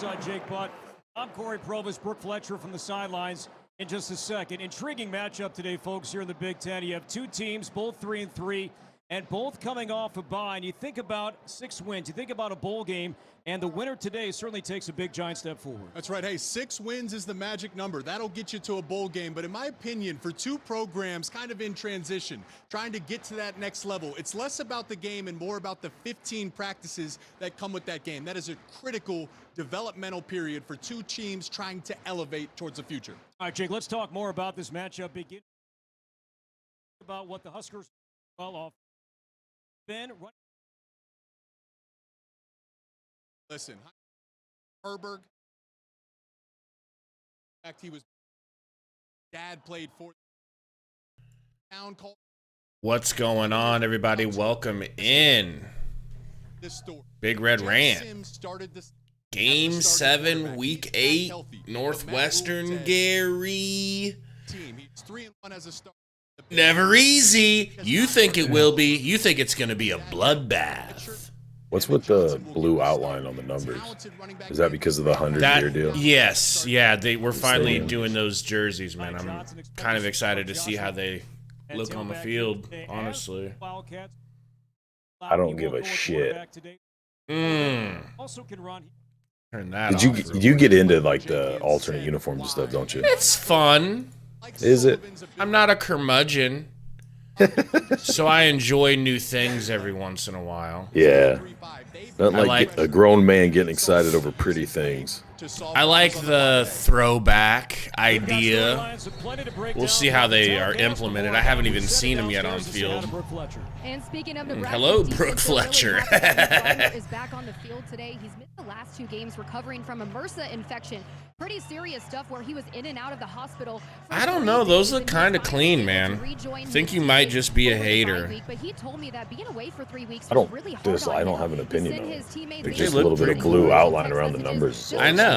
alongside Jake Butt. I'm Corey Provis, Brooke Fletcher from the sidelines in just a second. Intriguing matchup today, folks, here in the Big Ten. You have two teams, both 3-3, and both coming off a bye. And you think about 6 wins, you think about a bowl game, and the winner today certainly takes a big, giant step forward. That's right. Hey, 6 wins is the magic number. That'll get you to a bowl game. But in my opinion, for two programs kind of in transition, trying to get to that next level, it's less about the game and more about the 15 practices that come with that game. That is a critical developmental period for two teams trying to elevate towards the future. All right, Jake, let's talk more about this matchup. Begin about what the Huskers well off. Ben, listen, Herberg, in fact, he was dad played for town called. What's going on, everybody? Welcome in. Big Red Rant. Game 7, Week 8, Northwestern Gary. Never easy. You think it will be. You think it's going to be a bloodbath. What's with the blue outline on the numbers? Is that because of the 100-year deal? Yes. Yeah, we're finally doing those jerseys, man. I'm kind of excited to see how they look on the field, honestly. I don't give a shit. Turn that off. Did you get into like the alternate uniforms and stuff, don't you? It's fun. Is it? I'm not a curmudgeon, so I enjoy new things every once in a while. Yeah. Not like a grown man getting excited over pretty things. I like the throwback idea. We'll see how they are implemented. I haven't even seen them yet on field. And speaking of Nebraska, hello, Brooke Fletcher. is back on the field today. He's missed the last 2 games recovering from a MRSA infection. Pretty serious stuff where he was in and out of the hospital. I don't know. Those look kind of clean, man. I think you might just be a hater. But he told me that being away for 3 weeks I don't have an opinion on it. There's just a little bit of blue outline around the numbers. I know.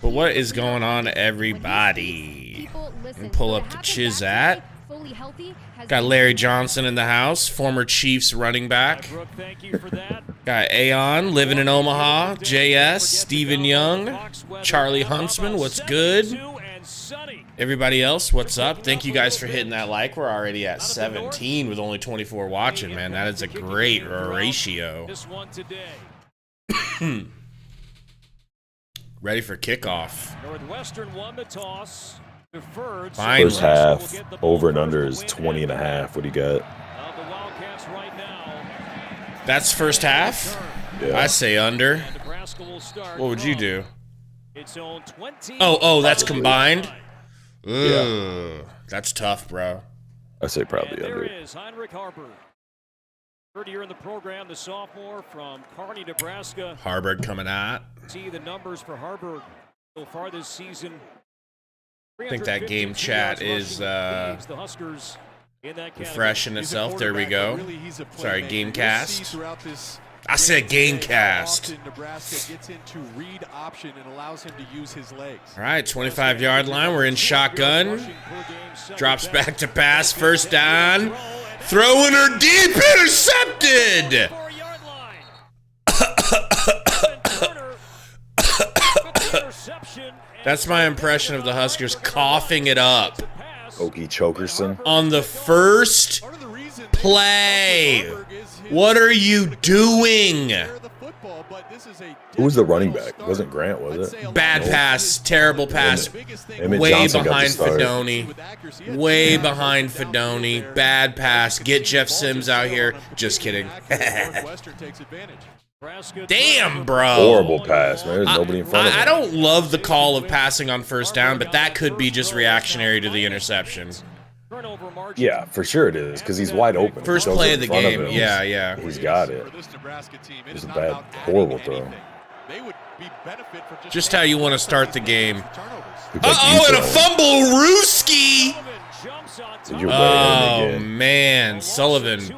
But what is going on, everybody? And pull up the Chizat. Got Larry Johnson in the house, former Chiefs running back. Got Aon living in Omaha, JS, Stephen Young, Charlie Huntsman, what's good? Everybody else, what's up? Thank you guys for hitting that like. We're already at 17 with only 24 watching, man. That is a great ratio. Ready for kickoff. Northwestern won the toss. Finally. First half, over and under is 20.5. What do you got? That's first half? Yeah. I say under. What would you do? Oh, that's combined? Yeah. That's tough, bro. I say probably under. Third year in the program, the sophomore from Kearney, Nebraska. Harburg coming out. See the numbers for Harburg so far this season. I think that game chat is refreshing itself. There we go. Sorry, Gamecast. I said Gamecast. All right, 25-yard line. We're in shotgun. Drops back to pass. First down. Throwing her deep. Intercepted. That's my impression of the Huskers coughing it up. Okie Chokerson. On the first play. What are you doing? Who was the running back? It wasn't Grant, was it? Bad pass. Terrible pass. Way behind Fedoni. Way behind Fedoni. Bad pass. Get Jeff Sims out here. Just kidding. Damn, bro. Horrible pass, man. There's nobody in front of him. I don't love the call of passing on first down, but that could be just reactionary to the interception. Yeah, for sure it is, because he's wide open. First play of the game. Yeah. He's got it. It's a bad, horrible throw. Just how you want to start the game. Uh-oh, and a fumble, Rooski! Oh, man. Sullivan.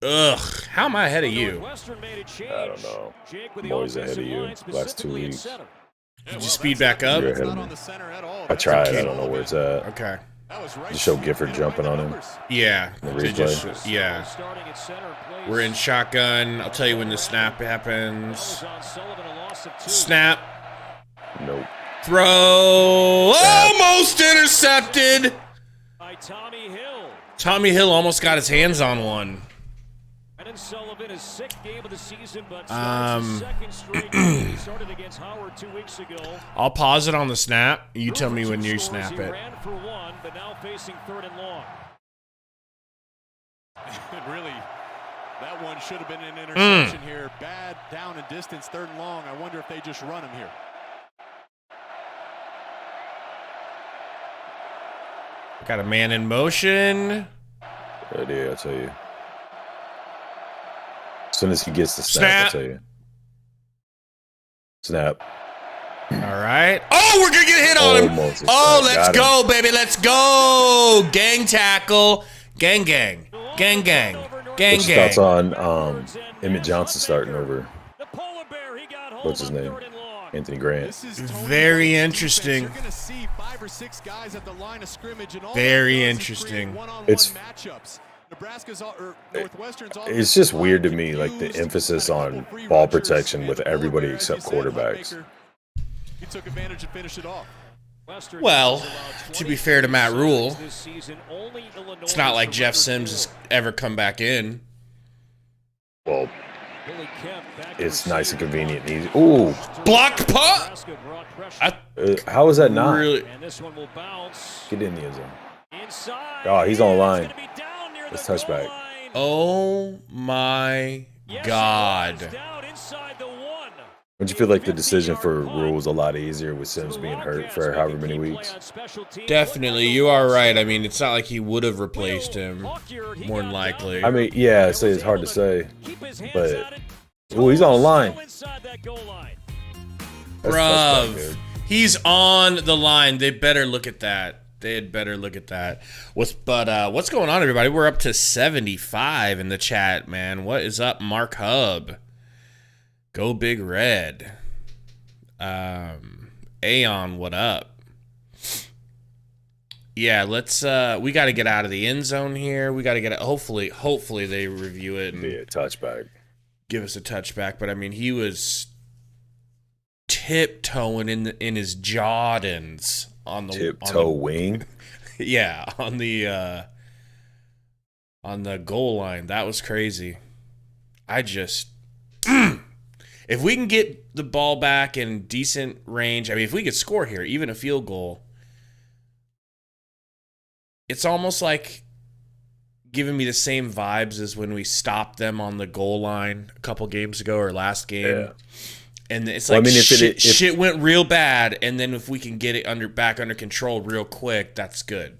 Ugh. How am I ahead of you? I don't know. I'm always ahead of you. Last 2 weeks. Did you speed back up? You're ahead of me. I tried. I don't know where it's at. Okay. To show Gifford jumping on him. Yeah. They just, yeah. We're in shotgun. I'll tell you when the snap happens. Snap. Nope. Throw. Almost intercepted. Tommy Hill almost got his hands on one. I'll pause it on the snap. You tell me when you snap it. Really, that one should have been an interception here. Bad down and distance, 3rd and long. I wonder if they just run him here. Got a man in motion. Right there, I'll tell you. As soon as he gets the snap, I'll tell you. Snap. All right. Oh, we're going to get hit on him. Oh, let's go, baby. Let's go. Gang tackle. Gang, gang. Gang, gang. Gang, What's gang. your thoughts on Emmett Johnson starting over? What's his name? Anthony Grant. Very interesting. Very interesting. It's just weird to me, like the emphasis on ball protection with everybody except quarterbacks. He took advantage and finished it off. Well, to be fair to Matt Rule, it's not like Jeff Sims has ever come back in. Well, it's nice and convenient and easy. Ooh. Blocked punt? How is that not? Really? Get in the end zone. Oh, he's on the line. Let's touchback. Oh, my God. Don't you feel like the decision for Rule was a lot easier with Sims being hurt for however many weeks? Definitely. You are right. I mean, it's not like he would have replaced him, more than likely. I mean, yeah, it's hard to say. But, ooh, he's on the line. Bruv, he's on the line. They better look at that. They had better look at that. What's going on, everybody? We're up to 75 in the chat, man. What is up, Mark Hub? Go Big Red. Aeon, what up? Yeah, let's we got to get out of the end zone here. We got to get it. Hopefully they review it and be a touchback. Give us a touchback, but I mean, he was tiptoeing in his Jordans on the tiptoeing. Yeah, on the goal line. That was crazy. I just if we can get the ball back in decent range, I mean, if we could score here, even a field goal, it's almost like giving me the same vibes as when we stopped them on the goal line a couple games ago or last game. Yeah. And it's like, shit went real bad, and then if we can get it back under control real quick, that's good.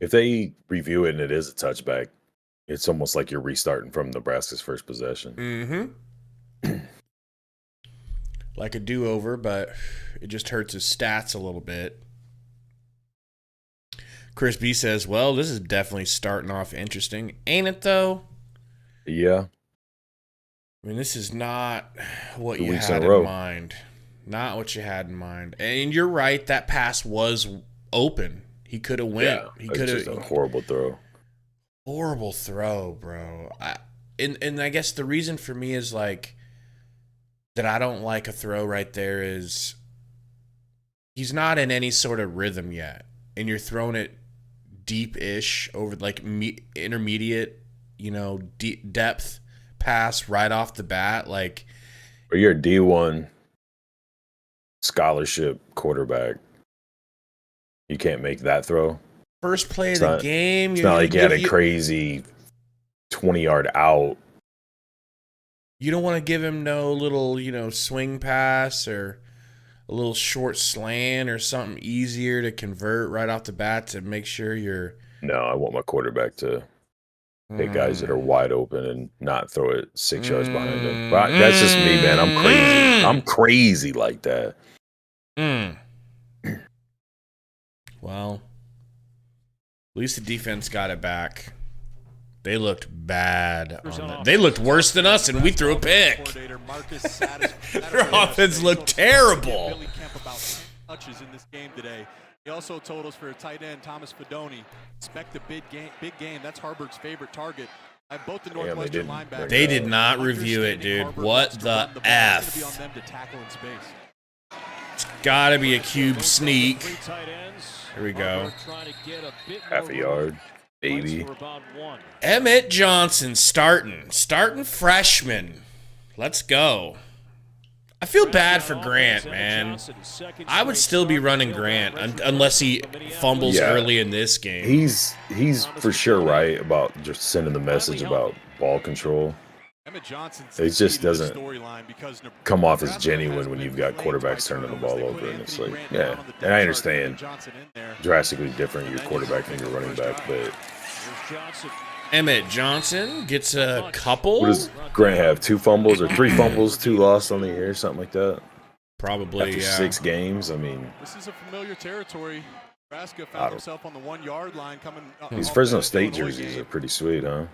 If they review it and it is a touchback, it's almost like you're restarting from Nebraska's first possession. Mm-hmm. Like a do-over, but it just hurts his stats a little bit. Chris B says, well, this is definitely starting off interesting. Ain't it, though? Yeah. I mean, this is not what you had in mind. Not what you had in mind. And you're right, that pass was open. He could have went. Yeah, he could have. Just a horrible throw. Horrible throw, bro. And I guess the reason for me is like that I don't like a throw right there is he's not in any sort of rhythm yet. And you're throwing it deep-ish over like intermediate, deep depth pass right off the bat. Like, or you're a D1 scholarship quarterback. You can't make that throw. First play of the game. It's not like you had a crazy 20-yard out. You don't want to give him no little, swing pass or a little short slant or something easier to convert right off the bat to make sure you're... No, I want my quarterback to hit guys that are wide open and not throw it 6 yards behind them. But that's just me, man. I'm crazy. I'm crazy like that. Well, at least the defense got it back. They looked bad. They looked worse than us, and we threw a pick. Their offense looked terrible. He also told us for tight end Thomas Fedoni, expect a big game. That's Harburg's favorite target. I have both the Northwestern linebackers. They did not review it, dude. What the F? It's gotta be a cube sneak. Here we go. Half a yard, baby. Emmett Johnson starting freshman. Let's go. I feel bad for Grant, man. I would still be running Grant unless he fumbles early in this game. He's for sure right about just sending the message about ball control. It just doesn't come off as genuine when you've got quarterbacks turning the ball over. And it's like, yeah. And I understand drastically different your quarterback from your running back, but Emmett Johnson gets a couple. What does Grant have? 2 fumbles or 3 fumbles, 2 lost on the year, something like that? Probably, after 6 games. I mean, this is a familiar territory. Nebraska found himself on the 1-yard line coming. These Fresno State jerseys are pretty sweet, huh?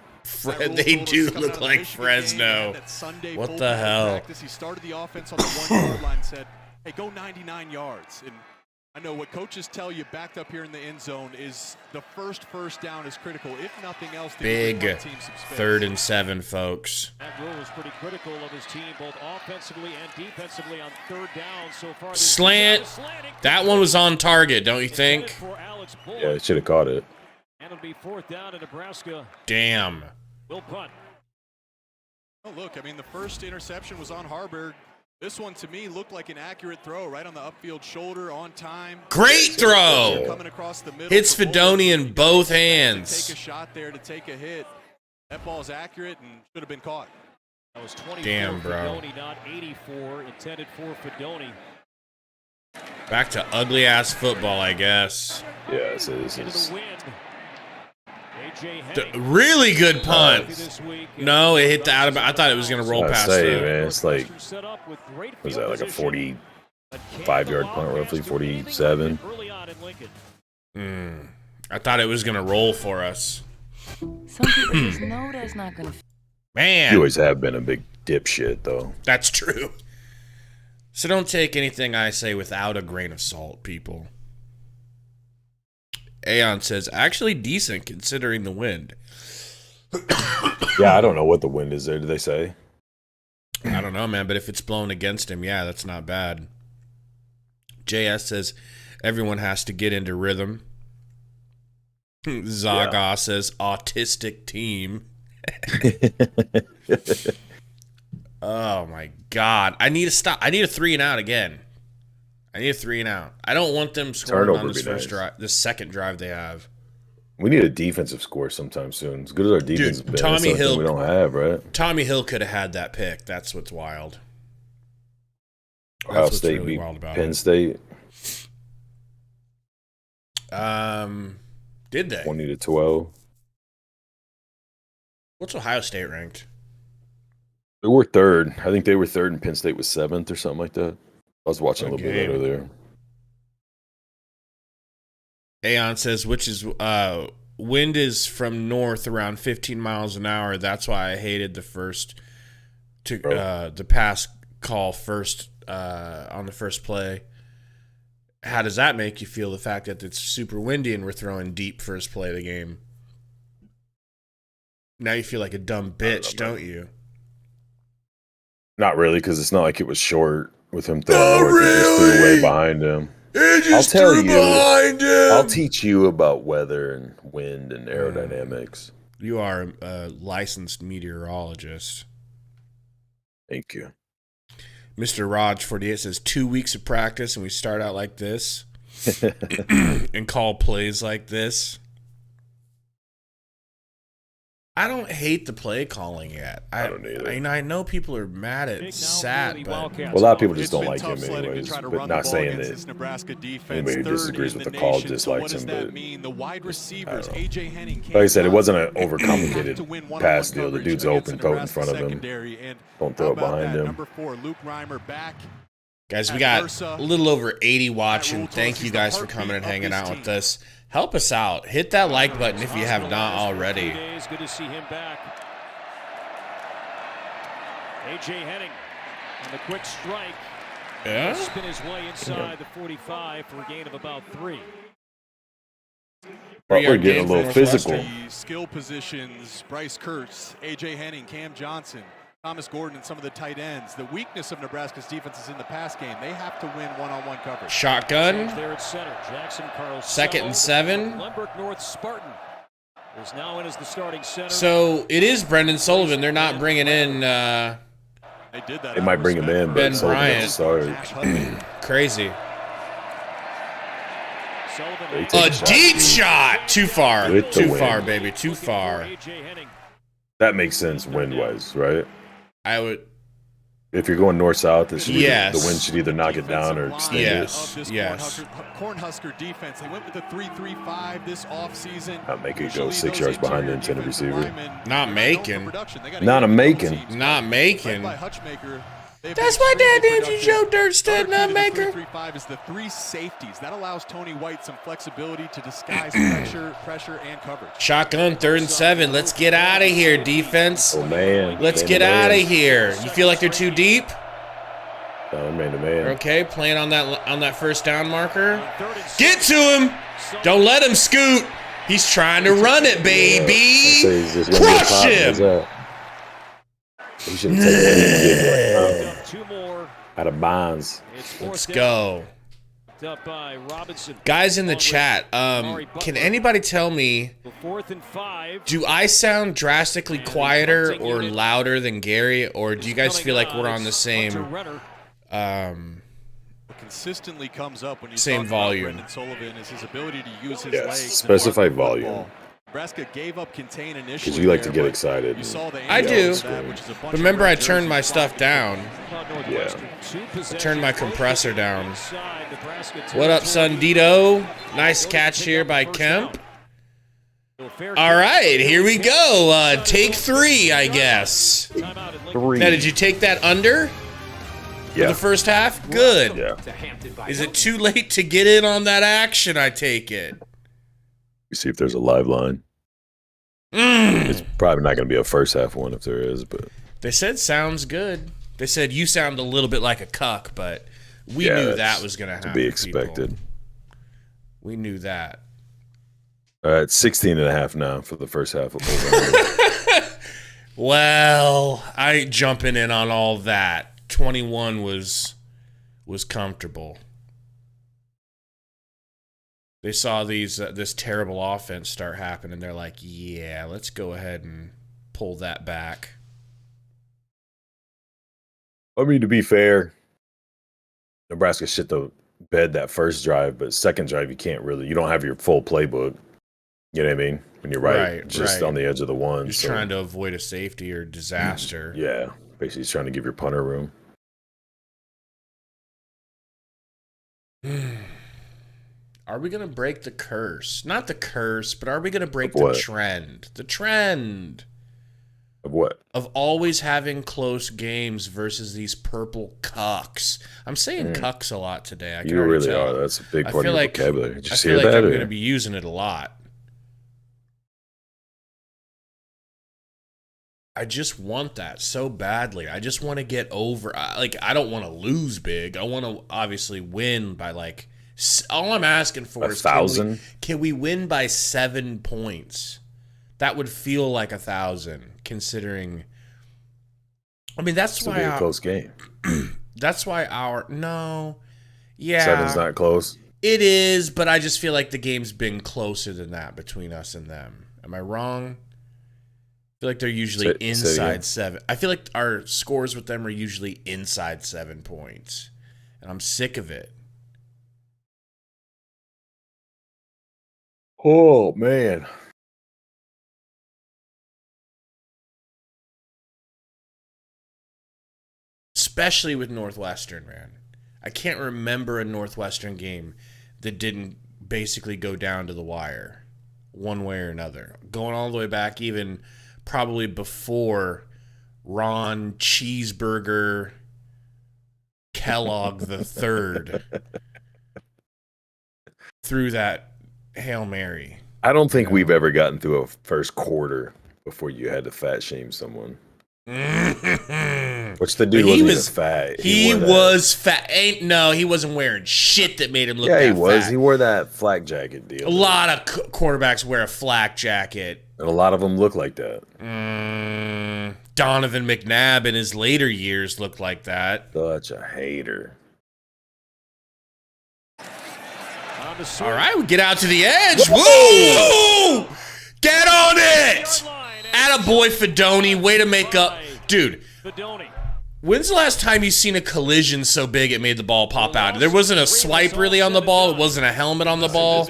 They do look like Fresno. What the hell? He started the offense on the 1-yard line and said, hey, go 99 yards. And I know what coaches tell you backed up here in the end zone is the first down is critical. If nothing else, big 3rd and 7, folks. Matt Rule was pretty critical of his team, both offensively and defensively on 3rd down so far. Slant. That one was on target, don't you think? Yeah, it should have caught it. And it'll be 4th down in Nebraska. Damn. Will punt. Oh, look, I mean, the first interception was on Harburg. This one, to me, looked like an accurate throw right on the upfield shoulder, on time. Great throw! Coming across the middle. Hits Fedoni in both hands. Take a shot there to take a hit. That ball's accurate and should have been caught. That was 24 Damn, bro. Fedoni, not 84, intended for Fedoni. Back to ugly-ass football, I guess. Yeah, this is. Into the wind. Really good punt. No, it hit the out of. I thought it was going to roll past it. Man, it's like, was that like a 45-yard punt, roughly 47? I thought it was going to roll for us. Some people just know that's not going to. Man, You always have been a big dipshit, though. That's true. So don't take anything I say without a grain of salt, people. Aeon says, actually decent considering the wind. Yeah, I don't know what the wind is there. Did they say? I don't know, man, but if it's blown against him, yeah, that's not bad. JS says, everyone has to get into rhythm. Zaga says, autistic team. Oh, my God. I need to stop. I need a 3 and out again. I need a 3 and out. I don't want them scoring on this first drive, this second drive they have. We need a defensive score sometime soon. As good as our defense has been, Tommy Hill, we don't have, right? Tommy Hill could have had that pick. That's what's wild. Ohio State beat Penn State. Did they? 20-12. What's Ohio State ranked? They were 3rd. I think they were 3rd, and Penn State was 7th or something like that. I was watching a little bit later there. Aeon says, wind is from north around 15 miles an hour. That's why I hated the pass call first on the first play. How does that make you feel, the fact that it's super windy and we're throwing deep first play of the game? Now you feel like a dumb bitch, don't you? Not really, because it's not like it was short. With him throwing he just threw way behind him. I'll tell you. Behind him. I'll teach you about weather and wind and aerodynamics. You are a licensed meteorologist. Thank you. Mr. Raj 48 says 2 weeks of practice and we start out like this and call plays like this. I don't hate the play calling yet. I don't either. I know people are mad at Sat, but a lot of people just don't like him anyways. But not saying that anybody who disagrees with the call dislikes him. But I don't know. Like I said, it wasn't an overcomplicated pass deal. The dude's open, throw it in front of him. Don't throw it behind him. Guys, we got a little over 80 watching. Thank you guys for coming and hanging out with us. Help us out. Hit that like button if you have not already. Good to see him back. A.J. Henning on the quick strike. Yeah. Spin his way inside the 45 for a gain of about 3. But we're getting a little physical. The skill positions, Bryce Kurtz, A.J. Henning, Cam Johnson, Thomas Gordon, and some of the tight ends. The weakness of Nebraska's defense is in the pass game. They have to win one-on-one coverage. Shotgun. There at center. Jackson Carl 2nd and 7. Lundberg North Spartan is now in as the starting center. So it is Brendan Sullivan. They're not bringing in They did that. They might bring him in, Ben but Bryant. Crazy. A deep shot. Too far. Too far, baby. Too far. That makes sense wind-wise, right? I would. If you're going north-south, Yes. the wind should either knock it down or extend Yes. Yes. Cornhusker defense. They went with the 3-3-5 this offseason. Not make it go 6 yards behind the intended receiver. Not making. Not a making. Not making. By Hutchmaker. That's why Dad named you Joe Dirtstead, not maker. 3-3-5 is the 3 safeties. That allows Tony White some flexibility to disguise pressure, and coverage. Shotgun, 3rd and 7. Let's get out of here, defense. Oh, man. Let's get out of here. You feel like they're too deep? Man to man. Okay, playing on that first down marker. Get to him. Don't let him scoot. He's trying to run it, baby. Crush him. He should have taken out of bounds. Let's go. Guys in the chat, can anybody tell me, do I sound drastically quieter or louder than Gary, or do you guys feel like we're on the same consistently comes up when you same volume? Brendan Sullivan is his ability to use his Yes, legs. specify volume. Nebraska gave up contain initially. Because you like to get excited. I do. Remember, I turned my stuff down. Yeah. I turned my compressor down. What up, son Dito? Nice catch here by Kemp. All right, here we go. Take 3, I guess. 3. Now, did you take that under? For the first half? Good. Yeah. Is it too late to get in on that action, I take it? You see if there's a live line. It's probably not going to be a first half one if there is, but They said sounds good. They said you sound a little bit like a cuck, but we knew that was going to happen. To be expected. People. We knew that. All right, 16.5 now for the first half of Well, I ain't jumping in on all that. 21 was comfortable. They saw this terrible offense start happening. They're like, yeah, let's go ahead and pull that back. I mean, to be fair, Nebraska shit the bed that first drive, but second drive, you don't have your full playbook. You know what I mean? When you're right on the edge of the one. Just trying to avoid a safety or disaster. Yeah, basically he's trying to give your punter room. Are we going to break the curse? Not the curse, but are we going to break the trend? The trend. Of what? Of always having close games versus these purple cucks. I'm saying cucks a lot today. You really are. That's a big part of your vocabulary. Did you see that? I'm going to be using it a lot. I just want that so badly. I just want to get over. I don't want to lose big. I want to obviously win by all I'm asking for is 1,000. Can we win by 7 points? That would feel like 1,000, considering. I mean, that's why a close game. That's why yeah, 7's not close. It is, but I just feel like the game's been closer than that between us and them. Am I wrong? I feel like they're usually inside 7. I feel like our scores with them are usually inside 7 points, and I'm sick of it. Oh, man. Especially with Northwestern, man. I can't remember a Northwestern game that didn't basically go down to the wire one way or another. Going all the way back even probably before Ron Cheeseburger Kellogg the Third threw that Hail Mary. I don't think we've ever gotten through a first quarter before you had to fat shame someone. Which the dude wasn't even fat. He was fat. No, he wasn't wearing shit that made him look that fat. Yeah, he was. Fat. He wore that flak jacket deal. A lot of quarterbacks wear a flak jacket. And a lot of them look like that. Donovan McNabb in his later years looked like that. Such a hater. All right, we get out to the edge. Woo! Get on it! Attaboy, Fedoni. Way to make up. Dude, when's the last time you seen a collision so big it made the ball pop out? There wasn't a swipe really on the ball. It wasn't a helmet on the ball.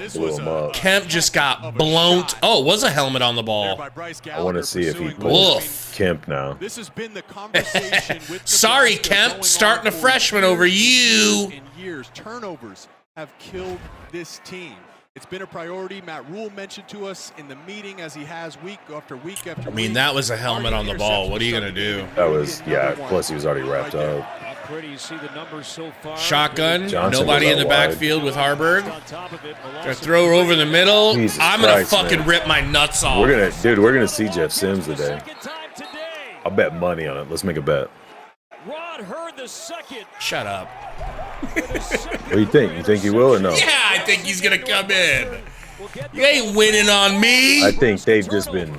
Kemp just got blown. Oh, it was a helmet on the ball. I want to see if he pulls Kemp now. This has been the conversation with Sorry, Kemp. Starting a freshman over you. In years, turnovers have killed this team. It's been a priority. Matt Rule mentioned to us in the meeting as he has week after week after week. I mean, that was a helmet on the ball. What are you going to do? That was, yeah, plus he was already wrapped up. Shotgun. Johnson Nobody in the wide. backfield with Harburg. Gonna throw over the middle. Jesus I'm going to Christ, fucking man. rip my nuts off. We're going to see Jeff Sims today. I'll bet money on it. Let's make a bet. Shut up. What do you think? You think he will or no? Yeah, I think he's going to come in. You ain't winning on me. I think they've just been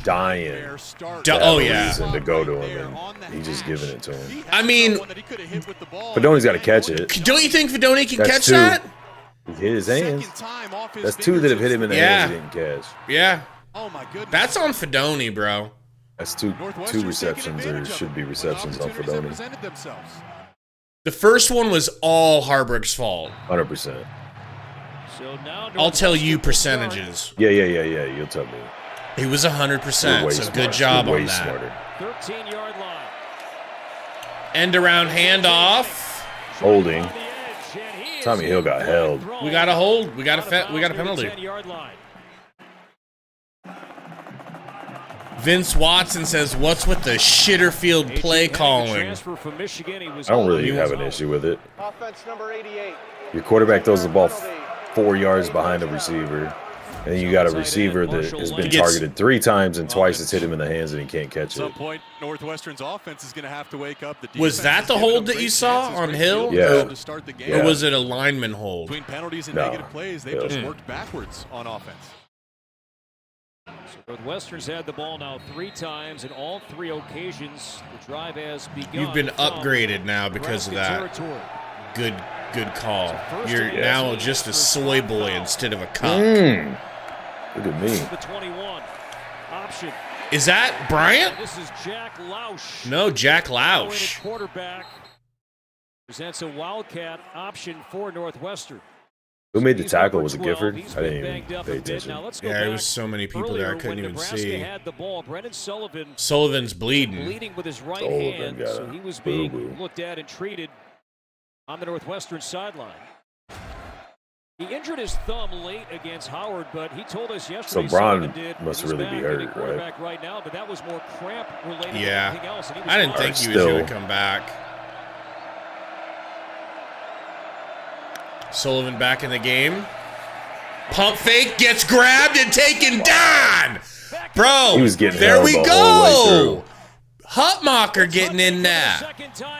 dying. Oh, yeah. Reason to go to him, and he's just giving it to him. I mean, Fedoni's got to catch it. don't you think Fedoni can That's catch two. that? He hit his hands. That's two that have hit him in the hands he didn't catch. Yeah. Oh my goodness. That's on Fedoni, bro. That's two receptions, or should be receptions on Fedoni. The first one was all Harburg's fault. 100%. I'll tell you percentages. Yeah. You'll tell me. He was 100%, You're way so smart. good job You're way on that. smarter. 13-yard line. End around handoff. Holding. Tommy Hill got held. We got a hold. We got a penalty. Vince Watson says, "What's with the Shitterfield play calling?" I don't really have an issue with it. Offense number 88. Your quarterback throws the ball 4 yards behind a receiver, and then you got a receiver that has been targeted 3 times and twice it's hit him in the hands and he can't catch At some it. point, Northwestern's offense is going to have to wake up. The Was that the hold that you saw on Hill? Yeah. To start the game. Or was it a lineman hold? Between penalties and No. negative plays, they've Hill. just worked backwards on offense. Northwestern's had the ball now 3 times, and all 3 occasions the drive has begun. You've been upgraded now because of that. Good call. You're now just a soy boy instead of a cup. Look at me. The 21 option. Is that Bryant? This is Jack Lausch. No, Jack Lausch. Quarterback presents a Wildcat option for Northwestern. Who made the tackle? Was it Gifford? I didn't even pay attention. Yeah, there was so many people there I couldn't even Nebraska see. had the ball, Brennan Sullivan Sullivan's bleeding. with his right Sullivan hand, got so a he was being boo-boo. looked at and treated on the Northwestern sideline. He injured his thumb late against Howard, but he told us yesterday. So Braun Sullivan did. must He's really be back hurt, at quarterback right now, but that was more cramp related than anything else. And he was I didn't fine. think he was going to come back. Sullivan back in the game. Pump fake, gets grabbed and taken down. Bro, He was getting there held we the whole way go. Hutmacher getting in there.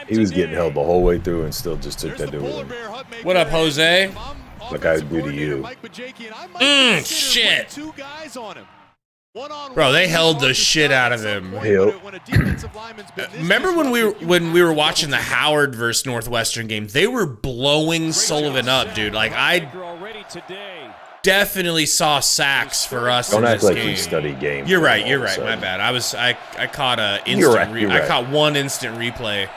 He was getting held the whole way through and still just took that dude with him. What up, Jose? Like I do to you. Shit. Bro, they held the shit out of him. Remember when we were watching the Howard versus Northwestern game? They were blowing Sullivan up, dude. Like, I definitely saw sacks for us Don't in act this like game. you study game. You're right. all of a My sudden. bad. I caught a You're instant. right. I caught one instant replay.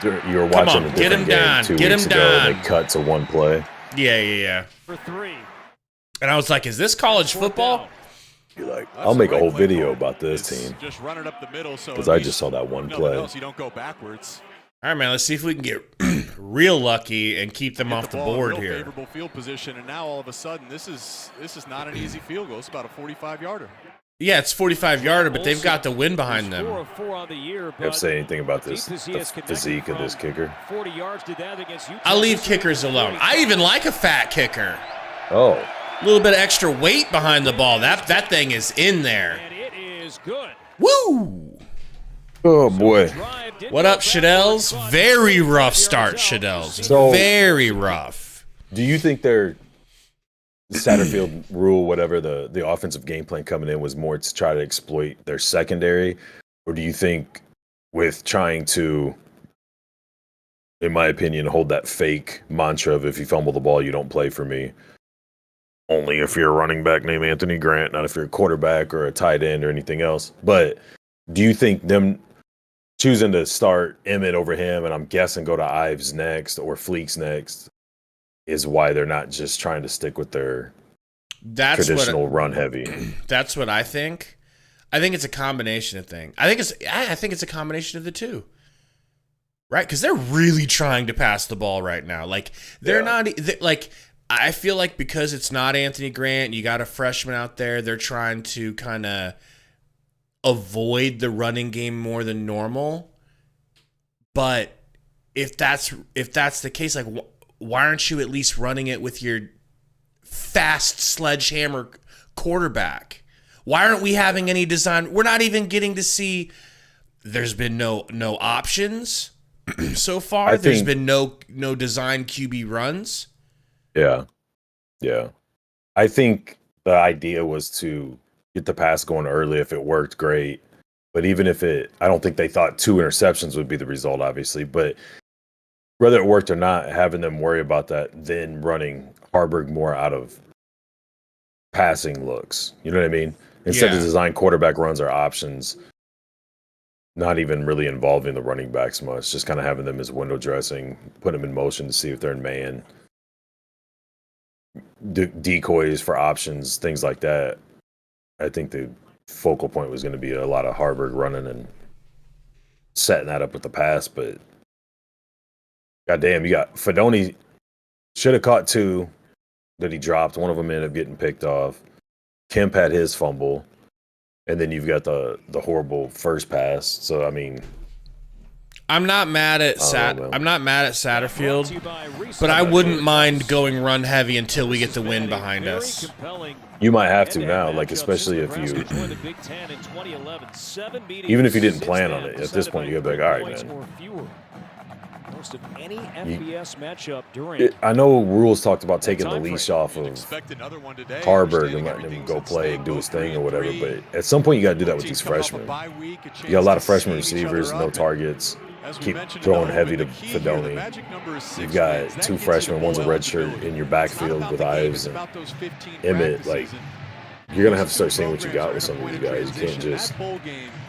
You were watching on, a get him different game down, 2 get weeks him ago and down. they cut to one play. Yeah. For 3. And I was like, is this college football? You're like, I'll make a whole video about this team. Just run it up the middle, so Because I just saw that one play. you don't go backwards. All right, man. Let's see if we can get real lucky and keep them off the ball in board real here. Favorable field position, and now all of a sudden, this is not an easy field goal. It's about a 45-yarder. Yeah, it's 45-yarder, but they've got the win behind them. Score of 4 on the year, You have to say anything about this, the physique of this kicker? 40 yards did that against Utah. I'll leave kickers alone. I even like a fat kicker. Oh, A little bit of extra weight behind the ball. That thing is in there. And it is good. Woo! Oh boy. What up, Shadels? Very rough start, Shadels. So, very rough. Do you think their Satterfield rule, whatever the offensive game plan coming in was more to try to exploit their secondary? Or do you think with trying to, in my opinion, hold that fake mantra of if you fumble the ball, you don't play for me? Only if you're a running back named Anthony Grant, not if you're a quarterback or a tight end or anything else. But do you think them choosing to start Emmett over him, and I'm guessing go to Ives next or Fleeks next, is why they're not just trying to stick with their traditional run heavy? That's what I think. I think it's a combination of things. I think it's a combination of the two. Right? Because they're really trying to pass the ball right now. Like I feel like because it's not Anthony Grant, you got a freshman out there, they're trying to kind of avoid the running game more than normal. But if that's the case, like why aren't you at least running it with your fast sledgehammer quarterback? Why aren't we having any design? We're not even getting to see. There's been no options so far. There's been no design QB runs. Yeah. I think the idea was to get the pass going early. If it worked, great. But even if I don't think they thought 2 interceptions would be the result, obviously. But whether it worked or not, having them worry about that, then running Harburg more out of passing looks. You know what I mean? Instead of design quarterback runs or options, not even really involving the running backs much, just kind of having them as window dressing, put them in motion to see if they're in man. Decoys for options, things like that. I think the focal point was going to be a lot of Harburg running and setting that up with the pass, but goddamn, you got Fedoni should have caught 2 that he dropped. One of them ended up getting picked off. Kemp had his fumble, and then you've got the horrible first pass. So I mean, I'm not mad at Satterfield, but I wouldn't mind going run heavy until we get the win behind us. You might have to now, like especially if you, even if you didn't plan on it, at this point you gotta be like, all right, man. I know rules talked about taking the leash off of Harburg and letting him go play and do his thing or whatever, but at some point you got to do that with these freshmen. You got a lot of freshman receivers, no targets. Keep throwing heavy to Fedoni. You've got 2 freshmen, one's a redshirt in your backfield with Ives and Emmett. Like, you're going to have to start seeing what you got with some of these guys. You can't just...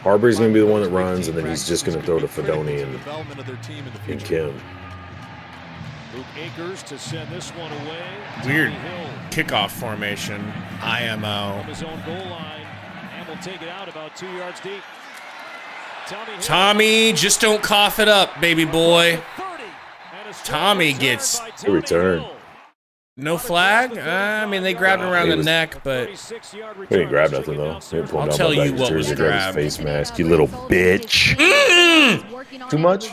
Harburg's going to be the one that runs, and then he's just going to throw to Fedoni and Kim. Weird kickoff formation. IMO. Tommy, just don't cough it up, baby boy. Tommy gets a return. No flag? I mean, they grabbed him around the neck, but... He didn't grab nothing, though. I'll tell you what was grabbed. Face mask, you little bitch. Too much?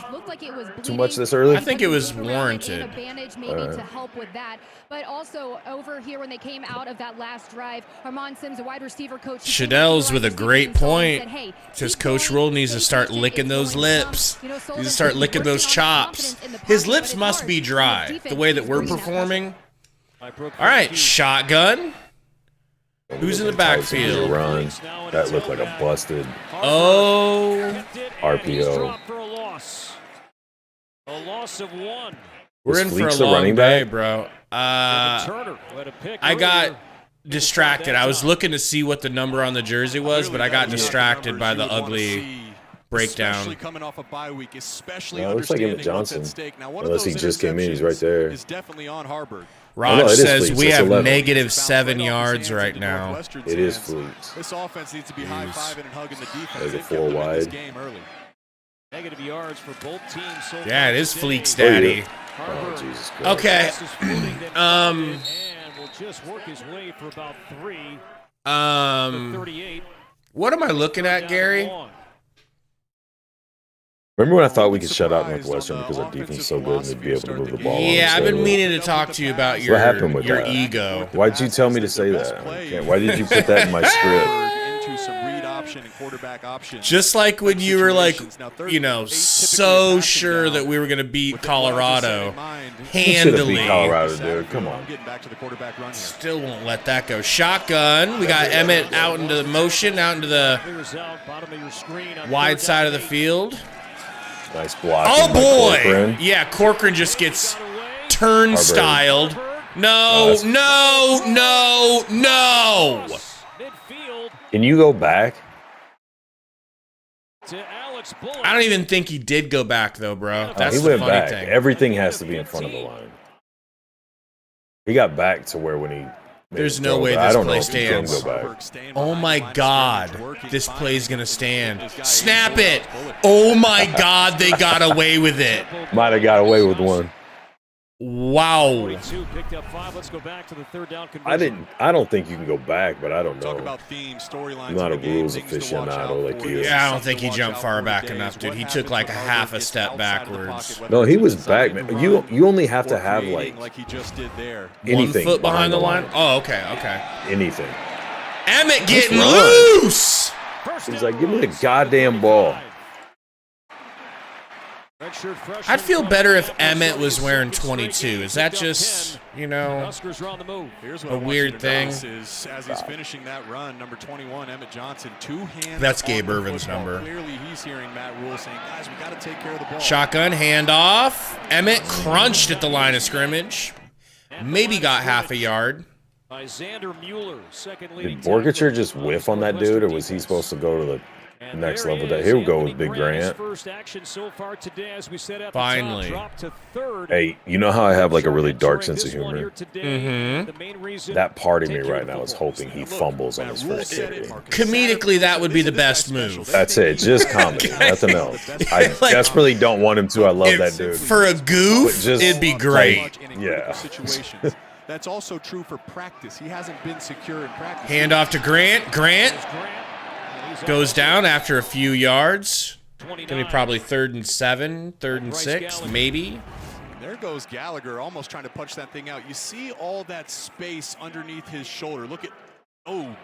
Too much this early? I think it was warranted. But also over here when they came out of that last drive, Armand Sims, a wide receiver coach. Shadell's with a great point. Says Coach Roll needs to start licking those lips. He needs to start licking those chops. His lips must be dry, the way that we're performing. All right, shotgun. Who's in the backfield? Run. That looked like a busted RPO. A loss of 1. We're in for a long day, bro. I got distracted. I was looking to see what the number on the jersey was, but I got distracted by the ugly breakdown. It looks like Emmett Johnson. Unless he just came in, he's right there. Raj says we have -7 yards right now. It is Fleets. This offense needs to be high-fiving and hugging the defense. There's a 4 wide. Negative yards for both teams so far. Yeah, it is Fleeks, daddy. Oh, Jesus Christ. Okay. And will just work his way for about 3. 38. What am I looking at, Gary? Remember when I thought we could shut out Northwestern because our defense is so good and they'd be able to move the ball? Yeah, I've been meaning to talk to you about your ego. Why'd you tell me to say that? Why did you put that in my script? option and quarterback option. Just like when you were like, you know, so sure that we were going to beat Colorado handily. Beat Colorado, dude. Come on. Still won't let that go. Shotgun. We got Emmett out into the motion, out into the wide side of the field. Nice block. Oh, boy. Yeah, Corcoran just gets turnstyled. No. Can you go back? I don't even think he did go back, though, bro. That's he the went funny back. thing. Everything has to be in front of the line. He got back to where when he... There's no way this play stands. stands. Oh, my God. This play's going to stand. Snap it. Oh, my God. They got away with it. Might have got away with one. Wow. I don't think you can go back, but I don't know. I'm not a rules aficionado like you. Yeah, I don't think he jumped far back enough, dude. He took like a half a step backwards. No, he was back, man. You only have to have like anything 1 foot behind the line. Oh, okay. Anything. Emmett getting loose. He's like, give me the goddamn ball. I'd feel better if Emmett was wearing 22. Is that just, you know, a weird thing? As he's finishing that run, number 21, Emmett Johnson, 2 hands. That's Gabe Irvin's number. Clearly, he's hearing Matt Rule saying, guys, we got to take care of the ball. Shotgun, handoff. Emmett crunched at the line of scrimmage. Maybe got half a yard. Did Borgacher just whiff on that dude, or was he supposed to go to the next level? That here we go with Big Grant. Finally. Hey, you know how I have like a really dark sense of humor? Mm-hmm. That part of me right now is hoping he fumbles on his first kick. Comedically, that would be the best move. That's it. Just comedy. Nothing else. I desperately don't want him to. I love that dude. For a goof, it'd be great. Yeah. That's also true for practice. He hasn't been secure in practice. Hand off to Grant. Grant goes down after a few yards. Gonna be probably 3rd and 7, 3rd and 6, maybe. There goes Gallagher, almost trying to punch that thing out. You see all that space underneath his shoulder. Look at, oh,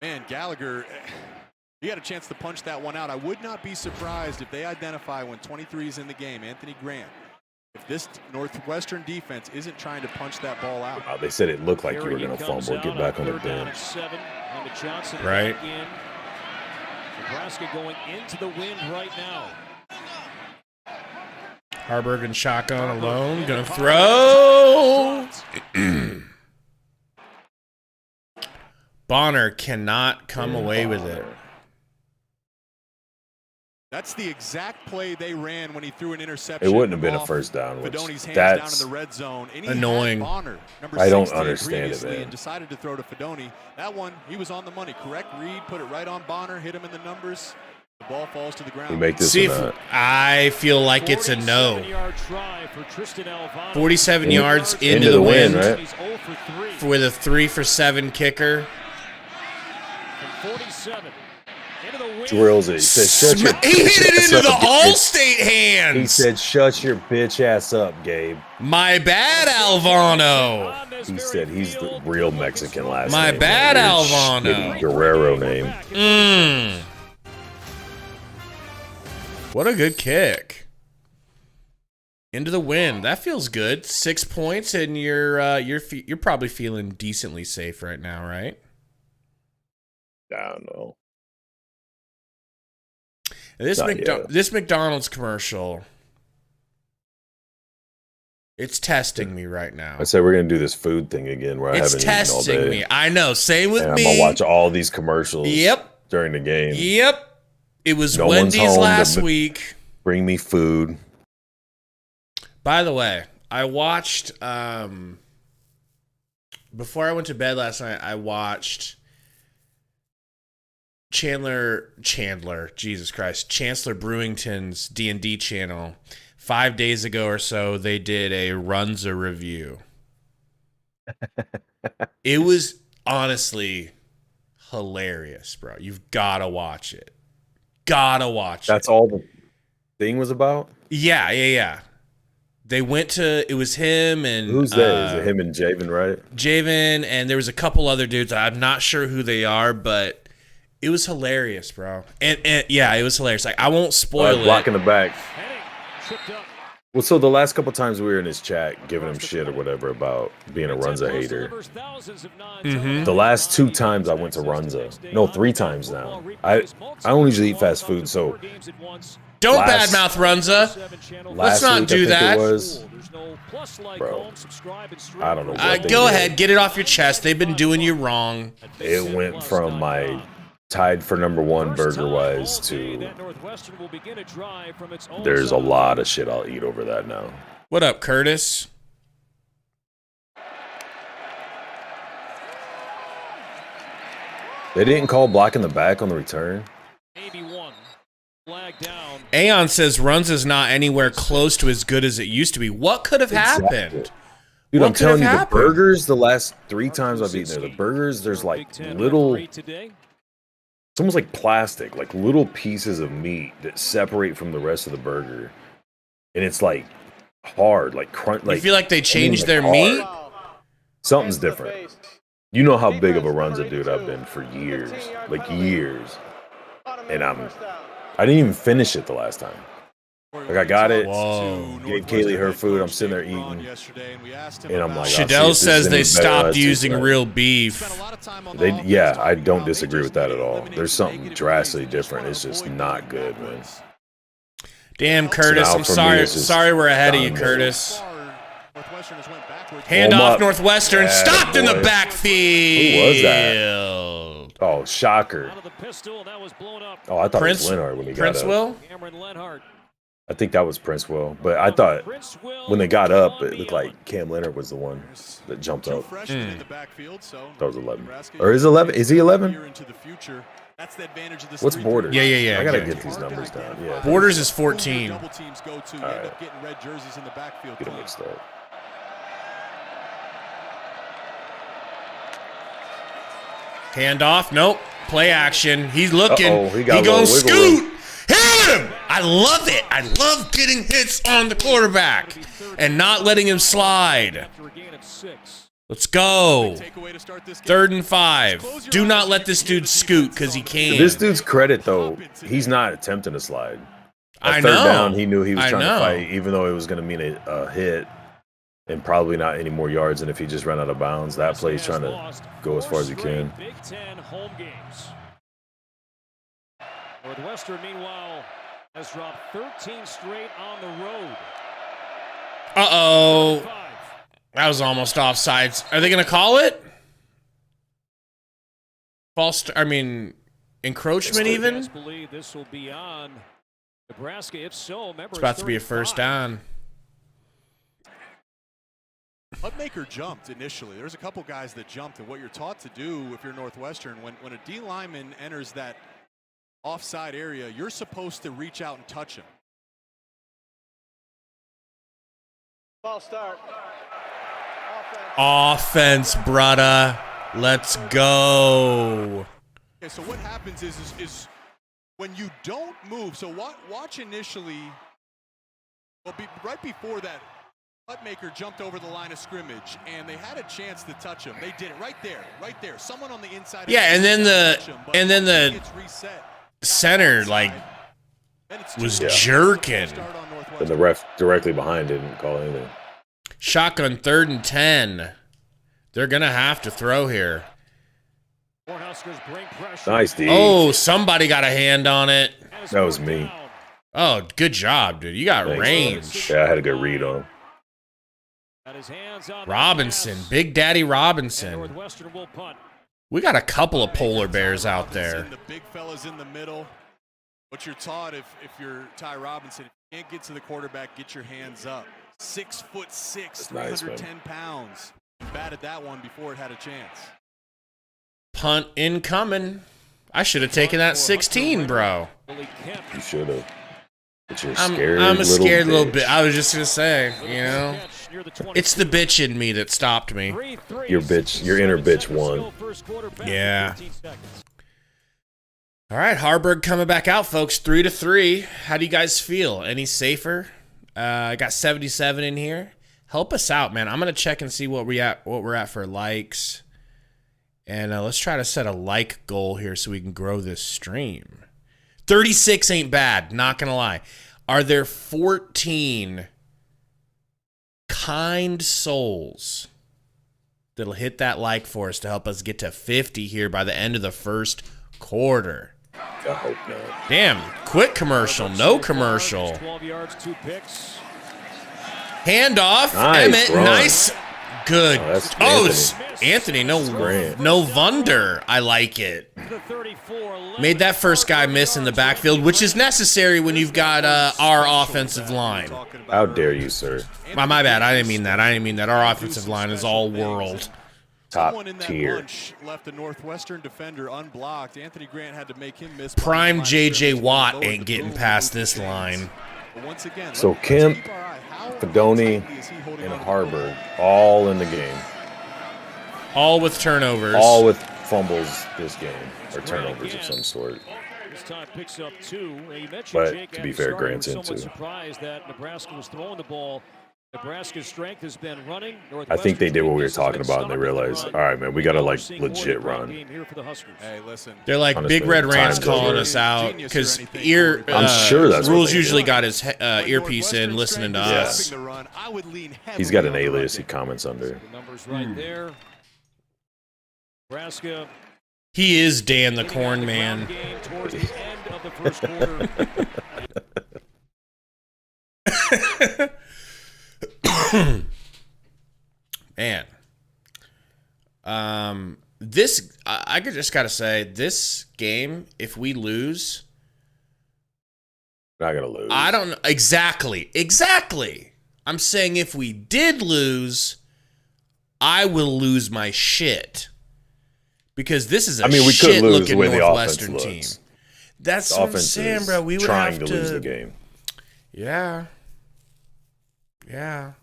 man, Gallagher, he had a chance to punch that one out. I would not be surprised if they identify when 23 is in the game, Anthony Grant. If this Northwestern defense isn't trying to punch that ball out. They said it looked like you were going to fumble, get back on the bench. Right. Nebraska going into the wind right now. Harburg and shotgun alone. Gonna throw. Bonner cannot come away with it. That's the exact play they ran when he threw an interception. It wouldn't have been a first down. That's annoying. I don't understand it, man. And decided to throw to Fedoni. That one, he was on the money. Correct read, put it right on Bonner, hit him in the numbers. The ball falls to the ground. We make this See, I feel like it's a no. 47 yards into the wind, right? With a 3 for 7 kicker. From 47. Drills it. He said, he hit it into the All-State hands. He said, shut your bitch ass up, Gabe. My bad, Alvano. He said he's the real Mexican last name. My bad, Alvano. Guerrero name. What a good kick. Into the wind. That feels good. 6 points, and you're probably feeling decently safe right now, right? I don't know. This McDonald's commercial, it's testing me right now. I said we're going to do this food thing again where it's I haven't eaten all day. testing me. I know. Same with me. I'm going to watch all these commercials during the game. Yep. It was Wendy's last week. Bring me food. By the way, I watched, before I went to bed last night, I watched Chancellor Brewington's D&D channel. 5 days ago or so, they did a Runza review. It was honestly hilarious, bro. You've got to watch it. That's all the thing was about? Yeah. They went to, it was him and... Who's that? Is it him and Javen, right? Javen, and there was a couple other dudes. I'm not sure who they are, but It was hilarious, bro. And yeah, it was hilarious. Like, I won't spoil it. Blocking the back. Well, so the last couple times we were in his chat giving him shit or whatever about being a Runza hater. The last 2 times I went to Runza. No, 3 times now. I don't usually eat fast food, so don't badmouth Runza. Let's not do that. Bro, I don't know. Go ahead, get it off your chest. They've been doing you wrong. It went from my tied for #1 burger-wise to there's a lot of shit I'll eat over that now. What up, Curtis? They didn't call blocking the back on the return. Aeon says Runza's not anywhere close to as good as it used to be. What could have happened? Dude, What I'm could telling you, have the happened? burgers, the last 3 times I've eaten there, the burgers, there's like little, it's almost like plastic, like little pieces of meat that separate from the rest of the burger. And it's like hard, like crunch. Like, You feel like they changed like their hard. meat? Something's different. You know how big of a Runza dude I've been for years, like years. And I didn't even finish it the last time. Like, I got it, Whoa. gave Kaylee her food, I'm sitting there eating, and I'm like, Shadell says they stopped using real beef. Yeah, I don't disagree with that at all. There's something drastically different. It's just not good, man. Damn, Curtis, now I'm for me, sorry. it's just Sorry we're ahead of you, done. Curtis. Hand Warm off up. Northwestern. Bad Stopped in the boy. backfield. Who was that? Oh, shocker. Oh, I thought it was Lenhart when he got Prince up. Will? I think that was Prince Will. But I thought when they got up, it looked like Cam Leonard was the one that jumped up. That was 11. Or is 11? Is he 11? What's Borders? Yeah. I gotta get these numbers down. Yeah. Borders is 14. All right. Get them mixed up. Hand off. Nope. Play action. He's looking. Uh-oh, he got a gonna little wiggle room. scoot. Hit him. I love it. I love getting hits on the quarterback and not letting him slide. Let's go. 3rd and 5. Do not let this dude scoot because he can. To this dude's credit, though, he's not attempting to slide. At I third know. down, he knew he was I trying know. to fight, even though it was going to mean a hit and probably not any more yards than if he just ran out of bounds. That play, he's trying to go as far as he can. Big Ten home games. Northwestern, meanwhile, has dropped 13 straight on the road. Uh-oh. That was almost offsides. Are they going to call it? Encroachment even? Believe this will be on Nebraska. If so, It's about to be a first down. Hudmaker jumped initially. There's a couple guys that jumped, and what you're taught to do if you're Northwestern, when a D lineman enters that offside area, you're supposed to reach out and touch him. Ball start. Offense, brudda. Let's go. Okay, so what happens is when you don't move, so watch initially, right before that, Hutmaker jumped over the line of scrimmage, and they had a chance to touch him. They did it right there. Someone on the inside. Yeah, and then the center was jerking. And the ref directly behind didn't call anything. Shotgun 3rd and 10. They're gonna have to throw here. Nice, D. Oh, somebody got a hand on it. That was me. Oh, good job, dude. You got Thanks, range. man. Yeah, I had a good read on him. Robinson, Big Daddy Robinson. We got a couple of polar bears out there. The big fella's in the middle. What you're taught if you're Ty Robinson, if you can't get to the quarterback, get your hands up. 6'6", 310 pounds. Batted that one before it had a chance. Punt incoming. I should have taken that 16, bro. You should have. But you're I'm a scared little bitch. bit. I was just gonna say, you know, it's the bitch in me that stopped me. Your bitch, your inner bitch won. Yeah. All right, Harburg coming back out, folks. 3-3. How do you guys feel? Any safer? I got 77 in here. Help us out, man. I'm gonna check and see what we're at for likes And let's try to set a like goal here so we can grow this stream. 36 ain't bad, not going to lie. Are there 14 kind souls that'll hit that like for us to help us get to 50 here by the end of the first quarter? I hope not. Damn, quick commercial, no commercial. 12 yards, 2 picks. Handoff, Nice Emmett, run. nice. Good. Oh, that's it's Anthony, no wonder I like it. Made that first guy miss in the backfield, which is necessary when you've got our offensive line. How dare you, sir? My bad, I didn't mean that. Our offensive line is all world. Top Someone in that tier. bunch left a Northwestern defender unblocked. Anthony Grant had to make him miss. Prime behind the line of J.J. scrimmage, Watt lowered ain't the getting boom, past moved this the line. chains. But once again, So let's Kemp, keep our eye. How Fedoni, tightly is he holding and on to Harburg all in the game. All with turnovers. All with fumbles this game, or turnovers of some sort. This time picks up 2. You mentioned But, Jake to be at the fair, start, Grant's was in, somewhat too. surprised that Nebraska was throwing the ball. Nebraska's strength has been running. I think they did what we were Northwestern's weakness talking has about, and they been realized, stopping all the right, run. man, we got to, Now we're like, seeing more of the legit ground run. game here for the Huskers. Hey, listen. They're like Honestly, Big Red Rant's time's calling over. us out because I'm sure that's what Rules they usually did. got his earpiece in listening to us. He's got an alias he comments under. The numbers right there. Nebraska. He is Dan the leading Corn the Man. ground game towards the end of the first quarter. Man. This I just gotta say, this game, if we lose, Not gonna lose. I don't know exactly. I'm saying if we did lose, I will lose my shit. Because this is a we could shit lose the looking way the Northwestern offense team. looks. That's The what I'm offense saying, is bro. We would trying have to lose the game. Yeah. Man,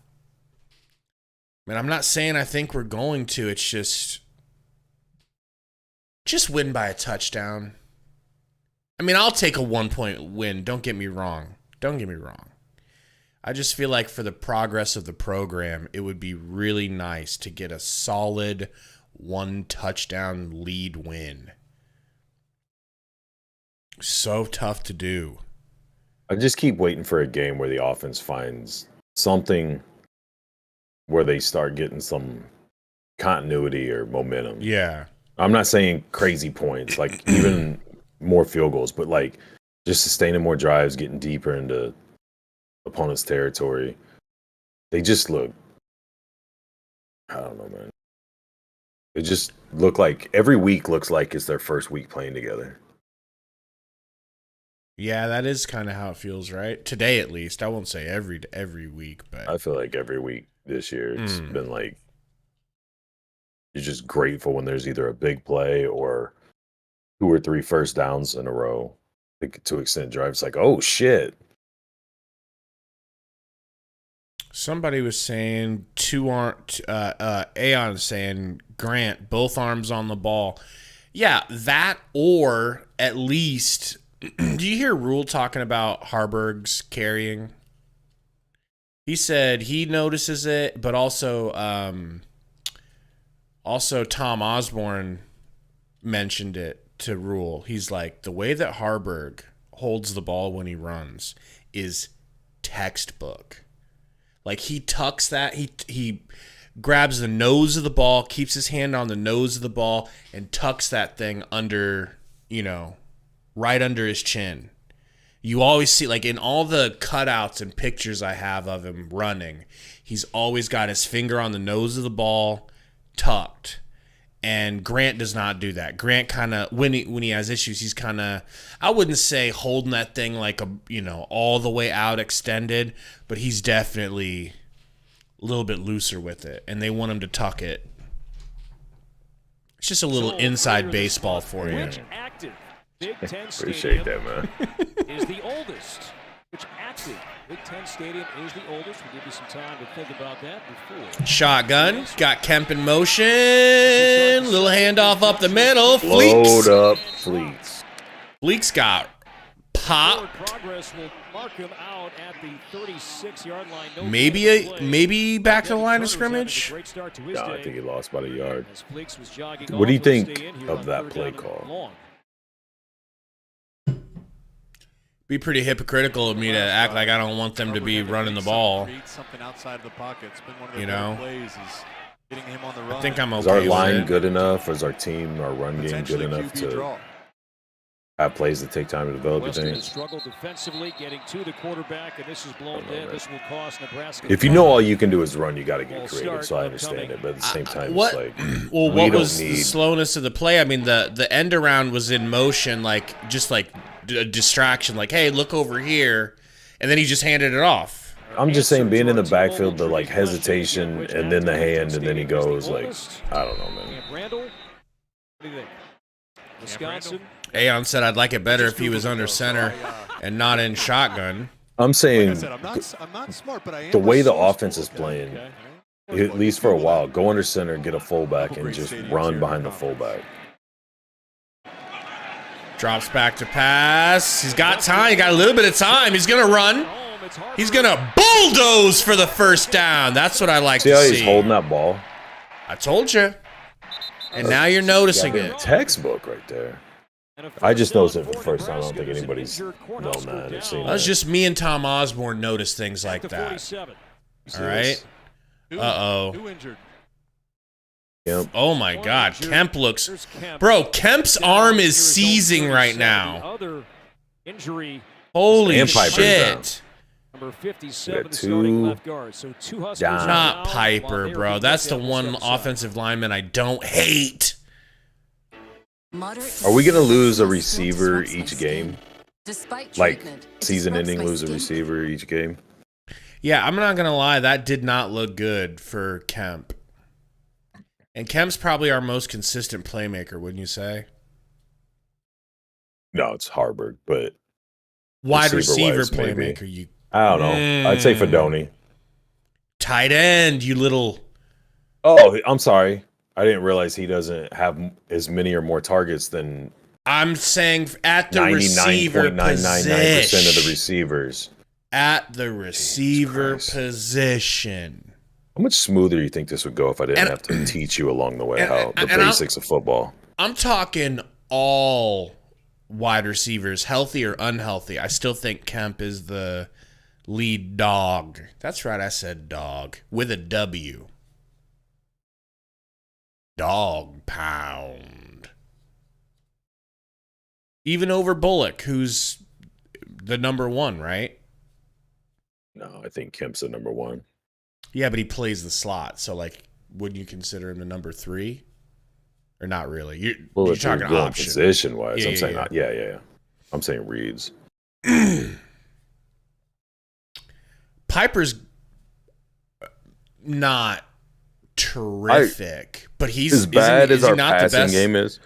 I'm not saying I think we're going to. It's just win by a touchdown. I'll take a 1-point win. Don't get me wrong. I just feel like for the progress of the program, it would be really nice to get a solid 1-touchdown lead win. So tough to do. I just keep waiting for a game where the offense finds something where they start getting some continuity or momentum. Yeah. I'm not saying crazy points, like even more field goals, but like just sustaining more drives, getting deeper into opponent's territory. They just look, I don't know, man. They just look like every week looks like it's their first week playing together. Yeah, that is kind of how it feels, right? Today, at least. I won't say every week, but I feel like every week this year it's been like you're just grateful when there's either a big play or 2 or 3 first downs in a row to extend drives. Like, oh shit. somebody was saying Aeon saying Grant both arms on the ball. Yeah, that, or at least, do you hear Rule talking about Harburg's carrying? He said he notices it, but also Tom Osborne mentioned it to Rule. He's like, the way that Harburg holds the ball when he runs is textbook. Like, he tucks that, he grabs the nose of the ball, keeps his hand on the nose of the ball, and tucks that thing under, right under his chin. You always see, like, in all the cutouts and pictures I have of him running, he's always got his finger on the nose of the ball, tucked. And Grant does not do that. Grant kind of, when he has issues, he's kind of, I wouldn't say holding that thing like all the way out extended, but he's definitely a little bit looser with it, and they want him to tuck it. It's just a little inside baseball for you. Which active Big Ten Appreciate stadium that, man. is the oldest? Which active Big Ten stadium is the oldest? We'll give you some time to think about that before. Shotgun, got Kemp in motion, little handoff up the middle. Load Fleeks. up Fleeks. Fleeks got Hop. Progress will mark him out at the 36-yard line. No Maybe back to the line of scrimmage. No, I think he lost about a yard. What do you think of that play call? Be pretty hypocritical of me to act like I don't want them to be running the ball. You know? I think I'm okay. Is our with line it. good enough, or is our team, our run game good enough to have plays that take time to develop? You think? Struggled defensively, getting to the quarterback, and this is blown dead. This will cost Nebraska. If you know all you can do is run, you got to get creative. So I understand it, but at the same time, what? it's like, well, what was the slowness of the play? I mean, the end around was in motion, like just like a distraction. Like, hey, look over here, and then he just handed it off. I'm just saying, being in the backfield, the like hesitation, and then the hand, and then he goes like, I don't know, man. Randall, what do you think? Wisconsin. Aeon said I'd like it better if he was under center and not in shotgun. I'm saying, I'm not smart, but I am the way the offense is playing, at least for a while, go under center, get a fullback, and just run behind the fullback. Drops back to pass. He's got time. He got a little bit of time. He's going to run. He's going to bulldoze for the first down. That's what I like to see. See how he's holding that ball? I told you. And now you're noticing it. Textbook right there. I just noticed it for the first time. I don't think anybody's known that or seen that. That's just me and Tom Osborne notice things like that. All right? Uh-oh. Yep. Oh, my God. Kemp looks... Bro, Kemp's arm is seizing right now. Holy shit. Number 57, starting left guard. So two Huskers. Not Piper, bro. That's the one offensive lineman I don't hate. Are we going to lose a receiver each game? Like, season-ending lose a receiver each game? Yeah, I'm not going to lie. That did not look good for Kemp. And Kemp's probably our most consistent playmaker, wouldn't you say? No, it's Harburg, but... Wide receiver maybe. playmaker, I don't know. I'd say Fedoni. Tight end, you little... Oh, I'm sorry. I didn't realize he doesn't have as many or more targets than... I'm saying at the receiver 99.999% of the receivers. At the receiver position. How much smoother do you think this would go if I didn't have to teach you along the way how the basics of football? I'm talking all wide receivers, healthy or unhealthy. I still think Kemp is the lead dog. That's right, I said dog with a W. Dog pound. Even over Bullock, who's the number one, right? No, I think Kemp's the number one. Yeah, but he plays the slot. So, like, wouldn't you consider him the number 3? Or not really? You're talking option. Position-wise, I'm saying not. Yeah. I'm saying reads. Piper's not terrific, but he's as bad as our not passing the best game is.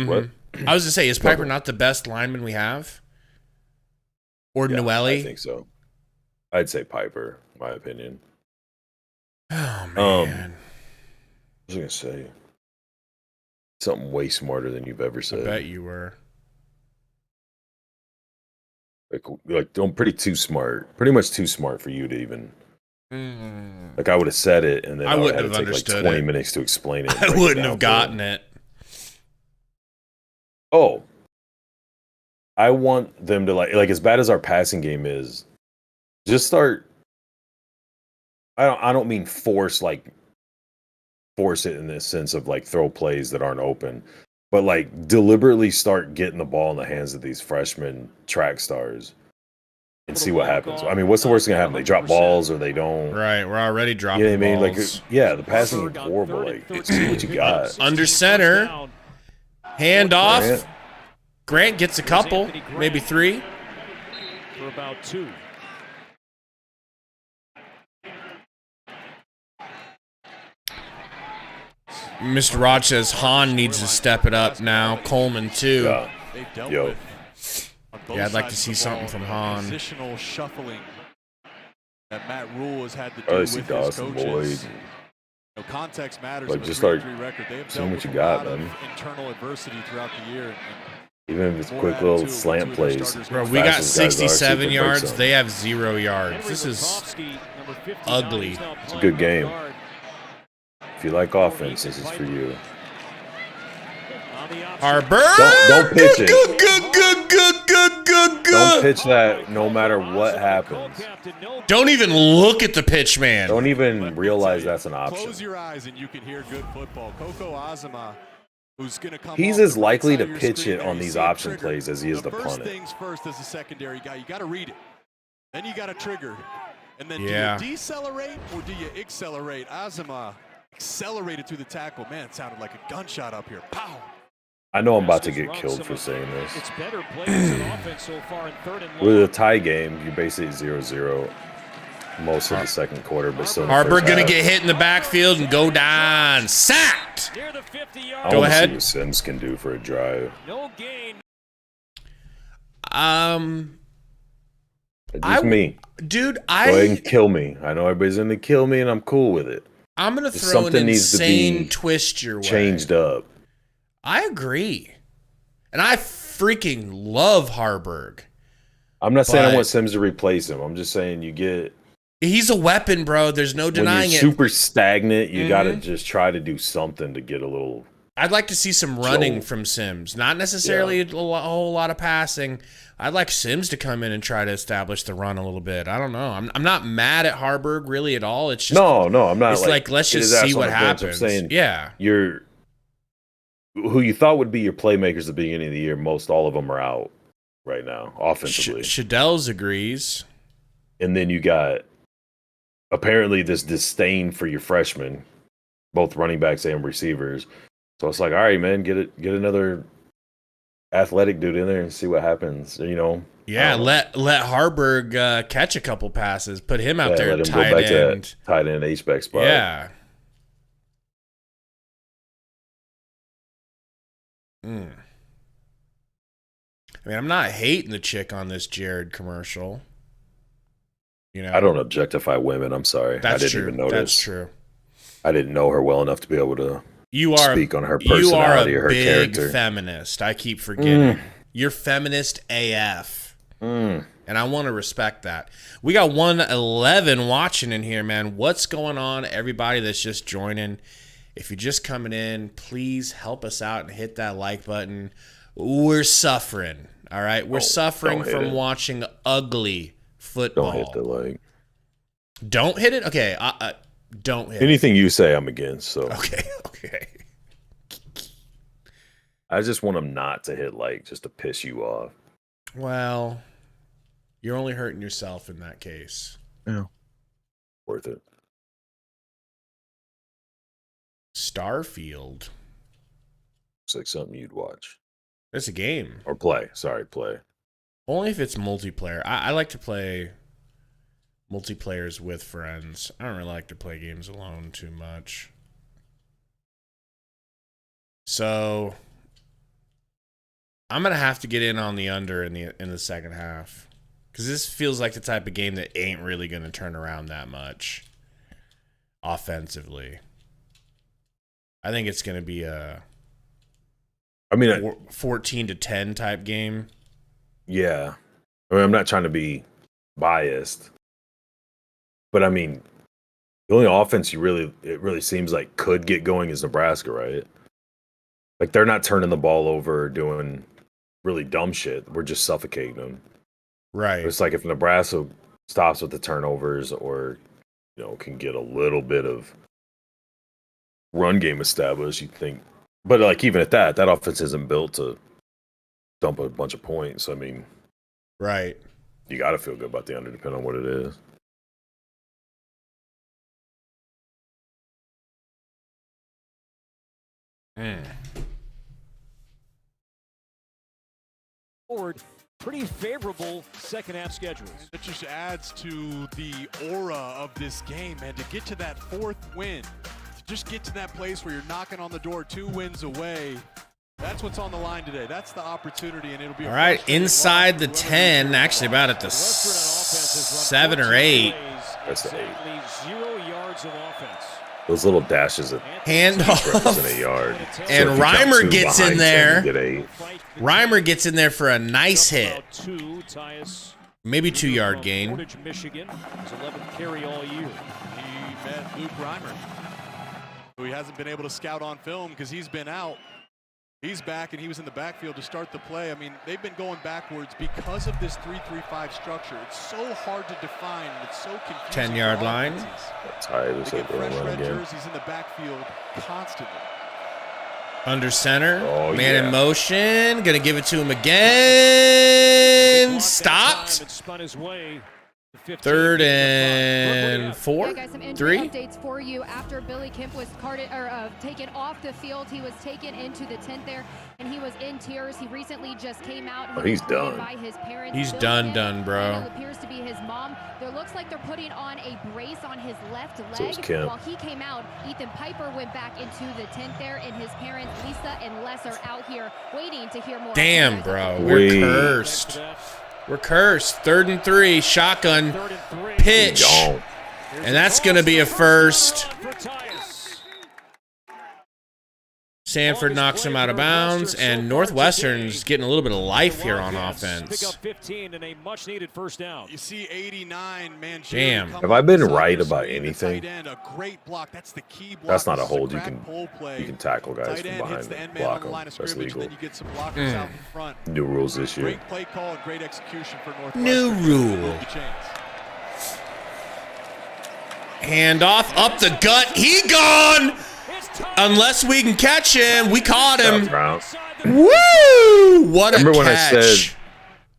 What? I was gonna say, is Piper not the best lineman we have? Or Noelle? I think so. I'd say Piper, in my opinion. Oh man. What was I gonna say? Something way smarter than you've ever said. I bet you were. Like I'm pretty much too smart for you to even. Like I would have said it, and then I would have had to take like 20 minutes to explain it. I wouldn't have gotten it. Oh, I want them to like as bad as our passing game is. Just start. I don't mean force it in the sense of like throw plays that aren't open, but like deliberately start getting the ball in the hands of these freshman track stars and see what happens. I mean, what's the worst thing that happen? They drop balls or they don't. Right, we're already dropping. You know what I mean? balls. Like, yeah, the passing is horrible. Like, see what you got. Under center, hand off. Grant gets a couple, maybe 3. For about 2. Mr. Roch says Hahn needs to step it up now. Coleman too. Yo. Yeah, I'd like to see something from Hahn. Positional shuffling that Matt Rule has had to do with his Dawson coaches. Boyd. Context matters. Like, just start seeing what you got, man. Internal adversity throughout the year. Even if it's quick little slant plays. Bro, we got 67 yards. They have 0 yards. This is ugly. It's a good game. If you like offense, this is for you. Harbor. Don't pitch it. Good. Don't pitch that no matter what happens. Don't even look at the pitch, man. Don't even realize that's an option. Close your eyes and you can hear good football. Coco Azama, who's going to come. He's as likely to pitch it on these option plays as he is to punt First it. things first, as a secondary guy, you got to read it. Then you got to trigger. And then do you decelerate or do you accelerate? Azama accelerated through the tackle. Man, it sounded like a gunshot up here. Pow! I know I'm about to get killed for saying this. It's better plays in offense so far in 3rd and long. With a tie game, you're basically 0-0 most of the second quarter, but still. Harbor gonna get hit in the backfield and go down. Sacked. Go ahead. See what Sims can do for a drive. No gain. Just me. Dude, Go ahead and kill me. I know everybody's gonna kill me, and I'm cool with it. I'm gonna throw an insane twist your way. Changed up. I agree. And I freaking love Harburg. I'm not saying I want Sims to replace him. I'm just saying he's a weapon, bro. There's no denying it. When you're super stagnant, you got to just try to do something to get a little. I'd like to see some running from Sims. Not necessarily a whole lot of passing. I'd like Sims to come in and try to establish the run a little bit. I don't know. I'm not mad at Harburg really at all. It's just no, I'm not. It's like let's just see what happens. I'm saying, who you thought would be your playmakers at the beginning of the year, most all of them are out right now, offensively. Shadell's agrees. And then you got apparently this disdain for your freshmen, both running backs and receivers. So it's like, all right, man, get another athletic dude in there and see what happens. Yeah, let Harburg catch a couple passes, put him out there, let him tight go back end, to that tight end H-back spot. Yeah. I mean, I'm not hating the chick on this Jared commercial. I don't objectify women. I'm sorry. I didn't even notice. That's true. I didn't know her well enough to be able to speak on her personality or her character. You are a big feminist. I keep forgetting. You're feminist AF. And I want to respect that. We got 111 watching in here, man. What's going on, everybody that's just joining? If you're just coming in, please help us out and hit that like button. We're suffering, all right? We're suffering from watching ugly football. Don't hit the like. Don't hit it? Okay, don't hit anything you say I'm against. So Okay. I just want them not to hit like just to piss you off. Well, you're only hurting yourself in that case. Yeah. Worth it. Starfield. Looks like something you'd watch. It's a game. Or play. Sorry, play. Only if it's multiplayer. I like to play multiplayers with friends. I don't really like to play games alone too much. So I'm gonna have to get in on the under in the second half. Because this feels like the type of game that ain't really gonna turn around that much offensively. I think it's going to be a 14-10 type game. Yeah. I mean, I'm not trying to be biased. But I mean, the only offense it really seems like could get going is Nebraska, right? Like they're not turning the ball over or doing really dumb shit. We're just suffocating them. Right. It's like if Nebraska stops with the turnovers or can get a little bit of run game established, you think. But like even at that offense isn't built to dump a bunch of points. I mean, right. You got to feel good about the under, depending on what it is. Forward, pretty favorable second half schedules. It just adds to the aura of this game, and to get to that 4th win, to just get to that place where you're knocking on the door 2 wins away. That's what's on the line today. That's the opportunity, and it'll be all right. Inside the 10, actually about at the 7 or 8. That's the 8. 0 yards of offense. Those little dashes at handoff, represent a yard. and So Reimer gets in there. Get 8. Reimer gets in there for a nice hit. Maybe 2-yard gain. Michigan, his 11th carry all year. He met Luke Reimer, who he hasn't been able to scout on film because he's been out. He's back, and he was in the backfield to start the play. I mean, they've been going backwards because of this 3-3-5 structure. It's so hard to define, and it's so confusing. 10-yard line. That's high. It was They like get a fresh run red again. jerseys in the backfield constantly. Under center. Oh, Man yeah. in motion. Gonna give it to him again. Stopped. 3rd and 4. Yeah, guys, some injury 3. updates for you. After Billy Kemp was taken off the field, he was taken into the tent there, and he was in tears. He recently just came out. Oh, he's was joined done. By his parents. He's Billy done, Kemp, bro. and it appears to be his mom. There looks like they're putting on a brace on his left So is leg. Kemp. While he came out, Ethan Piper went back into the tent there, and his parents, Lisa and Les, are out here waiting to hear more. Damn, bro. We're cursed. We're cursed. 3rd and 3. Shotgun. Pitch. Gone. And that's going to be a first. Sanford knocks him out of bounds, and Northwestern's getting a little bit of life here on offense. Pick up 15 and a much-needed first down. You see 89, man. Damn. Have I been right about anything? A great block. That's the key block. That's not a This is hold. You crack pull play. can tackle guys Tight from end behind hits the end and man block on the them. line of That's scrimmage, and legal. then you get some blockers out in front. New rules this year. Great play call and great execution for Northwestern. New rule. Handoff up the gut. He gone. Unless we can catch him. We caught him. Brown. Woo! What a Remember when I catch. said?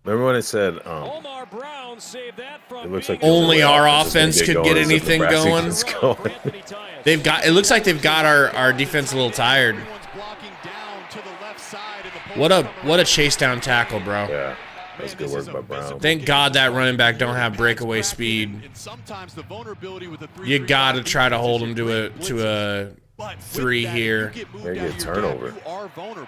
Remember when I said? Omar Brown saved that from It looks like Only our offense is could gonna get going as if anything Nebraska going. gets going. They've got. It looks like they've got our defense a little tired. What a chase down tackle, bro. Yeah, that's good work by Brown. Thank God that running back don't have breakaway speed. You gotta try to hold him to a 3 here. They get turnover. You are vulnerable.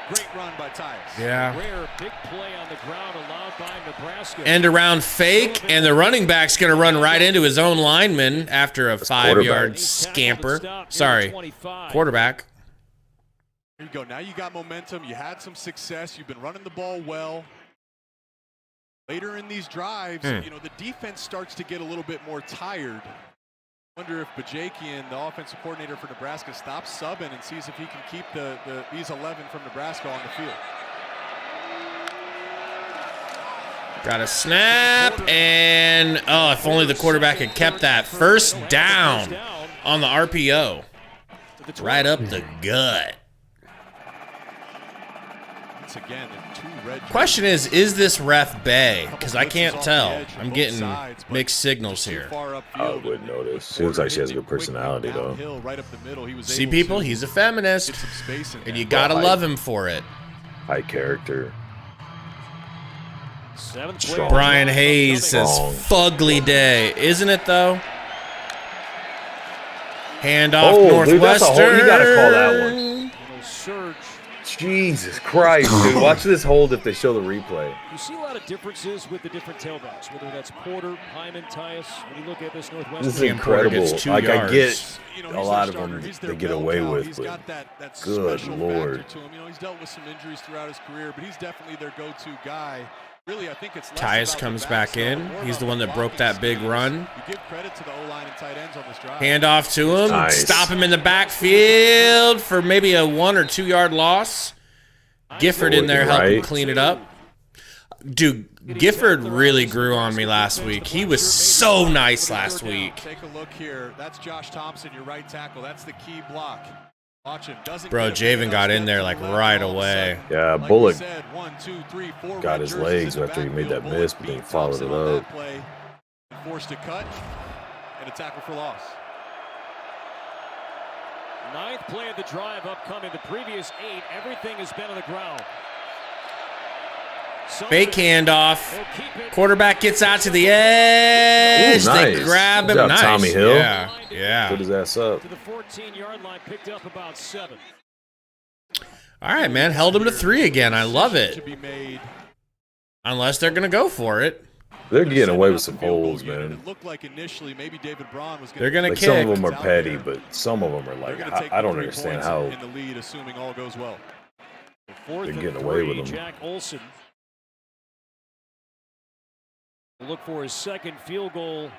Great run by Tyus. Yeah. Rare big play on the ground allowed by Nebraska. End around fake, and the running back's gonna run right into his own lineman after a 5-yard scamper. Sorry, quarterback. Here you go. Now you got momentum. You had some success. You've been running the ball well. Later in these drives, you know, the defense starts to get a little bit more tired. Wonder if Bajakian, the offensive coordinator for Nebraska, stops subbing and sees if he can keep these 11 from Nebraska on the field. Got a snap, and oh, if only the quarterback had kept that. First down on the RPO. Right up the gut. Once again, two red. Question is this ref Bay? Because I can't tell. I'm getting mixed signals here. I wouldn't notice. Seems like she has a good personality, though. See, people, he's a feminist, and you gotta love him for it. High character. Brian Hayes says, "Fugly day, isn't it though?" Hand off Northwestern. Dude, that's a hold. You gotta call that one. Jesus Christ, dude! Watch this hold if they show the replay. You see a lot of differences with the different tailbacks, whether that's Porter, Hyman, Tyus. When you look at this Northwestern, This is incredible. Gets 2 Like yards. I get a lot of them they get away with, but good Lord. To him. You know, he's dealt with some injuries throughout his career, but he's definitely their go-to guy. Really, I think it's less Tyus about comes the back backs, in. more He's about the one that broke blocking that big schemes. run. You give credit to the O-line and tight ends on this drive. Hand off to him. Nice. Stop him in the backfield for maybe a 1 or 2 yard loss. Gifford in there helping Right. clean it up. Dude, Gifford really grew on me last week. He was so nice last week. Take a look here. That's Josh Thompson, your right tackle. That's the key block. Watch him. Doesn't Bro, get it. Javen got in there like right away. Yeah, Like we Bullock said, 1, 2, 3, 4 got red his jerseys legs in the after he made that backfield. miss, Bullock but then he beat followed Thompson it on that up. play. Forced a cut and a tackle for loss. 9th play of the drive upcoming. The previous 8, everything has been on the ground. Fake handoff. Quarterback gets out to the edge. Ooh, They nice. grab him. Good job, Nice. Tommy Hill. Yeah. Yeah. Put his ass up. To the 14-yard line, picked up about 7. All right, man. Held him to 3 again. I love To it. be made. Unless they're going to go for it. They're getting away with some holes, man. It looked like initially maybe David Braun was They're gonna like kick. some of them are petty, but some of them are like I don't understand how in the lead, assuming all goes well. they're getting away with them. Jack Olson will look for his second field goal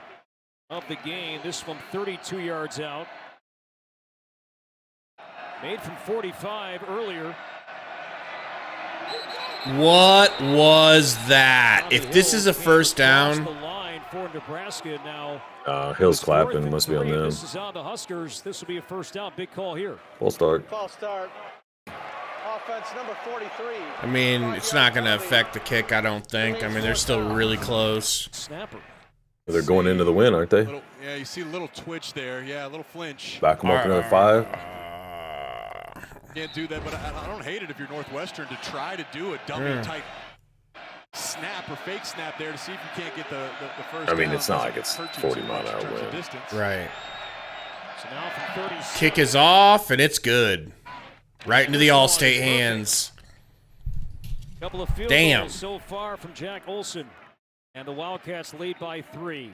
of the game. This one 32 yards out. Made from 45 earlier. What was that? If this is a first down. The line for Nebraska now. Hill's clapping. Must be on them. This is on the Huskers. This will be a first down. Big call here. Full start. False start. Offense number 43. I mean, it's not going to affect the kick, I don't think. I mean, they're still really close. Snapper. They're going into the win, aren't they? Yeah, you see a little twitch there. Yeah, a little flinch. Back them up another 5. Can't do that, but I don't hate it if you're Northwestern to try to do a dummy type snap or fake snap there to see if you can't get the first. I mean, down. it's not like it's 40-mile-an-hour wind. Right. So now from 30. Kick is off, and it's good. Right into the All-State hands. Couple of field goals so far from Jack Olson, and the Wildcats lead by 3.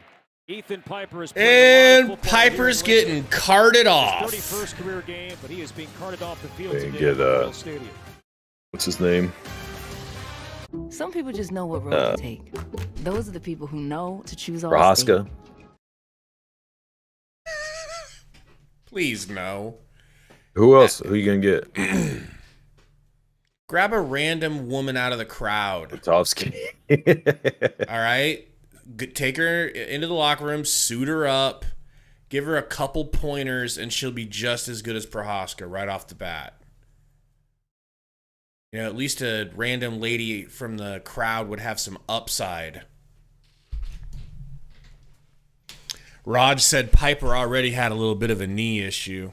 Ethan Piper is playing and Piper's getting carted off. 31st career game, but he is being carted off the field They today get, at the Stadium. What's his name? Some people just know what road to take. Those are the people who know to choose all. Rahaska. Please no. Who else? Who you gonna get? Grab a random woman out of the crowd. Butovsky. All right? Take her into the locker room, suit her up, give her a couple pointers, and she'll be just as good as Prohaska right off the bat. You know, at least a random lady from the crowd would have some upside. Raj said Piper already had a little bit of a knee issue.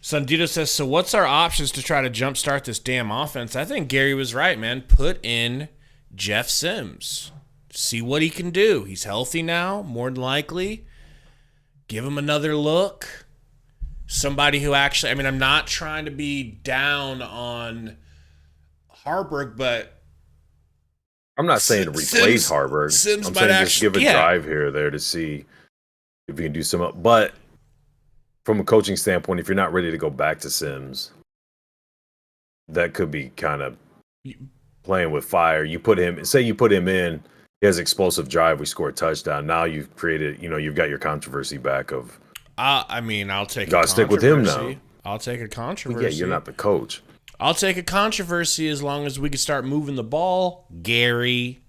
Sundito says, so what's our options to try to jumpstart this damn offense? I think Gary was right, man. Put in Jeff Sims. See what he can do. He's healthy now, more than likely. Give him another look. Somebody who actually, I mean, I'm not trying to be down on Harburg, but I'm not saying to replace Harburg. Sims I'm might saying actually just give a drive here or there to see if you can do some up. But from a coaching standpoint, if you're not ready to go back to Sims, that could be kind of playing with fire. You put him in, he has explosive drive, we score a touchdown. Now you've created, you've got your controversy back of. I mean, I'll take. Gotta stick with him now. I'll take a controversy. Yeah, you're not the coach. I'll take a controversy as long as we can start moving the ball, Gary.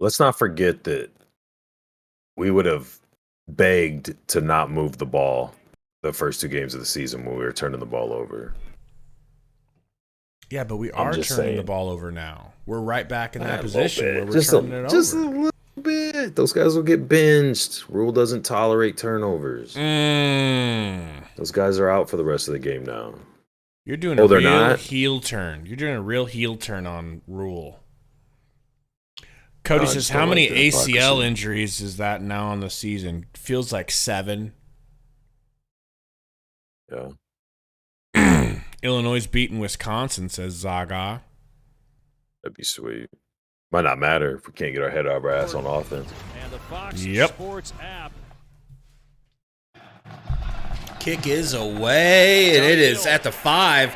Let's not forget that we would have begged to not move the ball the first 2 games of the season when we were turning the ball over. Yeah, but we are turning the ball over now. We're right back in that position where we're turning it over. Just a little bit. Those guys will get benched. Rule doesn't tolerate turnovers. Those guys are out for the rest of the game now. You're doing a real heel turn. You're doing a real heel turn on Rule. Cody says, how many ACL injuries is that now on the season? Feels like 7. Yeah. Illinois beating Wisconsin, says Zaga. That'd be sweet. Might not matter if we can't get our head out of our ass on offense. And the Fox Sports app. Kick is away, and it is at the 5.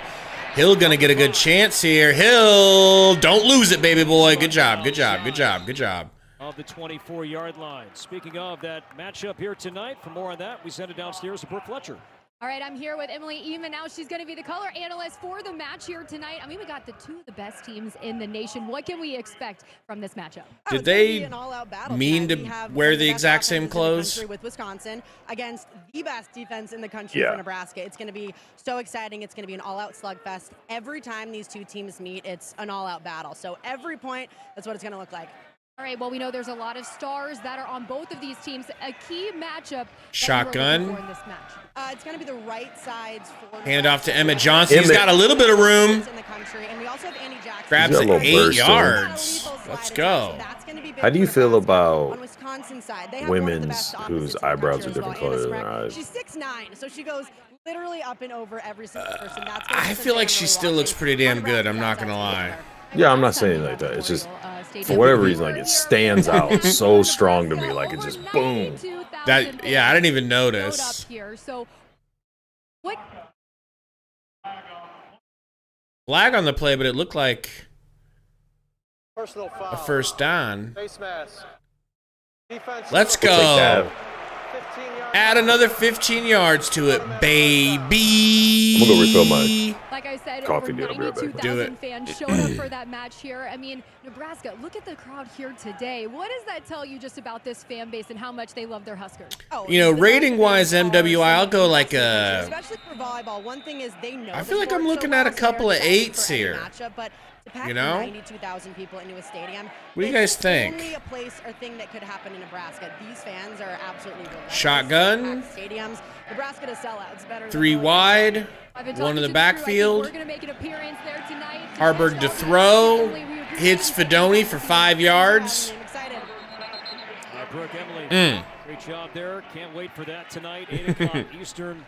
Hill gonna get a good chance here. Hill, don't lose it, baby boy. Good job, good job, good job, good job. Of the 24-yard line. Speaking of that matchup here tonight, for more on that, we send it downstairs to Brooke Fletcher. All right, I'm here with Emily Eman. Now she's going to be the color analyst for the match here tonight. I mean, we got the 2 of the best teams in the nation. What can we expect from this matchup? Did they mean to wear the exact same clothes? With Wisconsin against the best defense in the country for Nebraska. It's going to be so exciting. It's going to be an all-out slugfest. Every time these 2 teams meet, it's an all-out battle. So every point, that's what it's going to look like. All right, well, we know there's a lot of stars that are on both of these teams. A key matchup. Shotgun. For in this match. It's going to be the right sides for. Hand off to Emmett Johnson. He's got a little bit of room. In the country. And we also have Andy Jackson. Grabs it 8 yards. Let's go. How do you feel about on Wisconsin side? They have women's whose eyebrows are different colors than our eyes? She's 6'9", so she goes literally up and over every single person. I feel like she still looks pretty damn good. I'm not going to lie. Yeah, I'm not saying like that. It's just stadium. For whatever reason, like it stands out so strong to me, like it just boom. That I didn't even notice. Here. So what? Flag on the play, but it looked like Personal foul. a first down. Face mask. Defense. Let's We'll take go. that. 15 yards. Add another 15 yards to it, baby. I'm gonna go refill my Like I said, coffee over deal. I'll be right back. 92,000 fans showed up for that match here. I mean, Nebraska, look at the crowd here today. What does that tell you just about this fan base and how much they love their Huskers? You know, rating-wise, MWI, I'll go like a... Especially for volleyball, one thing is they know. I feel like I'm looking at a couple of 8s here. Matchup, but to pack You know? 92,000 people into a stadium. What do you guys think? Only a place or thing that could happen in Nebraska. These fans are absolutely relentless. Shotgun. Packed stadiums. Nebraska to sell out. It's better than 3 wide. One in the backfield. Harburg to throw. Hits Fedoni for 5 yards. Brooke, Emily, great job there. Can't wait for that tonight. 8 o'clock Eastern.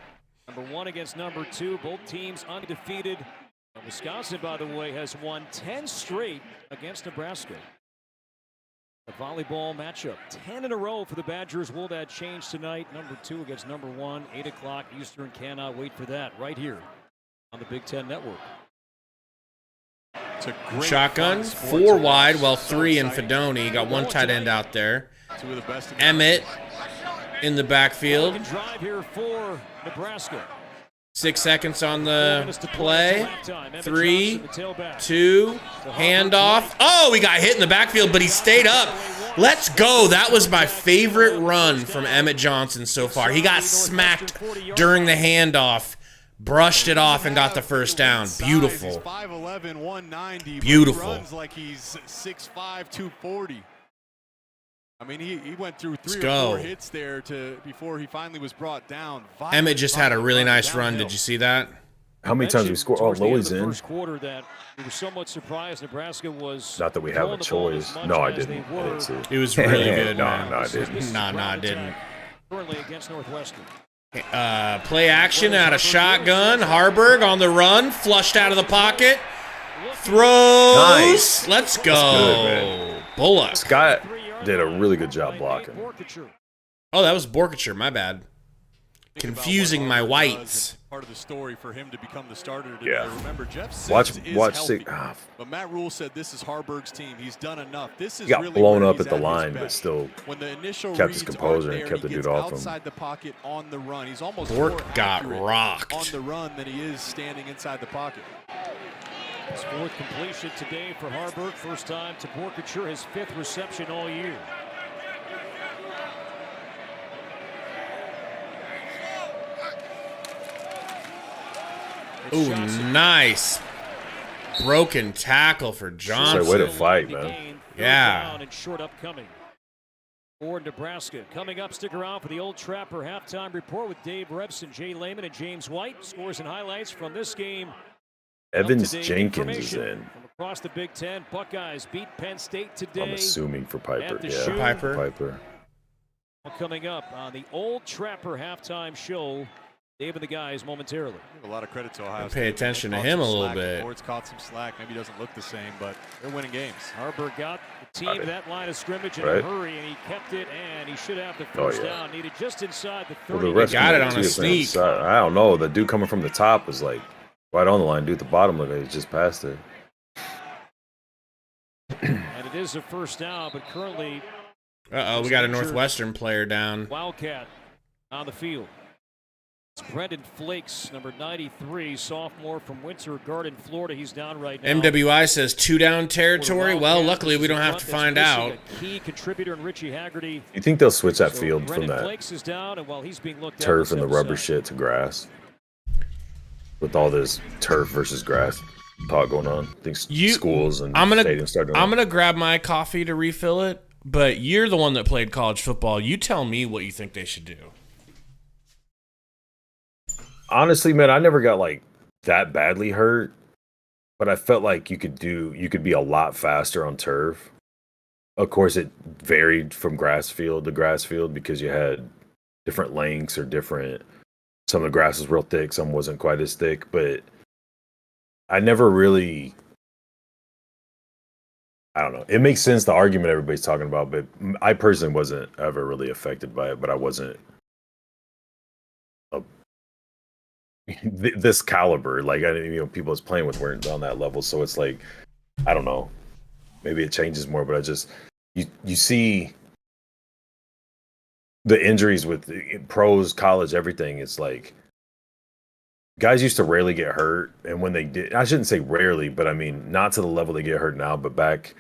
Number 1 against number 2. Both teams undefeated. And Wisconsin, by the way, has won 10 straight against Nebraska. The volleyball matchup, 10 in a row for the Badgers. Will that change tonight? Number 2 against number 1, 8 o'clock Eastern. Cannot wait for that right here on the Big Ten Network. It's a great Shotgun, fun sport 4 to wide, watch. while So 3 in exciting. Fedoni. Got 1 tight end out there. 2 of the best in the Emmett in the backfield. Second drive here for Nebraska. 6 seconds on the play. 3, 2, handoff. Oh, he got hit in the backfield, but he stayed up. Let's go. That was my favorite run from Emmett Johnson so far. He got smacked during the handoff, brushed it off, and got the first down. Beautiful. He's 5'11", 190. Beautiful. He runs like he's 6'5", 240. I mean, he went through 3 or go. 4 hits there before he finally was brought down. Emmett just had a really nice run. Did you see that? How many times we score? Oh, Lowy's in. First quarter that we were somewhat surprised Nebraska was. Not that we have a choice. No, I didn't. I didn't see it. It was really good, No, man. no, I didn't. Nah, I didn't. Currently against Northwestern. Play action out of shotgun. Harburg on the run. Flushed out of the pocket. Throws. Nice. Let's go. That's good, man. Bullock. Scott did a really good job blocking. Oh, that was Borkacher. My bad. Confusing my whites. Part of the story for him to become the starter today. Yeah. Remember, Jeff Sims Watch is six. healthy, but Matt Rule said this is Harburg's team. He's done enough. This is He got really blown where up he's at the his line, but best. still When the initial kept his reads composure aren't and there, kept the he dude gets off him. outside the pocket on the run. He's almost Bork more got accurate rocked. on the run than he is standing inside the pocket. His 4th completion today for Harburg. First time to Borkacher, his 5th reception all year. Ooh, nice. Broken tackle for Johnson. Way to fight, man. Yeah. And short upcoming for Nebraska. Coming up, stick around for the Old Trapper halftime report with Dave Rebson, Jay Lehman, and James White. Scores and highlights from this game. Evans Up-to-date Jenkins is information in. from across the Big Ten. Buckeyes beat Penn State today. I'm assuming for Piper. At the Yeah, shoe. Piper. Coming up on the Old Trapper halftime show. Dave and the guys momentarily. Give a lot of credit to Ohio Pay State. attention They to caught him some a little slack. bit. The board's caught some slack. Maybe he doesn't look the same, but they're winning games. Harburg got the team Got it. that line of scrimmage in Right. a hurry, and he kept it, and he should have the Oh, first yeah. down. Needed just inside the 30. Well, the rest got of it on a too, sneak. side. I don't know. The dude coming from the top was like right on the line. Dude at the bottom looked like he just passed it. And it is a first down, but currently Uh-oh, we got a Northwestern player down. Wildcat on the field. It's Brendan Flakes, number 93, sophomore from Winter Garden, Florida. He's down right now. MWI says 2 down territory. Well, luckily we don't have to find out. A key contributor in Richie Haggerty. You think they'll switch that So field from Brendan that Flakes is down, and while he's being looked at, turf and the steps rubber aside. shit to grass? With all this turf versus grass talk going on, I think schools and stadiums start doing I'm that. gonna grab my coffee to refill it, but you're the one that played college football. You tell me what you think they should do. Honestly, man, I never got like that badly hurt, but I felt like you could be a lot faster on turf. Of course, it varied from grass field to grass field because you had different lengths or different. Some of the grass was real thick, some wasn't quite as thick, but I never really I don't know. It makes sense, the argument everybody's talking about, but I personally wasn't ever really affected by it, but I wasn't this caliber. Like, I didn't, people I was playing with weren't on that level, so it's like, I don't know. Maybe it changes more, but I just, you see the injuries with pros, college, everything. It's like, guys used to rarely get hurt, and when they did, I shouldn't say rarely, but I mean, not to the level they get hurt now, but back,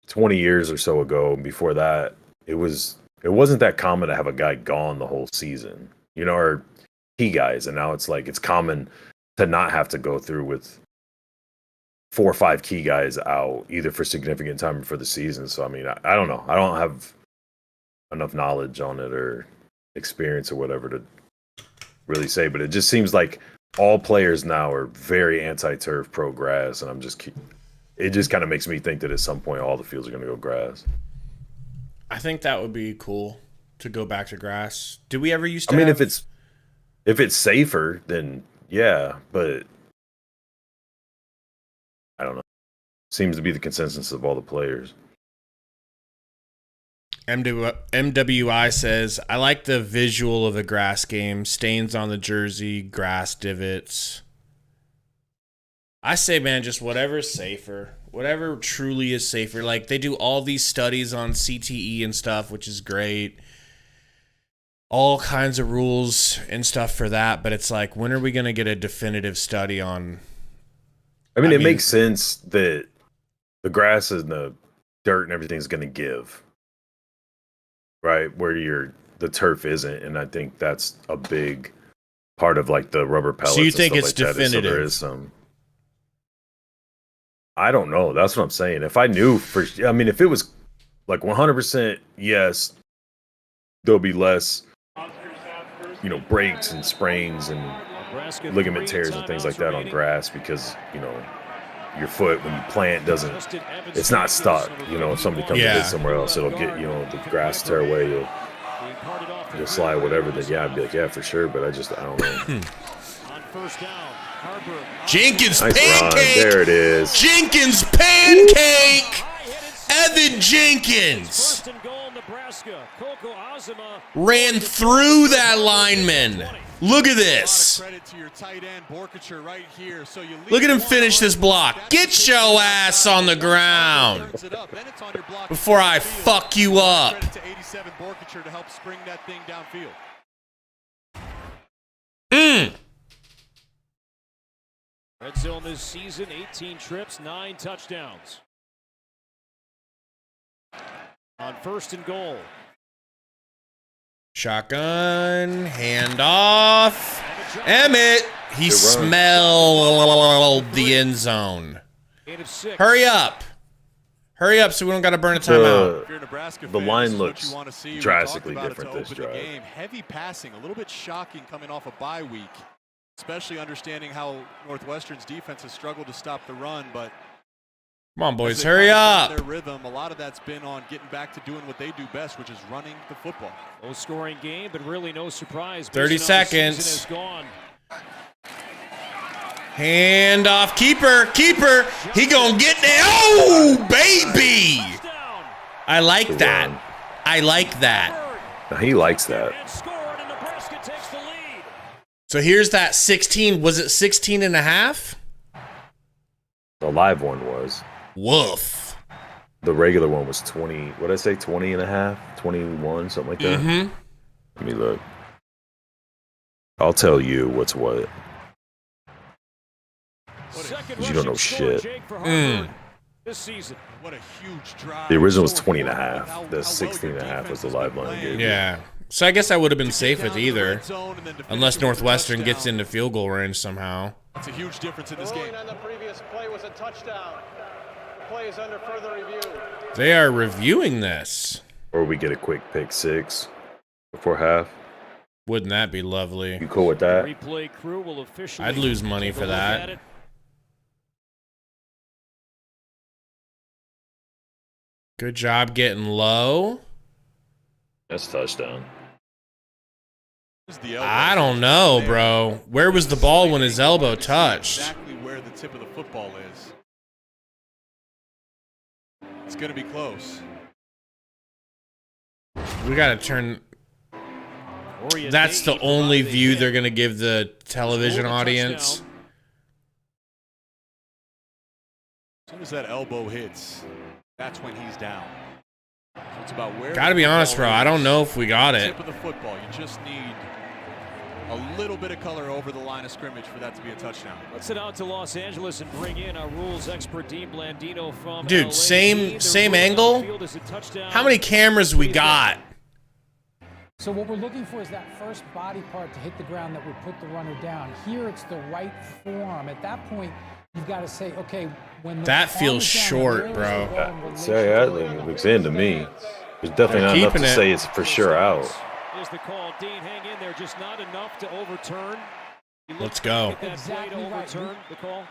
20 years or so ago, before that, it wasn't that common to have a guy gone the whole season, or key guys, and now it's like, it's common to not have to go through with 4 or 5 key guys out, either for significant time or for the season. So, I mean, I don't know. I don't have enough knowledge on it or experience or whatever to really say, but it just seems like all players now are very anti-turf, pro grass, and it just kind of makes me think that at some point all the fields are going to go grass. I think that would be cool to go back to grass. Did we ever used to? I mean, if it's safer, then yeah, but I don't know. Seems to be the consensus of all the players. MWI says, I like the visual of the grass game. Stains on the jersey, grass divots. I say, man, just whatever's safer. Whatever truly is safer. Like, they do all these studies on CTE and stuff, which is great. All kinds of rules and stuff for that. But it's like, when are we going to get a definitive study on... I mean, it makes sense that the grass and the dirt and everything is going to give. Right, where the turf isn't, and I think that's a big part of like the rubber pellets. So you think it's like definitive? So there is some. I don't know. That's what I'm saying. If I knew if it was like 100% yes, there'll be less, breaks and sprains and ligament tears and things like that on grass because your foot when you plant it's not stuck. If somebody comes and hits somewhere else, it'll get the grass tear away, you'll slide whatever. Then I'd be like, yeah, for sure. But I don't know. Jenkins nice pancake. Run. There it is. Jenkins pancake. Evan Jenkins ran through that lineman. Look at this. Look at him finish this block. Get your ass on the ground before I fuck you up. Red zone this season, 18 trips, 9 touchdowns. On 1st and goal. Shotgun, handoff. Emmett, he smelled the end zone. Hurry up. Hurry up so we don't got to burn a timeout. The line looks drastically different this drive. Heavy passing, a little bit shocking coming off a bye week, especially understanding how Northwestern's defense has struggled to stop the run, but come on, boys, hurry up. Their rhythm, a lot of that's been on getting back to doing what they do best, which is running the football. Low scoring game, but really no surprise. 30 seconds. Hand off, keeper. He gonna get there. Oh, baby. I like that. I like that. He likes that. So here's that 16. Was it 16 and a half? The live one was. Woof. The regular one was 20. What did I say? 20 and a half? 21, something like that? Mm-hmm. Let me look. I'll tell you what's what. You don't know shit. This season. What a huge drive. The original was 20 and a half. The 16 and a half was the live line game. Yeah. So I guess I would have been safe with either. Unless Northwestern gets into field goal range somehow. It's a huge difference in this game. On the previous play was a touchdown. The play is under further review. They are reviewing this. Or we get a quick pick 6 before half. Wouldn't that be lovely? You cool with that? Replay crew will officially I'd lose money for that. Good job getting low. That's a touchdown. I don't know, bro. Where was the ball when his elbow touched? Exactly where the tip of the football is. It's going to be close. We got to turn. That's the only view they're going to give the television audience. As soon as that elbow hits, that's when he's down. So it's about where. Got to be honest, bro. I don't know if we got it. Tip of the football. You just need a little bit of color over the line of scrimmage for that to be a touchdown. Let's head out to Los Angeles and bring in our rules expert Dean Blandino from Dude, LA. same angle. How many cameras we got? So what we're looking for is that first body part to hit the ground that would put the runner down. Here it's the right forearm. At that point, you've got to say, okay, when the that feels short, bro. It looks in to me. There's definitely not enough to say it's for sure out. Is the call. Dean, hang in there. Just not enough to overturn. Let's go. Exactly overturn the call.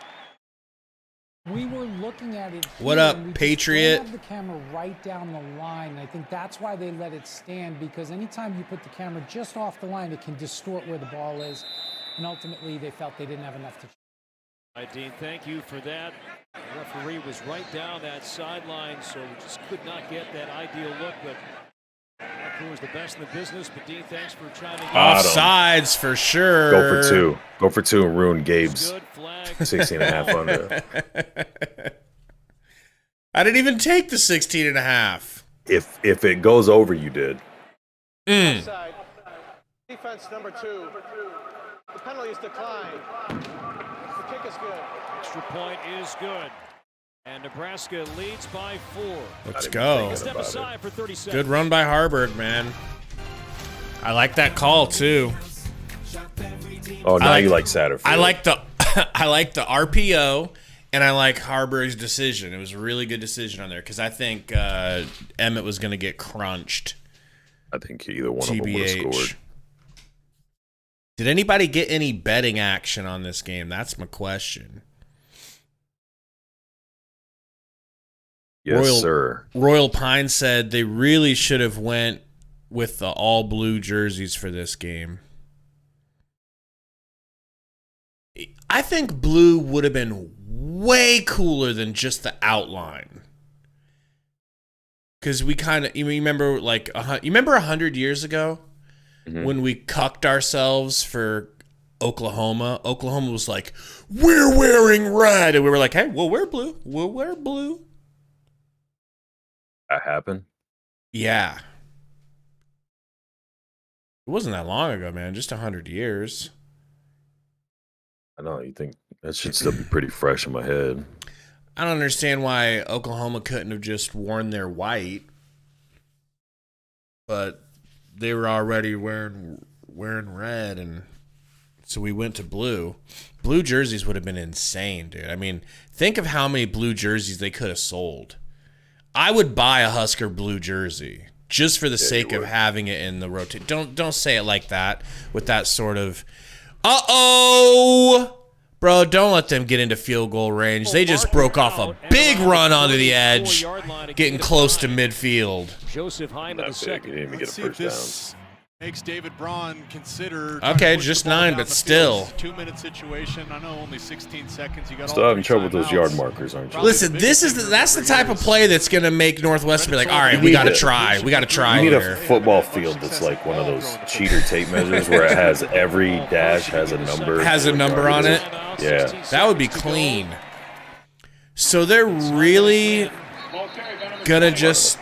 We were looking at it. What up, Patriot? Have the camera right down the line. I think that's why they let it stand, because anytime you put the camera just off the line, it can distort where the ball is, and ultimately they felt they didn't have enough to. All right, Dean, thank you for that. The referee was right down that sideline, so we just could not get that ideal look, but referee was the best in the business. But Dean, thanks for chiming in. Offsides for sure. Go for two. Go for two and ruin Gabe's 16.5 under. I didn't even take the 16.5. If it goes over, you did. Offside. Defense number 2. The penalty is declined. The kick is good. Extra point is good. And Nebraska leads by 4. Let's go. Step aside for 30 seconds. Good run by Harburg, man. I like that call too. Oh, now you like Satterfield. I like the RPO, and I like Harburg's decision. It was a really good decision on there because I think Emmett was going to get crunched. I think either one of them would have scored. Did anybody get any betting action on this game? That's my question. Yes, sir. Royal Pine said they really should have went with the all blue jerseys for this game. I think blue would have been way cooler than just the outline. Because we kind of, you remember like, you remember 100 years ago when we cucked ourselves for Oklahoma? Oklahoma was like, we're wearing red. And we were like, hey, we'll wear blue. We'll wear blue. That happened? Yeah. It wasn't that long ago, man. Just 100 years. I know. You think that should still be pretty fresh in my head. I don't understand why Oklahoma couldn't have just worn their white, but they were already wearing red, and so we went to blue. Blue jerseys would have been insane, dude. I mean, think of how many blue jerseys they could have sold. I would buy a Husker blue jersey just for the sake of having it in the rotation. Don't say it like that with that sort of, bro, don't let them get into field goal range. They just broke off a big run onto the edge, getting close to midfield. Joseph Hyman the second. He didn't even get a first down. Makes David Braun consider. Okay, just 9, but still. 2-minute situation. I know only 16 seconds. You got still having trouble with those yard markers, aren't you? Listen, that's the type of play that's going to make Northwestern be like, all right, we got to try. We got to try. You need a football field that's like one of those cheater tape measures where it has every dash has a number. Has a number on it? Yeah. That would be clean. So they're really going to just.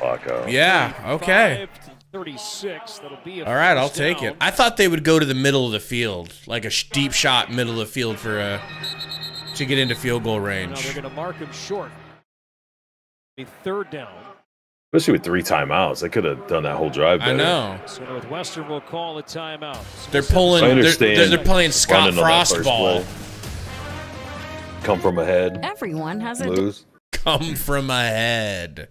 Yeah, okay. 36. That'll be all right, I'll take it. I thought they would go to the middle of the field, like a deep shot middle of the field for to get into field goal range. Now they're going to mark him short. A 3rd down. Especially with 3 timeouts, they could have done that whole drive better. I know. So Northwestern will call a timeout. They're pulling. They're playing Scott Frost ball. Come from ahead. Everyone has a lose. Come from ahead.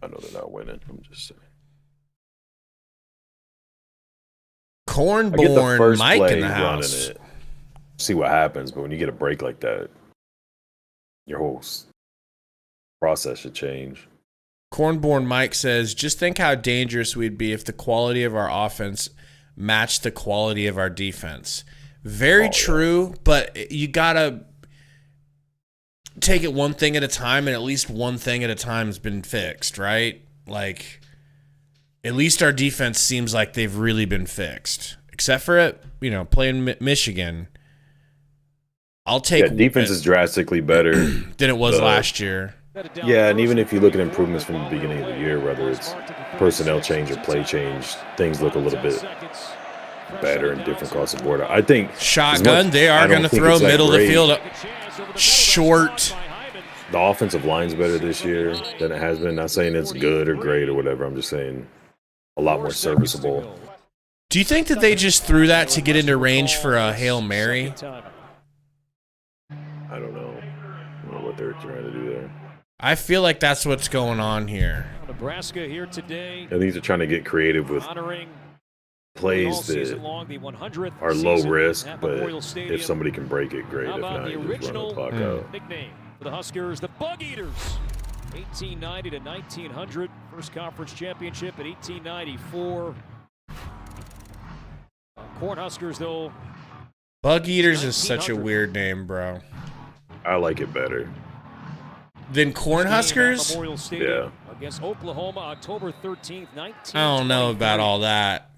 I know they're not winning. I'm just saying. Cornborn Mike in the house. See what happens, but when you get a break like that, your whole process should change. Cornborn Mike says, just think how dangerous we'd be if the quality of our offense matched the quality of our defense. Very true, but you gotta. take it one thing at a time, and at least one thing at a time has been fixed, right? Like, at least our defense seems like they've really been fixed. Except for it, playing Michigan. I'll take defense is drastically better than it was last year. Yeah, and even if you look at improvements from the beginning of the year, whether it's personnel change or play change, things look a little bit better and different across the board. I think shotgun, they are going to throw middle of the field short. The offensive line's better this year than it has been. Not saying it's good or great or whatever. I'm just saying a lot more serviceable. Do you think that they just threw that to get into range for a Hail Mary? I don't know. I don't know what they're trying to do there. I feel like that's what's going on here. Nebraska here today. I think they're trying to get creative with plays that are low risk, but if somebody can break it, great. If not, you just run the clock out. Nickname for the Huskers, the Bug Eaters. 1890 to 1900, first conference championship at 1894. Cornhuskers, though. Bug Eaters is such a weird name, bro. I like it better. Than Cornhuskers? Yeah. Against Oklahoma, October 13th, I don't know about all that.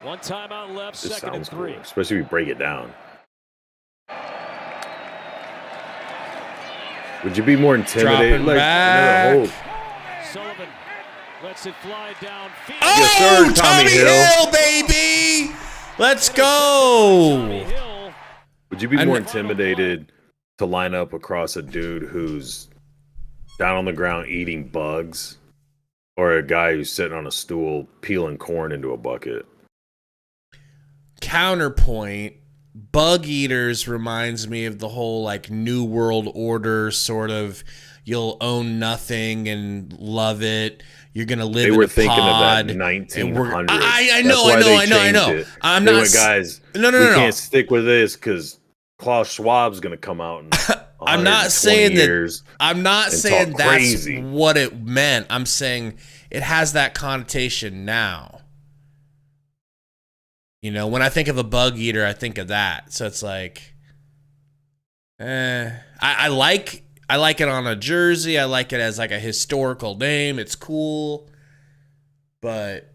One timeout left, This second and sounds 3. cool, especially if you break it down. Would you be more intimidated? Dropping back. Sullivan lets it fly downfield. Oh, yes, sir, Tommy Hill, baby! Let's go! Would you be more intimidated to line up across a dude who's down on the ground eating bugs, or a guy who's sitting on a stool peeling corn into a bucket? Counterpoint, Bug Eaters reminds me of the whole like New World Order sort of, you'll own nothing and love it. You're gonna live in a pod. They were thinking of that 1900s. I know. I'm not, guys. No. We can't stick with this because Klaus Schwab's gonna come out in I'm not saying years. I'm not saying that's crazy. what it meant. I'm saying it has that connotation now. When I think of a Bug Eater, I think of that. So it's like, I like it on a jersey. I like it as like a historical name. It's cool, but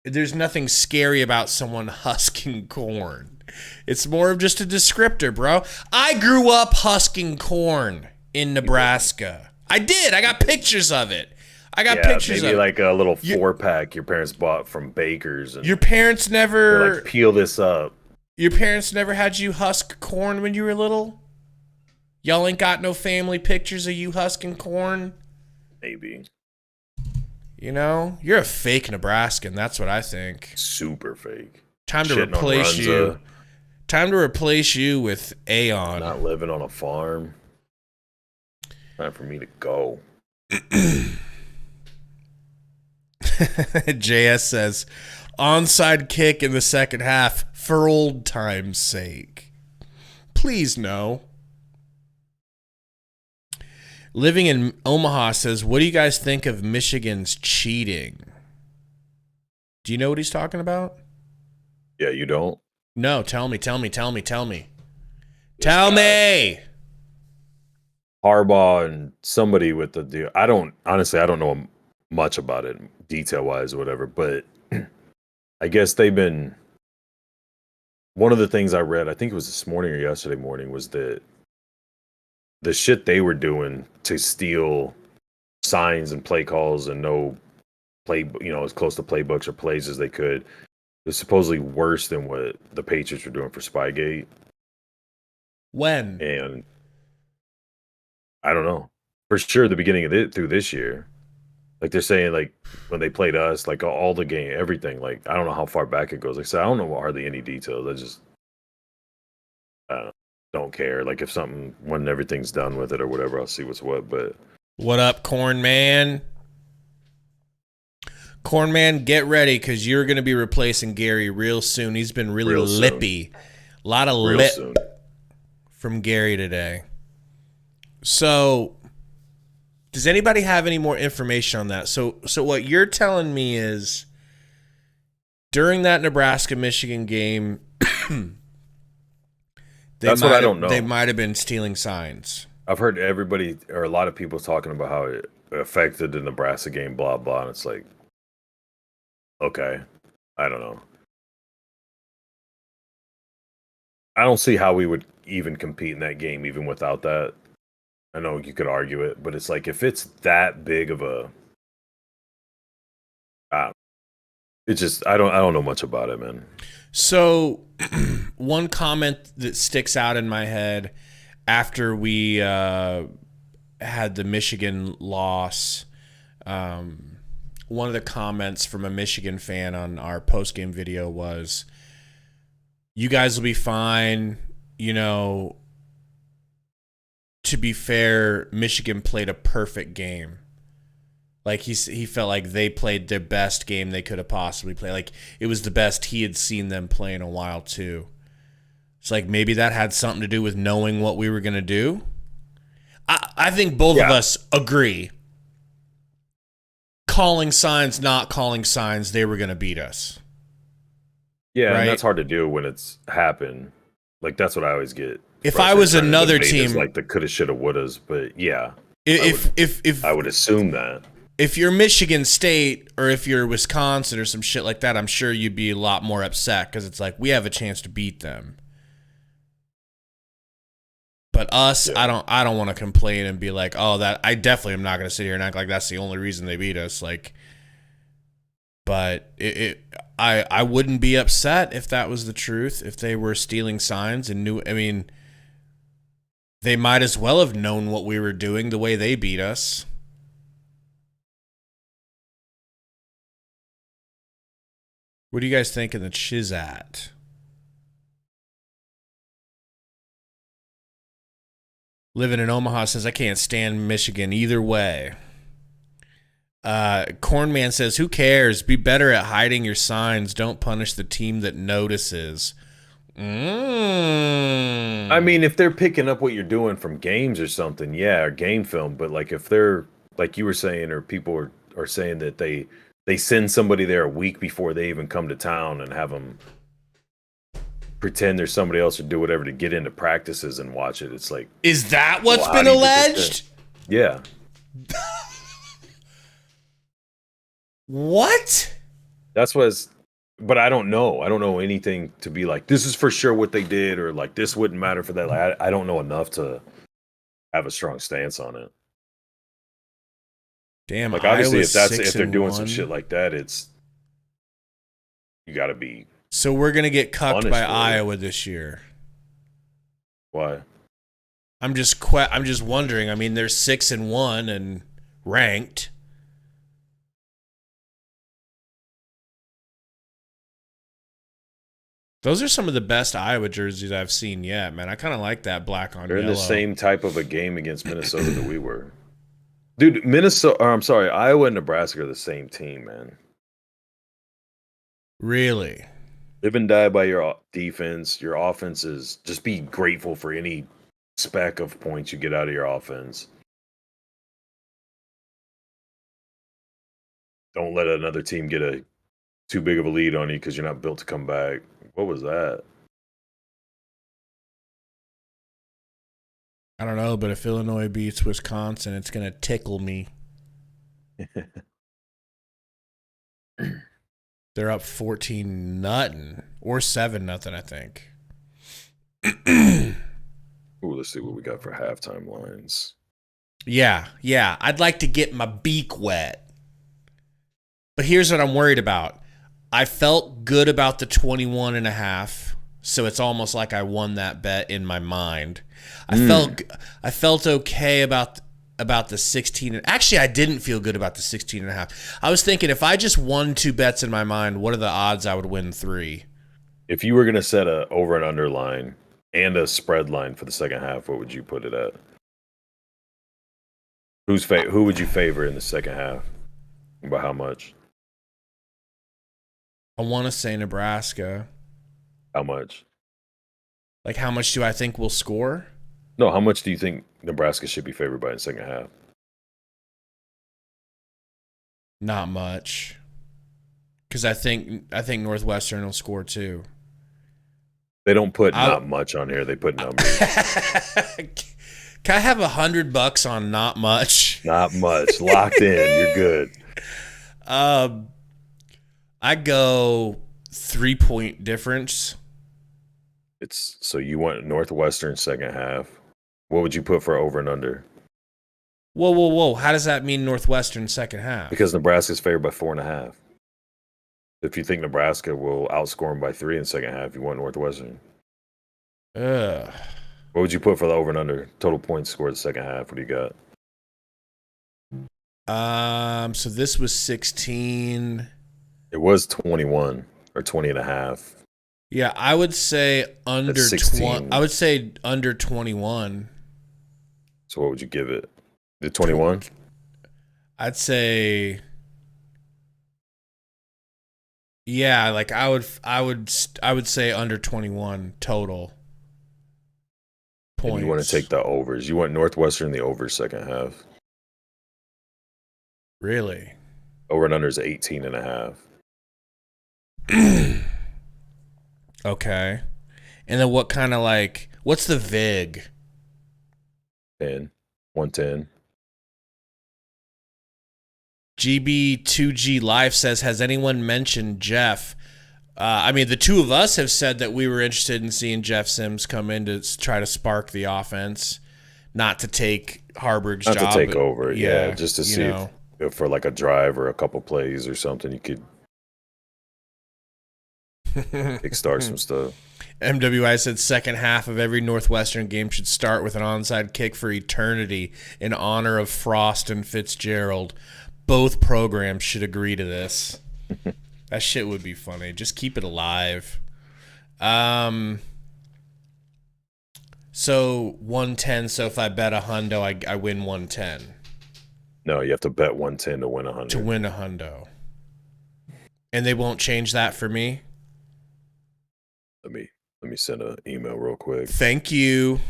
there's nothing scary about someone husking corn. It's more of just a descriptor, bro. I grew up husking corn in Nebraska. I did. I got pictures of it. Pictures maybe of like a little 4-pack your parents bought from Baker's. And your parents never like, peel this up. Your parents never had you husk corn when you were little? Y'all ain't got no family pictures of you husking corn? Maybe. You're a fake Nebraskan. That's what I think. Super fake. Time to replace you. Time to replace you with Aeon. Not living on a farm. Time for me to go. JS says, onside kick in the second half for old time's sake. Please no. Living in Omaha says, what do you guys think of Michigan's cheating? Do you know what he's talking about? Yeah, you don't? No, tell me. Tell me. Harbaugh and somebody with the deal. I don't know much about it detail-wise or whatever, but I guess they've been, one of the things I read, I think it was this morning or yesterday morning, was that the shit they were doing to steal signs and play calls and no play, as close to playbooks or plays as they could, was supposedly worse than what the Patriots were doing for Spygate. When? And I don't know. For sure, the beginning of it through this year. Like they're saying, like when they played us, like all the game, everything. Like I don't know how far back it goes. Like I said, I don't know hardly any details. I don't care. Like if something, when everything's done with it or whatever, I'll see what's what. But what up, Corn Man? Corn Man, get ready because you're going to be replacing Gary real soon. He's been really lippy. A lot of lip from Gary today. So, does anybody have any more information on that? So what you're telling me is during that Nebraska-Michigan game, That's what I don't know. They might have been stealing signs. I've heard everybody or a lot of people talking about how it affected the Nebraska game, blah, blah. And it's like, okay, I don't know. I don't see how we would even compete in that game even without that. I know you could argue it, but it's like if it's that big of a, it's just I don't know much about it, man. So, one comment that sticks out in my head after we had the Michigan loss, one of the comments from a Michigan fan on our postgame video was, "You guys will be fine, you know. To be fair, Michigan played a perfect game." Like he felt like they played their best game they could have possibly played. Like it was the best he had seen them play in a while too. It's like maybe that had something to do with knowing what we were gonna do. I think both of us agree. Calling signs, not calling signs, they were gonna beat us. Yeah, right? And that's hard to do when it's happened. Like that's what I always get. If I was another team, like the coulda, shoulda, wouldas, but yeah, if I would assume that if you're Michigan State or if you're Wisconsin or some shit like that, I'm sure you'd be a lot more upset because it's like we have a chance to beat them. But us, yeah. I don't want to complain and be like, oh, that I definitely am not going to sit here and act like that's the only reason they beat us. Like, but I wouldn't be upset if that was the truth. If they were stealing signs and knew, I mean. They might as well have known what we were doing the way they beat us. What do you guys think in the Chiz at? Living in Omaha says, I can't stand Michigan either way. Cornman says, who cares? Be better at hiding your signs. Don't punish the team that notices. I mean, if they're picking up what you're doing from games or something, yeah, or game film. But like if they're like you were saying, or people are saying that they send somebody there a week before they even come to town and have them pretend there's somebody else or do whatever to get into practices and watch it. It's like, is that what's been alleged? Yeah. What? That's what's. But I don't know. I don't know anything to be like, this is for sure what they did, or like this wouldn't matter for that. Like, I don't know enough to have a strong stance on it. Damn, like obviously if they're doing some shit like that, it's you got to be. So we're gonna get cucked by Iowa this year. Why? I'm just wondering. I mean, they're 6-1 and ranked. Those are some of the best Iowa jerseys I've seen yet, man. I kind of like that black on yellow. They're in the same type of a game against Minnesota that we were. Dude, Iowa and Nebraska are the same team, man. Really? Live and die by your defense. Your offense is just be grateful for any speck of points you get out of your offense. Don't let another team get too big of a lead on you because you're not built to come back. What was that? I don't know, but if Illinois beats Wisconsin, it's going to tickle me. They're up 14-0 or 7-0, I think. Ooh, let's see what we got for halftime lines. Yeah. I'd like to get my beak wet. But here's what I'm worried about. I felt good about the 21.5, so it's almost like I won that bet in my mind. I felt okay about the 16. Actually, I didn't feel good about the 16.5. I was thinking if I just won 2 bets in my mind, what are the odds I would win 3? If you were going to set a over and under line and a spread line for the second half, what would you put it at? Who would you favor in the second half? By how much? I want to say Nebraska. How much? Like, how much do I think we'll score? No, how much do you think Nebraska should be favored by in the second half? Not much. Because I think Northwestern will score too. They don't put not much on here. They put numbers. Can I have $100 on not much? Not much. Locked in. You're good. I go 3-point difference. So you want Northwestern second half. What would you put for over and under? Whoa. How does that mean Northwestern second half? Because Nebraska's favored by 4.5. If you think Nebraska will outscore them by 3 in second half, you want Northwestern. Ugh. What would you put for the over and under? Total points scored the second half. What do you got? So this was 16. It was 21 or 20.5. Yeah, I would say under 20. I would say under 21. So what would you give it? The 21? I'd say, yeah, like I would say under 21 total points. And you want to take the overs. You want Northwestern the over second half. Really? Over and under is 18.5. Okay. And then what kind of what's the VIG? 110. GB2G Life says, has anyone mentioned Jeff? I mean, the two of us have said that we were interested in seeing Jeff Sims come in to try to spark the offense, not to take Harburg's job. Not to take over, yeah, just to see if for like a drive or a couple plays or something, you could kickstart some stuff. MWI said second half of every Northwestern game should start with an onside kick for eternity in honor of Frost and Fitzgerald. Both programs should agree to this. That shit would be funny. Just keep it alive. So 110. So if I bet $100, I win 110. No, you have to bet 110 to win 100. To win $100. And they won't change that for me? Let me send an email real quick. Thank you.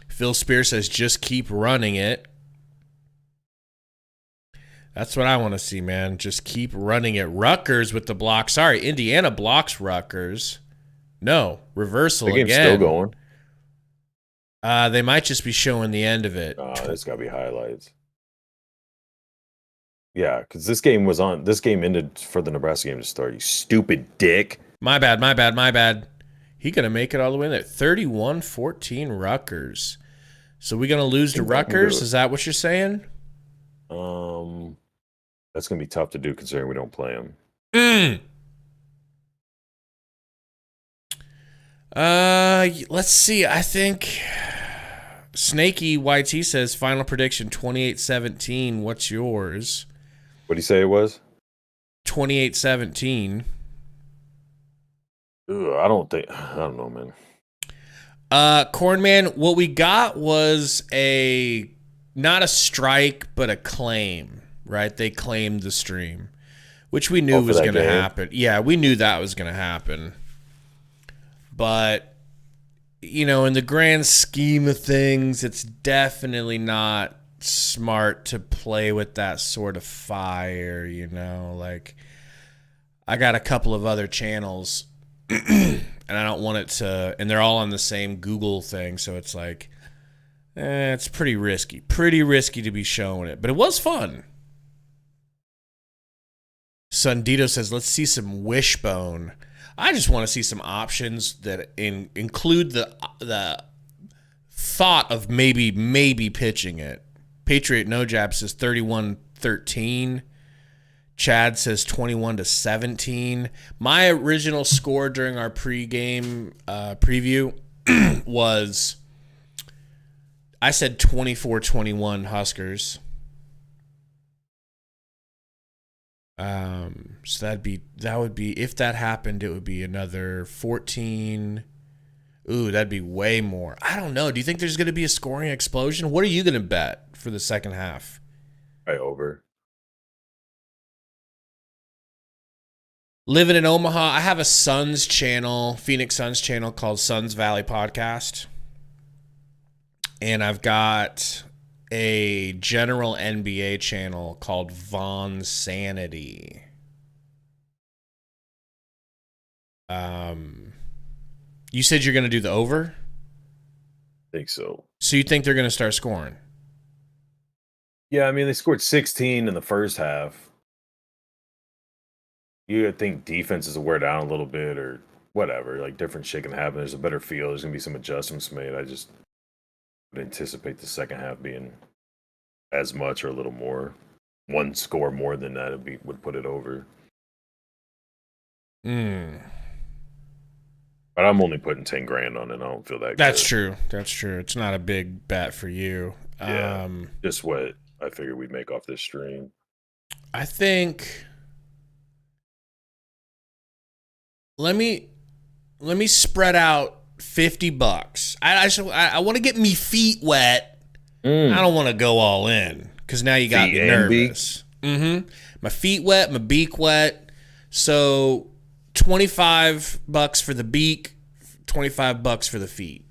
Phil Spear says, just keep running it. That's what I want to see, man. Just keep running it. Rutgers with the block. Sorry, Indiana blocks Rutgers. No, reversal again. The game's still going. They might just be showing the end of it. It's got to be highlights. Yeah, because this game ended for the Nebraska game to start. You stupid dick. My bad. He going to make it all the way in there. 31-14 Rutgers. So we going to lose to Rutgers? Is that what you're saying? That's going to be tough to do considering we don't play them. Let's see. I think Snaky YT says final prediction 28-17. What's yours? What did he say it was? 28-17. I don't know, man. Cornman, what we got was not a strike, but a claim, right? They claimed the stream, which we knew was going to happen. Yeah, we knew that was going to happen. But, in the grand scheme of things, it's definitely not smart to play with that sort of fire, Like, I got a couple of other channels, and I don't want it to, and they're all on the same Google thing, so it's like, it's pretty risky to be showing it, but it was fun. Sundito says, let's see some wishbone. I just want to see some options that include the thought of maybe pitching it. Patriot No Jab says 31-13. Chad says 21-17. My original score during our pregame preview was, I said 24-21 Huskers. So that would be if that happened, it would be another 14. Ooh, that'd be way more. I don't know. Do you think there's going to be a scoring explosion? What are you going to bet for the second half? Over. Living in Omaha, I have a Suns channel, Phoenix Suns channel called Suns Valley Podcast. And I've got a general NBA channel called Von Sanity. You said you're going to do the over? I think so. So you think they're going to start scoring? Yeah, I mean, they scored 16 in the first half. You think defenses will wear down a little bit or whatever. Like, different shit can happen. There's a better feel. There's going to be some adjustments made. I just would anticipate the second half being as much or a little more. One score more than that would put it over. But I'm only putting 10 grand on it. I don't feel that That's good. true. That's true. It's not a big bet for you. Yeah, just what I figured we'd make off this stream. I think let me spread out $50. I want to get me feet wet. I don't want to go all in because now you got me nervous. My feet wet, my beak wet. So $25 for the beak, $25 for the feet.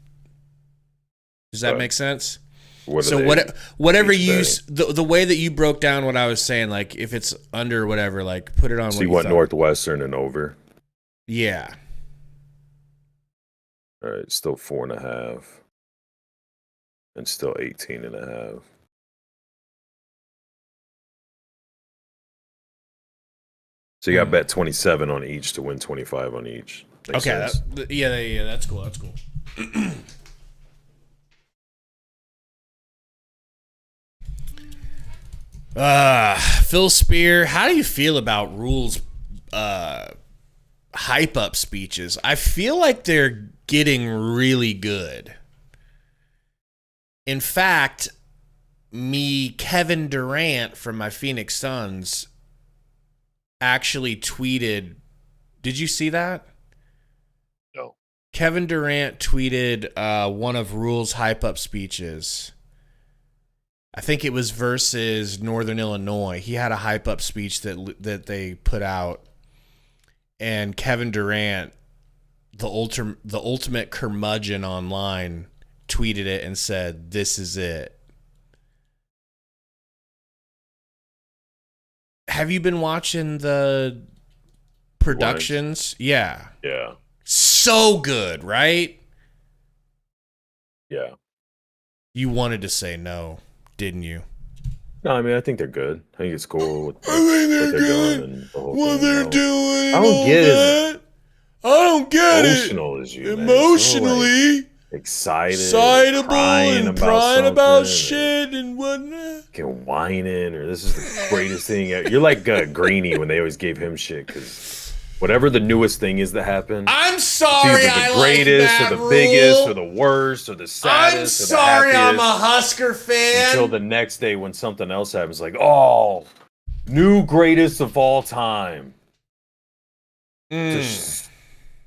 Does that make sense? Whatever you the way that you broke down what I was saying, like if it's under or whatever, like put it on. So you want Northwestern and over? Yeah. All right, still 4.5, and still 18.5. So you got bet 27 on each to win 25 on each. Makes sense? Yeah, that's cool. That's cool. Phil Spear, how do you feel about Rule's hype up speeches? I feel like they're getting really good. In fact, Kevin Durant from my Phoenix Suns actually tweeted. Did you see that? No. Kevin Durant tweeted one of Rule's hype up speeches. I think it was versus Northern Illinois. He had a hype up speech that they put out, and Kevin Durant, the ultimate curmudgeon online, tweeted it and said, "This is it." Have you been watching the productions? Yeah. Yeah. So good, right? Yeah. You wanted to say no, didn't you? No, I mean, I think they're good. I think it's cool what they're doing and the whole what thing, they're doing. I don't get it. I don't get Emotional as you, man. Emotionally. So, like, excited, excitable, crying and about crying about something, shit and whatnot. Fucking whining, or this is the greatest thing ever. You're like Greeny when they always gave him shit because whatever the newest thing is that happened. I'm sorry, it's either the greatest or the biggest or the worst or the saddest. I'm sorry, or the I'm happiest, a Husker fan. until the next day when something else happens, like, oh, new greatest of all time. To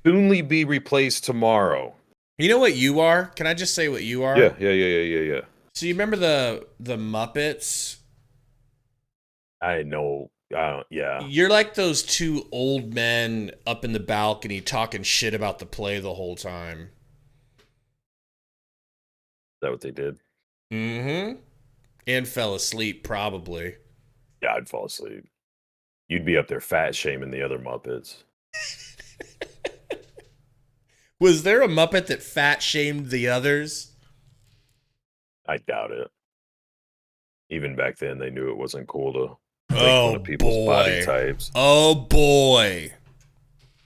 soonly be replaced tomorrow. You know what you are? Can I just say what you are? Yeah. So you remember the Muppets? I know. Yeah. You're like those two old men up in the balcony talking shit about the play the whole time. Is that what they did? Mm-hmm. And fell asleep, probably. Yeah, I'd fall asleep. You'd be up there fat shaming the other Muppets. Was there a Muppet that fat shamed the others? I doubt it. Even back then, they knew it wasn't cool to make Oh, fun of people's body boy. types. Oh, boy.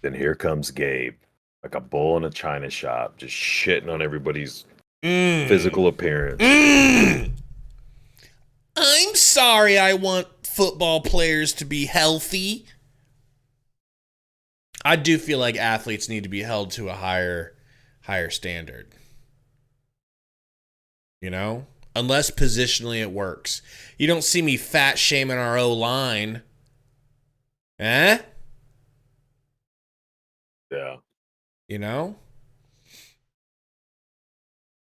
Then here comes Gabe, like a bull in a china shop, just shitting on everybody's physical appearance. I'm sorry, I want football players to be healthy. I do feel like athletes need to be held to a higher standard. You know? Unless positionally it works. You don't see me fat shaming our O-line. Eh? Yeah. You know?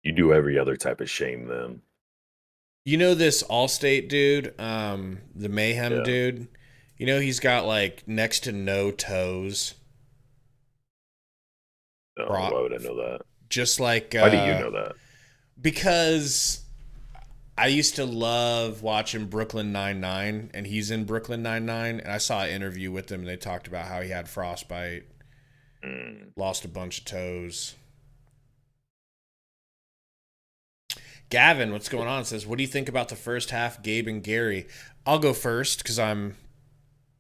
You do every other type of shame them. You know this Allstate dude, the Mayhem dude? You know he's got like next to no toes. No, why would I know that? Just like... why do you know that? Because I used to love watching Brooklyn Nine-Nine, and he's in Brooklyn Nine-Nine, and I saw an interview with him, and they talked about how he had frostbite. Lost a bunch of toes. Gavin, what's going on? Says, what do you think about the first half, Gabe and Gary? I'll go first because I'm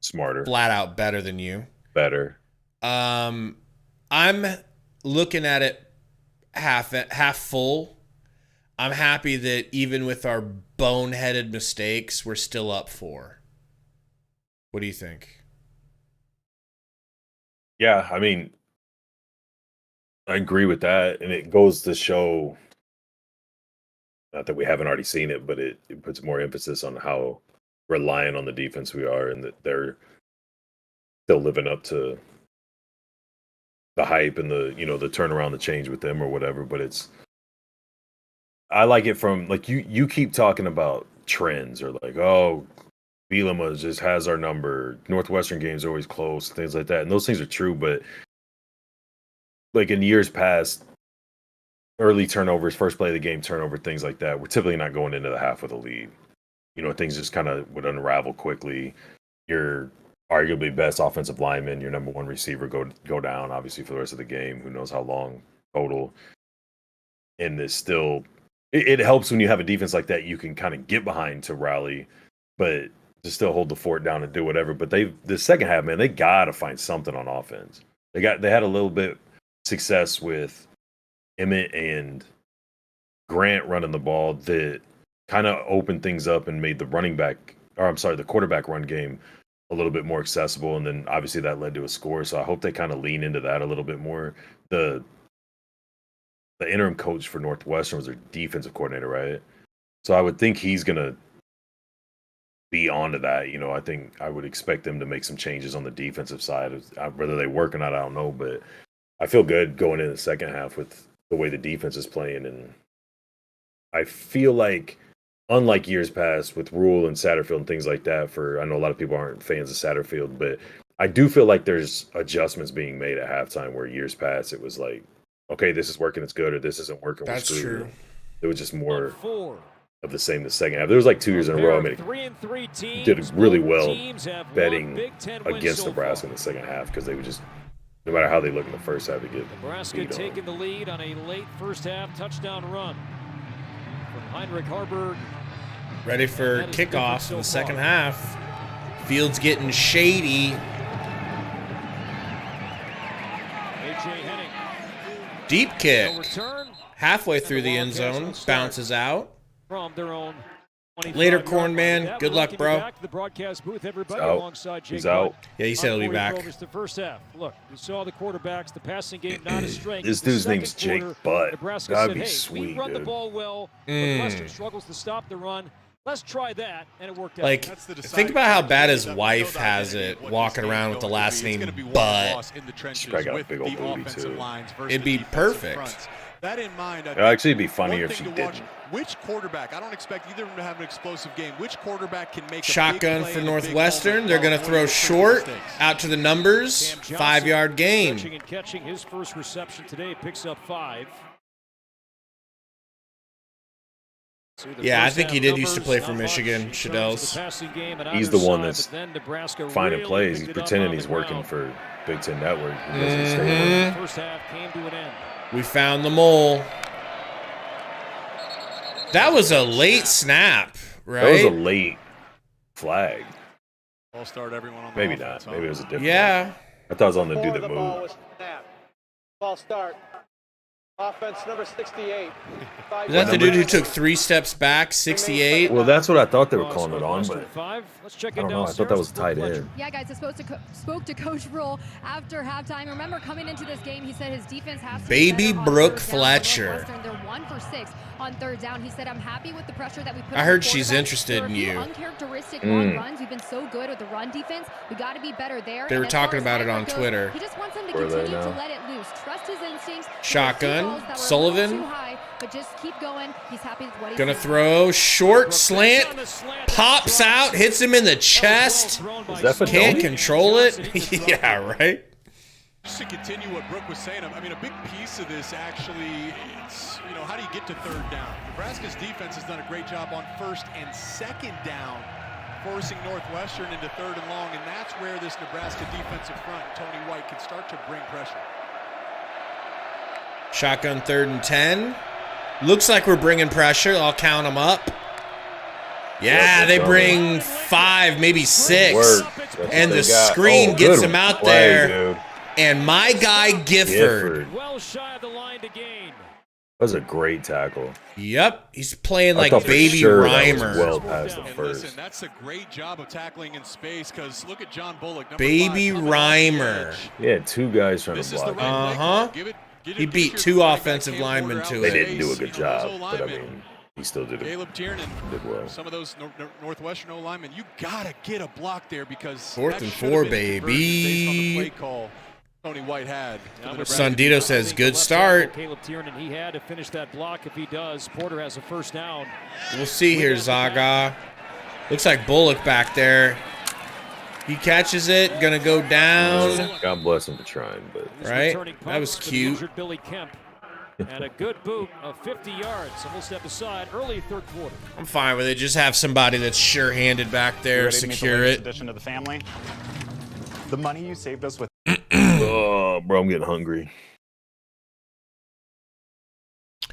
smarter, flat out better than you. Better. I'm looking at it half full. I'm happy that even with our boneheaded mistakes, we're still up 4. What do you think? Yeah, I mean, I agree with that, and it goes to show. Not that we haven't already seen it, but it puts more emphasis on how reliant on the defense we are, and that they're still living up to the hype and the turnaround, the change with them or whatever. But I like it from like you keep talking about trends or like, oh, Bielema just has our number. Northwestern games are always close, things like that, and those things are true. But like in years past, early turnovers, first play of the game turnover, things like that, we're typically not going into the half with a lead. Things just kind of would unravel quickly. Your arguably best offensive lineman, your number 1 receiver go down, obviously, for the rest of the game. Who knows how long total. And it's still, it helps when you have a defense like that you can kind of get behind to rally, but to still hold the fort down and do whatever. But the second half, man, they got to find something on offense. They had a little bit success with Emmett and Grant running the ball that kind of opened things up and made the quarterback run game a little bit more accessible. And then obviously that led to a score. So I hope they kind of lean into that a little bit more. The interim coach for Northwestern was their defensive coordinator, right? So I would think he's going to be onto that. I think I would expect them to make some changes on the defensive side. Whether they work or not, I don't know. But I feel good going into the second half with the way the defense is playing. And I feel like, unlike years past with Rule and Satterfield and things like that, I know a lot of people aren't fans of Satterfield, but I do feel like there's adjustments being made at halftime where years past it was like, okay, this is working, it's good, or this isn't working. That's true. It was just more of the same the second half. There was like 2 years in a row, I mean, did really well betting against Nebraska in the second half because they would just, no matter how they look in the first half, they get Nebraska taking the lead on a late first half touchdown run from Heinrich Harburg. Ready for kickoff in the second half. Field's getting shady. Deep kick. Halfway through the end zone. Bounces out. From their own Later, Corn Man. Good luck, bro. The broadcast booth, everybody, out. alongside Jake He's out. Yeah, he said he'll be back. The first half. Look, you saw the quarterbacks, the passing game not a strength. This dude's name's Jake Butt. Nebraska That'd said, be hey, sweet, we run the dude. ball well, but Western struggles to stop the run. Let's try that, and it worked out. Like, think about how bad his wife has it walking around with the last name Butt. She probably got a big old booty, too. It'd be perfect. That in mind, It'd actually be funnier if she didn't. Which quarterback? I don't expect either of them to have an explosive game. Which quarterback can make shotgun for Northwestern? They're going to throw short out to the numbers. 5-yard gain. And catching his first reception today, picks up 5. Yeah, I think he did used to play for Michigan, Shadell's. He's the one that's finding plays. He's pretending he's working for Big Ten Network. He doesn't stay First half came to an end. We found the mole. That was a late snap, right? That was a late flag. I'll start everyone on the Maybe offense, not. Maybe it was a different Yeah. one. I thought it was on the dude that Before the ball moved. was snapped. Ball start. Offense number 68. Is that the dude who took 3 steps back, 68? Well, that's what I thought they were calling it on, but Let's check I don't know. I thought that was tight end. Yeah, guys, I spoke to Coach Rule after halftime. Remember, coming into this game, he said his defense has to be Baby better on Brooke third down. Fletcher. They're 1 for 6 on third down. He said, I'm happy with the pressure that we put I on heard the she's quarterback. interested There are in a few you. uncharacteristic long runs. We've been so good with the run defense. We got to be better there. They were And as far talking as about it on Heinrich goes, Twitter. He just wants him to Were they continue to now? let it loose. Trust his instincts. Shotgun. Balls that were Sullivan. too high, but just keep going. He's happy with what he's Gonna doing. throw short slant. Pops out, hits him in the chest. Is that Can't Fedoni? control it. Yeah, right? Just to continue what Brooke was saying, I mean, a big piece of this actually, it's, how do you get to third down? Nebraska's defense has done a great job on first and second down forcing Northwestern into 3rd and long, and that's where this Nebraska defensive front and Tony White can start to bring pressure. Shotgun 3rd and 10. Looks like we're bringing pressure. I'll count them up. Yeah, they bring 5, maybe 6. And the screen gets him out there. Dude. And my guy, Gifford. Well shy of the line to gain. That was a great tackle. Yep, he's playing like Baby Reimer. Well past the first. Listen, that's a great job of tackling in space because look at John Bullock. Baby Reimer. Yeah, 2 guys trying to block. He beat 2 offensive linemen to it. They didn't do a good job, but I mean, he still did it. Caleb Tiernan, did well. Some of those Northwestern O linemen, you gotta get a block there because 4th and 4, baby. Tony White had. Sundito says, good start. Caleb Tiernan, he had to finish that block. If he does, Porter has a first down. We'll see here, Zaga. Looks like Bullock back there. He catches it, gonna go down. God bless him for trying, but right, that was cute. Billy Kemp and a good boot of 50 yards. So we'll step aside early 3rd quarter. I'm fine with it. Just have somebody that's sure-handed back there, secure it. Addition to the family. The money you saved us with. Oh, bro, I'm getting hungry.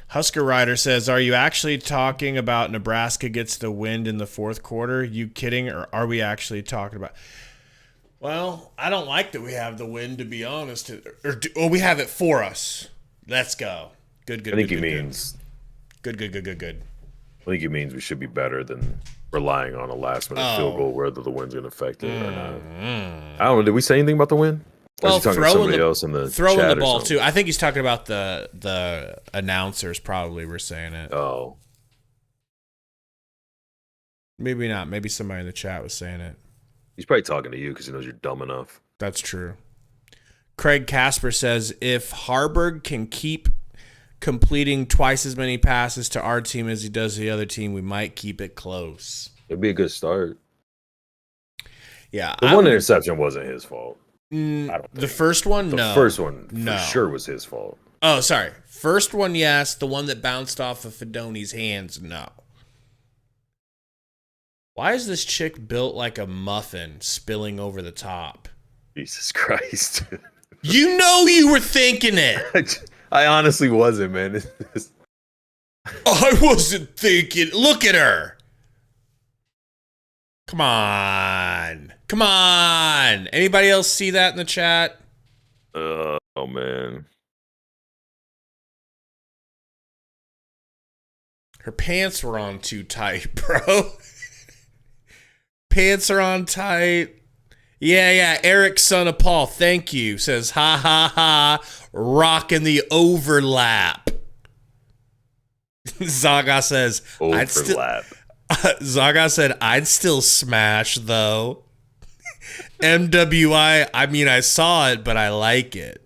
Husker Rider says, are you actually talking about Nebraska gets the wind in the 4th quarter? You kidding, or are we actually talking about? Well, I don't like that we have the wind, to be honest. Or we have it for us. Let's go. Good. I think he means. Good. I think he means we should be better than relying on a last-minute field goal, whether the wind's going to affect it or not. I don't know. Did we say anything about the wind? Well, throwing the ball too. I think he's talking about the announcers. Probably were saying it. Oh, maybe not. Maybe somebody in the chat was saying it. He's probably talking to you because he knows you're dumb enough. That's true. Craig Casper says, if Harburg can keep completing twice as many passes to our team as he does to the other team, we might keep it close. It'd be a good start. Yeah, the one interception wasn't his fault. The first one, no. The first one, for sure, was his fault. Oh, sorry. First one, yes. The one that bounced off of Fedoni's hands, no. Why is this chick built like a muffin spilling over the top? Jesus Christ. You know you were thinking it. I honestly wasn't, man. I wasn't thinking. Look at her. Come on. Anybody else see that in the chat? Oh, man. Her pants were on too tight, bro. Pants are on tight. Yeah. Eric, son of Paul, thank you. Says, ha, ha, ha. Rocking the overlap. Zaga says, overlap. Zaga said, I'd still smash, though. MWI, I mean, I saw it, but I like it.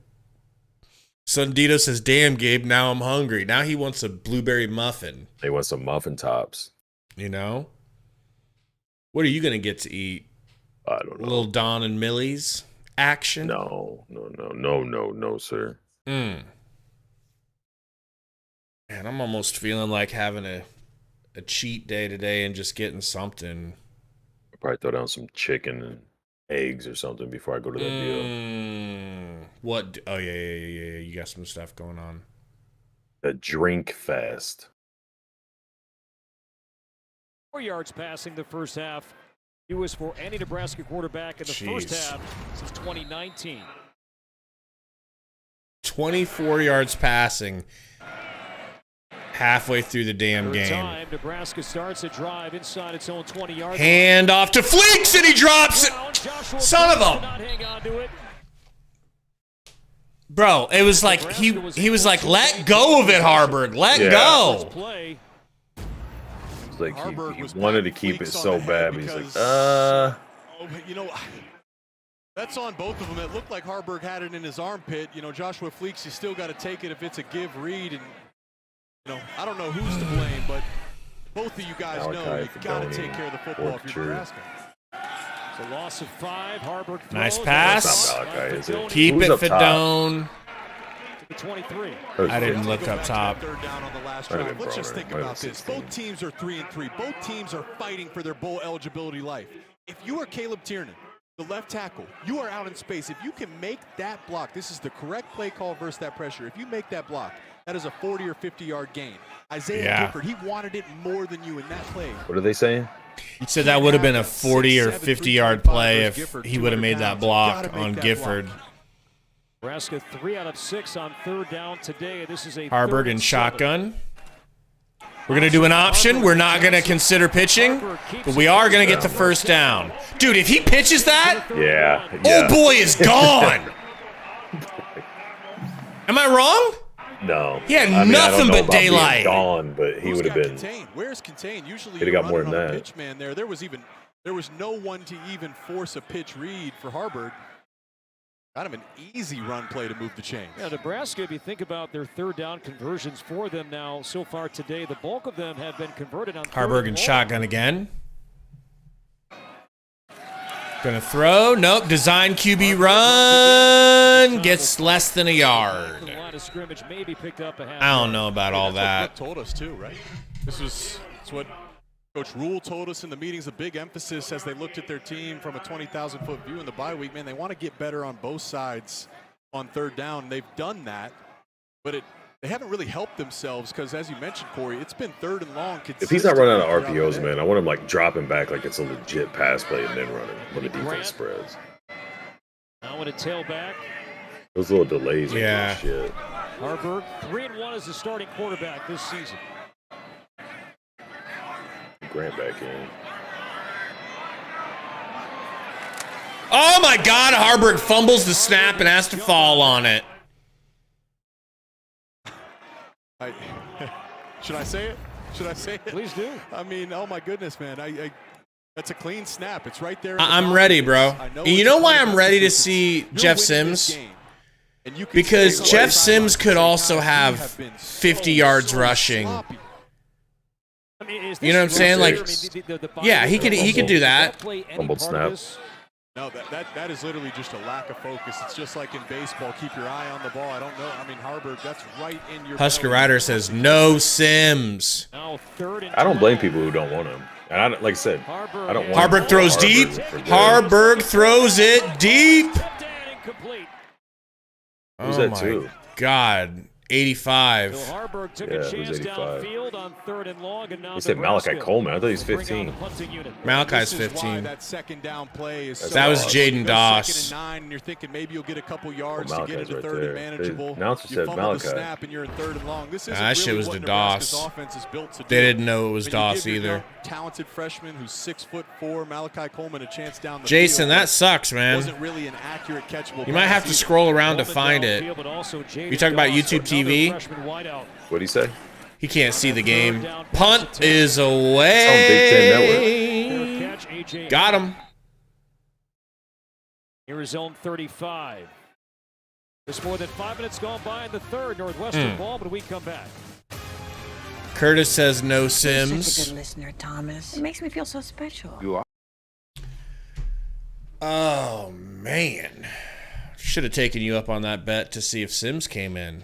Sundito says, damn, Gabe, now I'm hungry. Now he wants a blueberry muffin. He wants some muffin tops. You know? What are you going to get to eat? I don't know. Little Don and Millie's action? No, sir. Man, I'm almost feeling like having a cheat day today and just getting something. I'll probably throw down some chicken and eggs or something before I go to that deal. What? Oh, yeah. You got some stuff going on. A drink fest. 4 yards passing the first half. Fewest for any Nebraska quarterback in the first half since 2019. 24 yards passing halfway through the damn game. Time, Nebraska starts a drive inside its own 20-yard line. Hand off to Fleeks, and he drops it. Son of a... Bro, it was like he was like, let go of it, Harburg. Let go. It's like he wanted to keep it so bad, but he's like, you know, that's on both of them. It looked like Harburg had it in his armpit. You know, Joshua Fleeks, you still got to take it if it's a give read. And, you know, I don't know who's to blame, but both of you guys know you got to take care of the football if you're Nebraska. It's a loss of 5. Harburg throws. Nice pass. Keep it, Fedone. 23. I didn't look up top. Third down on the last drive. Let's just think about this. Both teams are 3-3. Both teams are fighting for their bowl eligibility life. If you are Caleb Tiernan, the left tackle, you are out in space. If you can make that block, this is the correct play call versus that pressure. If you make that block, that is a 40 or 50-yard gain. Isaiah Gifford, he wanted it more than you in that play. What are they saying? He said that would have been a 40 or 50-yard play if he would have made that block on Gifford. Nebraska 3 out of 6 on third down today. This is a Harburg and shotgun. We're going to do an option. We're not going to consider pitching, but we are going to get the first down. Dude, if he pitches that, yeah. old boy is gone. Am I wrong? No. He had nothing but daylight. Gone, but he would have been. Where's contained? Usually he'd have got more than that. Pitch man there was no one to even force a pitch read for Harburg. Kind of an easy run play to move the chains. Yeah, Nebraska, if you think about their third down conversions for them now so far today, the bulk of them have been converted on Harburg and shotgun again. Gonna throw. Nope. Design QB run. Gets less than a yard. I don't know about all that. Told us too, right? That's what Coach Rule told us in the meetings. A big emphasis as they looked at their team from a 20,000-foot view in the bye week. Man, they want to get better on both sides on third down. They've done that, but they haven't really helped themselves because, as you mentioned, Corey, it's been third and long. If he's not running out of RPOs, man, I want him like dropping back like it's a legit pass play and then running when the defense spreads. Now with a tailback. Those little delays. Yeah. Shit. Harburg 3-1 as the starting quarterback this season. Grant back in. Oh my God! Harburg fumbles the snap and has to fall on it. Should I say it? Should I say it? Please do. I mean, oh my goodness, man! That's a clean snap. It's right there. I'm ready, bro. You know why I'm ready to see Jeff Sims? Because Jeff Sims could also have 50 yards rushing. You know what I'm saying? Like, yeah, he could do that. Fumbled snap. No, that is literally just a lack of focus. It's just like in baseball. Keep your eye on the ball. I don't know. I mean, Harburg, that's right in your. Husker Rider says no Sims. I don't blame people who don't want him. And like I said, I don't want. Harburg throws deep. Harburg throws it deep. Who's Oh that too? my God. 85. So Harburg took a chance downfield on third and long, and now They said Malachi Coleman. I thought he was 15. Malachi's 15. That second down play is That was Jaden Doss. Second and 9, and you're thinking maybe you'll get a couple yards Oh, to get Malachi's into right third there. and manageable. The announcer You said fumble Malachi. the snap and you're in third and long. This isn't That shit really was what to Nebraska's Doss. offense is built to do. They didn't know it was When you Doss give your either. young, talented freshman who's 6'4", Malachi Coleman, a chance down the Jason, field. that sucks, man. Wasn't really an accurate catchable. You might have to scroll around to find it. You talking about YouTube TV? What'd he say? He can't see the game. Punt is away. Big Ten Network. Got him. Here is zone 35. There's more than 5 minutes gone by in the third. Northwestern ball, but we come back. Curtis says no Sims. Such a good listener, Thomas. It makes me feel so special. You are. Oh, man. Should have taken you up on that bet to see if Sims came in.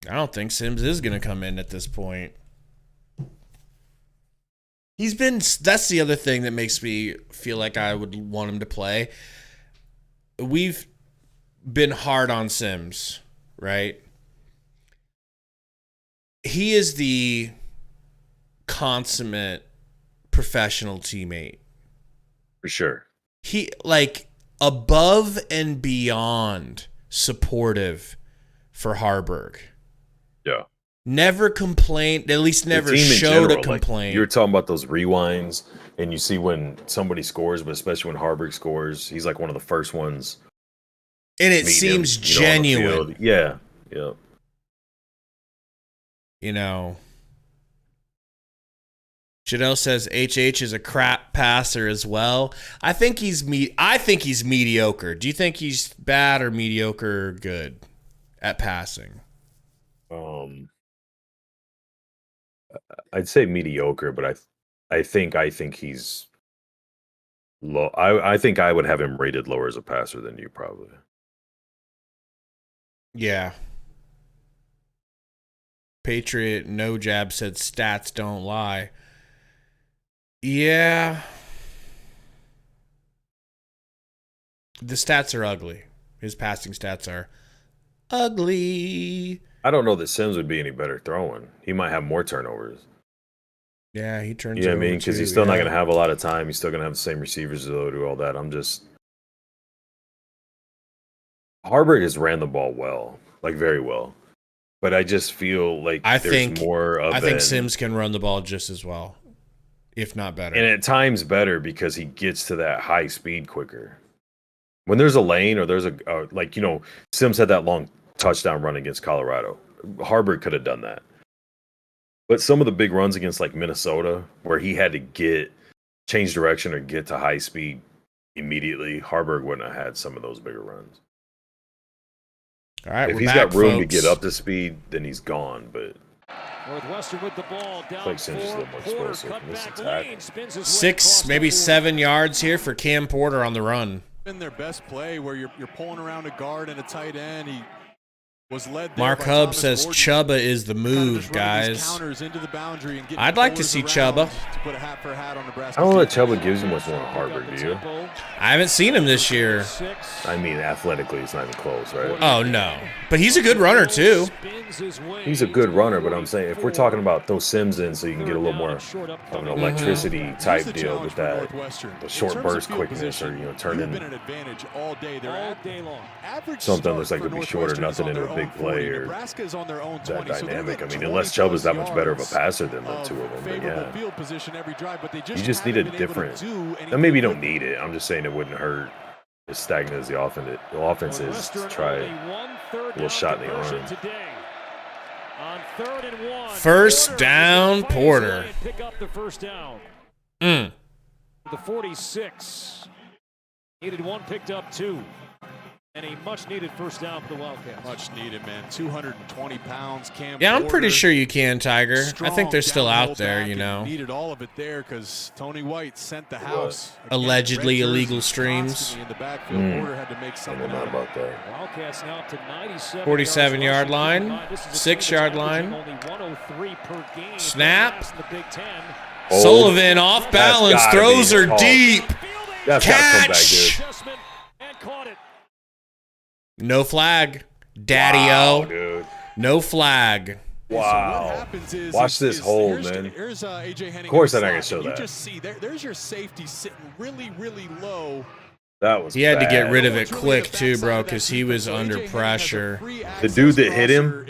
I don't think Sims is going to come in at this point. That's the other thing that makes me feel like I would want him to play. We've been hard on Sims, right? He is the consummate professional teammate. For sure. He, like, above and beyond supportive for Harburg. Yeah. Never complained, at least never showed a complaint. Like, you were talking about those rewinds, and you see when somebody scores, but especially when Harburg scores, he's like one of the first ones. And it seems genuine. Yeah. Yeah. You know. Janelle says HH is a crap passer as well. I think he's mediocre. Do you think he's bad or mediocre or good at passing? I'd say mediocre, but I think he's low. I think I would have him rated lower as a passer than you probably. Yeah. Patriot No Jab said stats don't lie. Yeah. The stats are ugly. His passing stats are ugly. I don't know that Sims would be any better throwing. He might have more turnovers. Yeah, he turns. You know what I mean? Because he's still not going to have a lot of time. He's still going to have the same receivers to do all that. Harburg has ran the ball well, like very well. But I just feel like I think Sims can run the ball just as well, if not better. And at times better because he gets to that high speed quicker. When there's a lane or there's Sims had that long touchdown run against Colorado. Harburg could have done that. But some of the big runs against like Minnesota, where he had to change direction or get to high speed immediately, Harburg wouldn't have had some of those bigger runs. All right, if he's got room to get up to speed, then he's gone. But Northwestern with the ball down like Sims is a little more explosive in this attack. 6, maybe 7 yards here for Cam Porter on the run. In their best play where you're pulling around a guard and a tight end. He was led Mark Hubb says Chuba is the move, guys. I'd like to see Chuba. I don't know that Chuba gives you much more than Harburg, do you? I haven't seen him this year. I mean, athletically, it's not even close, right? Oh, no. But he's a good runner, too. He's a good runner, but I'm saying if we're talking about those Sims in so you can get a little more of an electricity type deal with that, the short burst quickness or, turn in something that looks like it would be short or nothing into a big play or that dynamic. I mean, unless Chuba's that much better of a passer than the two of them, but yeah. You just need a different, and maybe you don't need it. I'm just saying it wouldn't hurt as stagnant as the offense is to try a little shot in the arm. First down, Porter. Pick up the first down. The 46. Needed one, picked up 2. And a much-needed first down for the Wildcats. Much needed, man. 220 pounds. Yeah, I'm pretty sure you can, Tiger. I think they're still out there, Needed all of it there because Tony White sent the house. Allegedly illegal streams. In the backfield, Porter had to make something out about that. Wildcats now up to 97 47-yard line, 6-yard line. Only 103 per game. Snap. In the Big Ten. Sullivan off balance, throws her deep. That's Catch. And caught it. No flag, Daddy-o. Wow, dude. No flag. Wow. Watch this hold, man. Of course I'm not going to show that. You just see, there's your safety sitting really, really low. That was He had bad. to get rid of it quick, too, bro, because he was under pressure. The dude that hit him,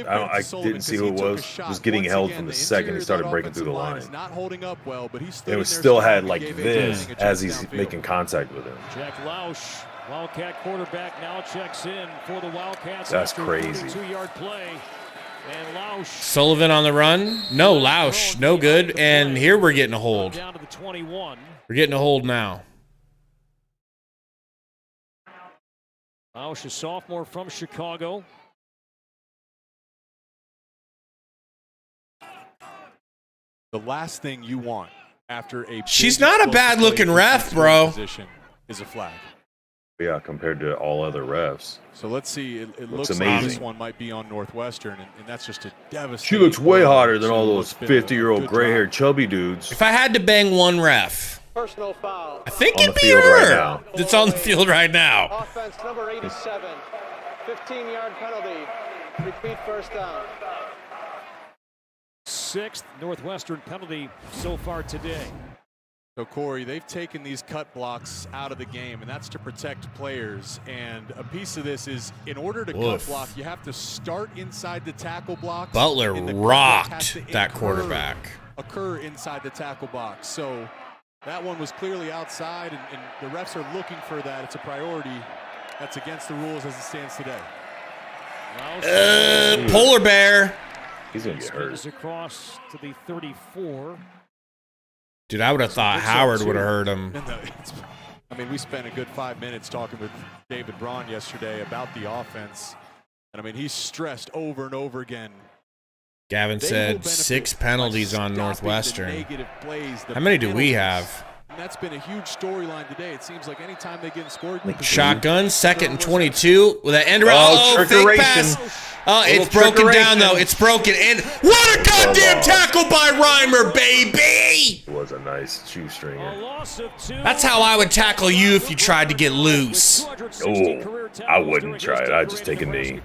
I didn't see who it was getting held from the second he started breaking through the line. It was still had like this as he's making contact with him. Jack Lausch, Wildcat quarterback, now checks in for the Wildcats. That's crazy. 2-yard play. And Lausch. Sullivan on the run. No, Lausch. No good. And here we're getting a hold. Down to the 21. We're getting a hold now. Lausch, a sophomore from Chicago. The last thing you want after a She's not a bad looking ref, bro. Is a flag. Yeah, compared to all other refs. So let's see. It looks amazing. like this one might be on Northwestern, and that's just a devastating. She looks way hotter than all those 50-year-old gray-haired chubby dudes. If I had to bang one ref, Personal foul. I think On it'd the be field her. right now. That's on the field right now. Offense number 87. 15-yard penalty. Repeat first down. 6th Northwestern penalty so far today. So, Corey, they've taken these cut blocks out of the game, and that's to protect players. And a piece of this is, in order to cut block, you have to start inside the tackle box. Butler rocked that quarterback. Occur inside the tackle box. So that one was clearly outside, and the refs are looking for that. It's a priority. That's against the rules as it stands today. Polar bear. He's going to get hurt. Across to the 34. Dude, I would have thought Howard would have hurt him. I mean, we spent a good 5 minutes talking with David Braun yesterday about the offense. And, I mean, he's stressed over and over again. Gavin said 6 penalties on Northwestern. How many do we have? That's been a huge storyline today. It seems like anytime they get scored. Shotgun, 2nd and 22 with that end around. Oh, fake pass. It's broken down, though. It's broken. And what a goddamn tackle by Reimer, baby! It was a nice shoestringer. That's how I would tackle you if you tried to get loose. Oh, I wouldn't try it. I'd just take a knee.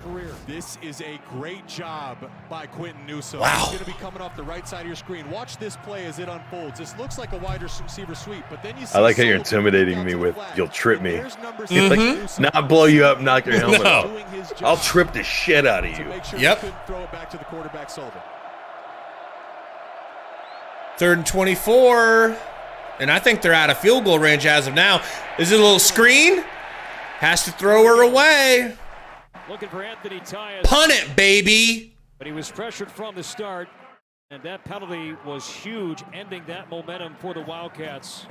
This is a great job by Quentin Newsome. Wow. He's going to be coming off the right side of your screen. Watch this play as it unfolds. This looks like a wide receiver sweep, but then you see I like how you're intimidating me with, you'll trip me. Like, not blow you up, knock your helmet off. I'll trip the shit out of you. Yep. Throw it back to the quarterback, Sullivan. 3rd and 24. And I think they're out of field goal range as of now. Is it a little screen? Has to throw her away. Looking for Anthony Tyus. Punt it, baby. But he was pressured from the start, and that penalty was huge, ending that momentum for the Wildcats.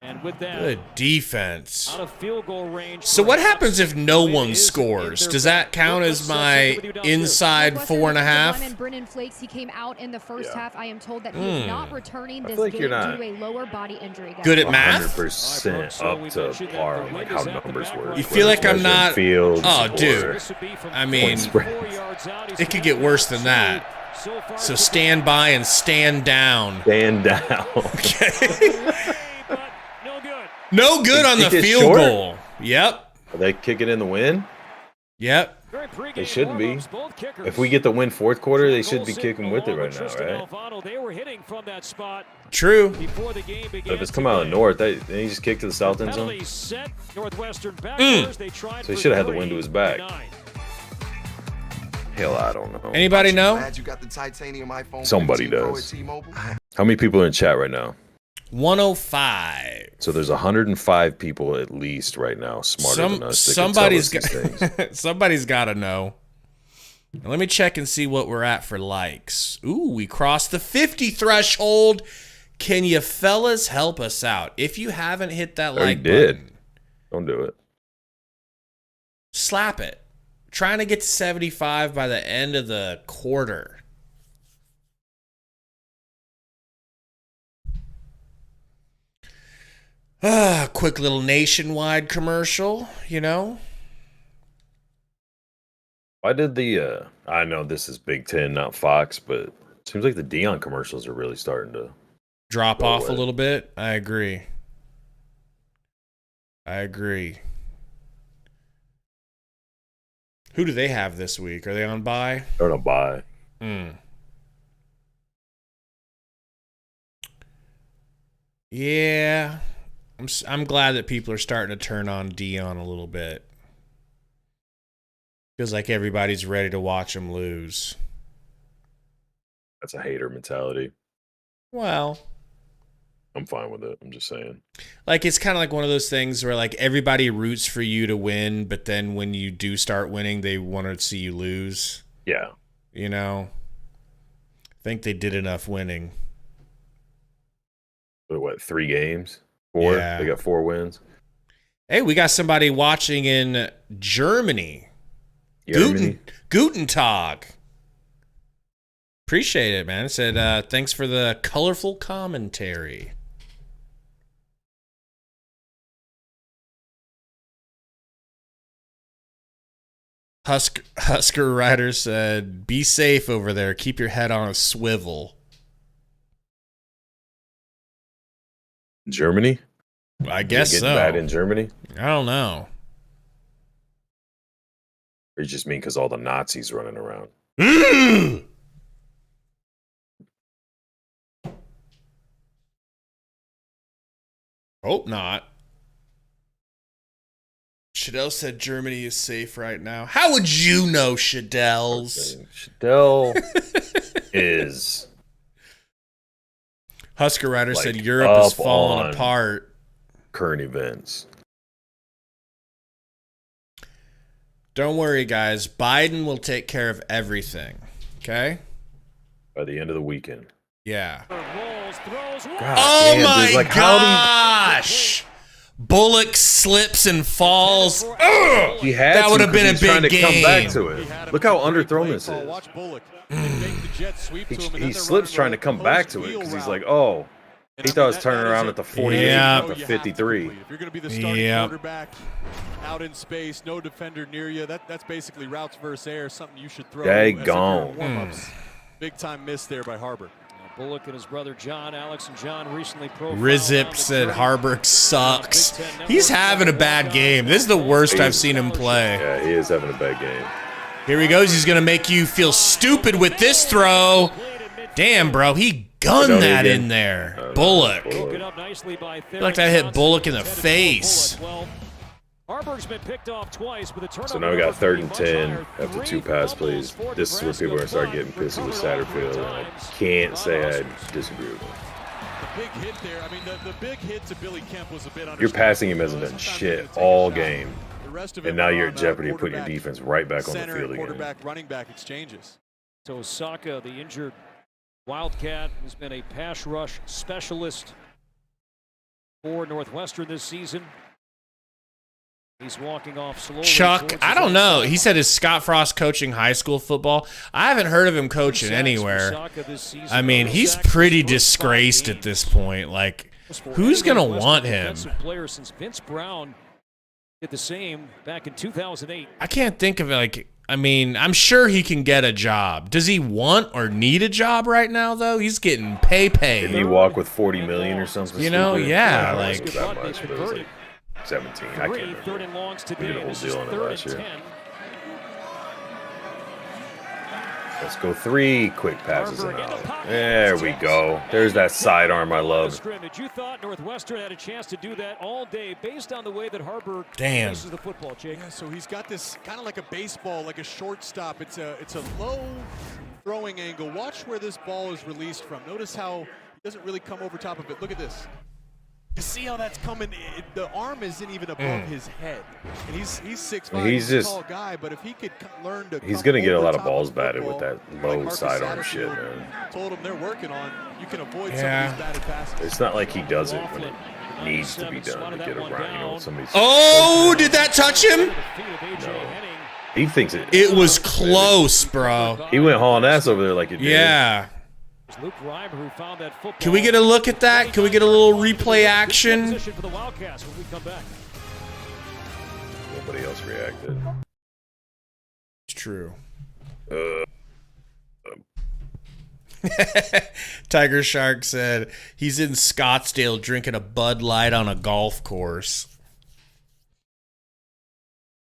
And with that, good defense. Out of field goal range. So what happens if no one scores? Does that count as my inside 4.5? And Brennan Flakes, he came out in the first half. I am told that he is not returning this like game you're due not to a lower body injury. Good at math? 100% up to par on like how numbers work. You feel like I'm not? Fields Oh, dude. I mean, it could get worse than that. So stand by and stand down. Stand down. Okay. No good on the field goal. Yep. Are they kicking in the win? Yep. They shouldn't be. If we get the win fourth quarter, they should be kicking with it right now, right? True. But if it's come out of the north, then he just kicked to the south end zone. So he should have had the wind to his back. Hell, I don't know. Anybody know? Somebody does. How many people are in chat right now? 105. So there's 105 people at least right now smarter than us. Somebody's got to know. Now, let me check and see what we're at for likes. Ooh, we crossed the 50 threshold. Can you fellas help us out? If you haven't hit that like button, don't do it. Slap it. Trying to get to 75 by the end of the quarter. Quick little nationwide commercial, you know? Why did the, I know this is Big Ten, not Fox, but it seems like the Dion commercials are really starting to drop off a little bit. I agree. Who do they have this week? Are they on bye? They're on bye. Yeah. I'm glad that people are starting to turn on Dion a little bit. Feels like everybody's ready to watch him lose. That's a hater mentality. Well, I'm fine with it. I'm just saying. Like, it's kind of like one of those things where, like, everybody roots for you to win, but then when you do start winning, they want to see you lose. Yeah. You know? I think they did enough winning. What, 3 games? 4? Yeah. They got 4 wins. Hey, we got somebody watching in Germany. Guten Tag. Appreciate it, man. It said, thanks for the colorful commentary. Husker Rider said, be safe over there. Keep your head on a swivel. Germany? I guess so. Getting bad in Germany? I don't know. Or you just mean because all the Nazis running around? Hope not. Shadell said Germany is safe right now. How would you know, Shadell's? Shadell is... Husker Rider said Europe is falling apart. Current events. Don't worry, guys. Biden will take care of everything. Okay? By the end of the weekend. Yeah. God, my gosh! Bullock slips and falls. That would have been a big game. Come back to it. Look how underthrown this is. He slips trying to come back to it because he's like, oh, He thought it was turning around at the 48, Yeah. the 53. If you're going to be the starting quarterback out in space, no defender near you, that's basically routes versus air, something you should throw as if you're in warm-ups. Big time miss there by Harbor. Bullock and his brother John, Alex and John recently profiled. Rizip said Harburg sucks. He's having a bad game. This is the worst I've seen him play. Yeah, he is having a bad game. Here he goes. He's going to make you feel stupid with this throw. Damn, bro. He gunned that in there. Bullock. I feel like that hit Bullock in the face. Harburg's been picked off twice, but the turnover. So now we got 3rd and 10 after 2 pass plays. This is where people are going to start getting pissy with Satterfield, and I can't say I disagree with him. The big hit there. I mean, the big hit to Billy Kemp was a bit Your passing him hasn't done shit all game, and now you're at jeopardy of putting your defense right back on the field again. Quarterback, running back exchanges. So Osaka, the injured Wildcat, has been a pass rush specialist for Northwestern this season. He's walking off slowly. Chuck, I don't know. He said, is Scott Frost coaching high school football? I haven't heard of him coaching anywhere. I mean, he's pretty disgraced at this point. Like, who's going to want him? Player since Vince Brown did the same back in 2008. I can't think of it. Like, I mean, I'm sure he can get a job. Does he want or need a job right now, though? He's getting pay. Didn't he walk with $40 million or something? You know, yeah, like that much, but it was like 17. I can't remember. Third and longs today. We did a whole deal on it last year. Let's go 3 quick passes and out. There we go. There's that sidearm I love. You thought Northwestern had a chance to do that all day based on the way that Harbor faces the football, Jake. Yeah, so he's got this kind of like a baseball, like a shortstop. It's a low throwing angle. Watch where this ball is released from. Notice how he doesn't really come over top of it. Look at this. You see how that's coming? The arm isn't even above his head, and he's 6'5". He's a tall guy, but if he could learn to, he's gonna get a lot of balls batted with that low sidearm shit, man. Told him they're working on. You can avoid some of these batted passes. It's not like he does it when it needs to be done to get around. You know, somebody's. Oh, did that touch him? No. He thinks it. It was close, bro. He went hauling ass over there like it did. Yeah. Luke Reimer, who found that football. Can we get a look at that? Can we get a little replay action? For the Wildcats when we come back. Nobody else reacted. It's true. Tiger Shark said he's in Scottsdale drinking a Bud Light on a golf course.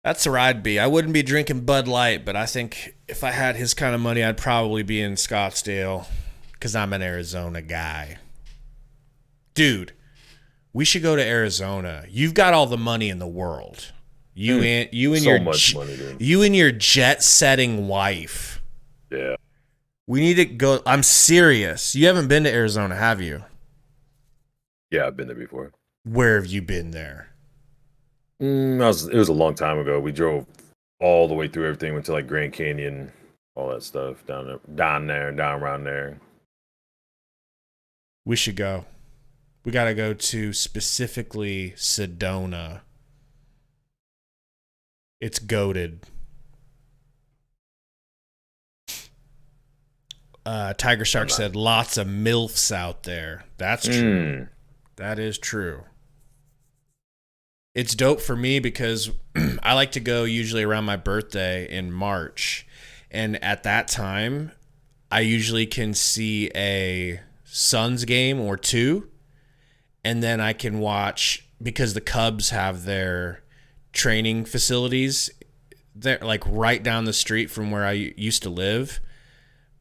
That's where I'd be. I wouldn't be drinking Bud Light, but I think if I had his kind of money, I'd probably be in Scottsdale. Because I'm an Arizona guy. Dude, we should go to Arizona. You've got all the money in the world. You and your jet-setting wife. Yeah. We need to go. I'm serious. You haven't been to Arizona, have you? Yeah, I've been there before. Where have you been there? It was a long time ago. We drove all the way through everything. Went to like Grand Canyon, all that stuff down around there. We should go. We got to go to specifically Sedona. It's goated. Tiger Shark said lots of MILFs out there. That's true. That is true. It's dope for me because I like to go usually around my birthday in March. And at that time, I usually can see a Suns game or 2, and then I can watch, because the Cubs have their training facilities there, like right down the street from where I used to live.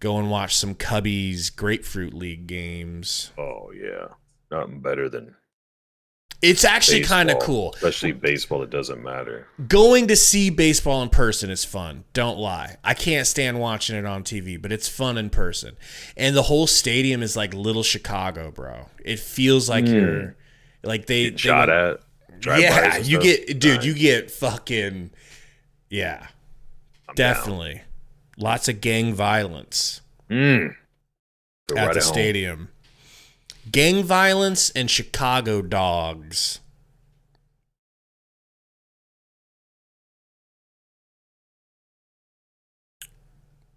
Go and watch some Cubbies Grapefruit League games. Oh yeah, nothing better than. It's actually kind of cool. Especially baseball, it doesn't matter. Going to see baseball in person is fun. Don't lie. I can't stand watching it on TV, but it's fun in person. And the whole stadium is like little Chicago, bro. It feels like you're like they shot at. Yeah, you get, dude, you get fucking, yeah, definitely. Down. Lots of gang violence at the stadium. Gang violence and Chicago dogs.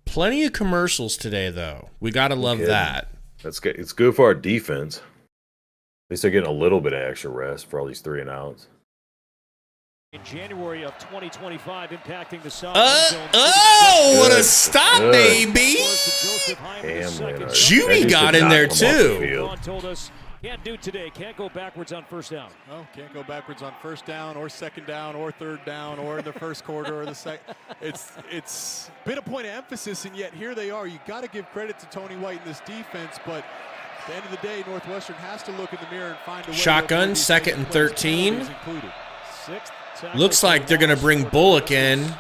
Plenty of commercials today, though. We gotta love that. That's good. It's good for our defense. They start getting a little bit of extra rest for all these 3 and outs. In January of 2025, impacting the South. What a stop, baby! Judy got in there too. Told us can't do today. Can't go backwards on first down. Oh, can't go backwards on first down or second down or third down or in the first quarter or the second. It's been a point of emphasis, and yet here they are. You got to give credit to Tony White in this defense, but at the end of the day, Northwestern has to look in the mirror and find a way. Shotgun, 2nd and 13. Looks like they're going to bring Bullock in.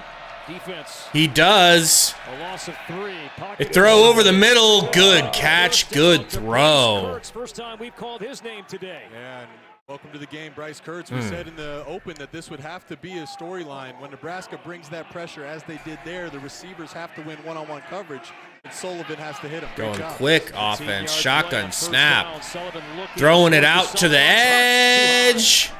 Defense. He does. A loss of 3. They throw over the middle. Good catch. Good throw. First time we've called his name today. And welcome to the game, Bryce Kurtz. We said in the open that this would have to be a storyline. When Nebraska brings that pressure, as they did there, the receivers have to win one-on-one coverage, and Sullivan has to hit him. Going quick offense. Shotgun snap. Throwing it out to the edge.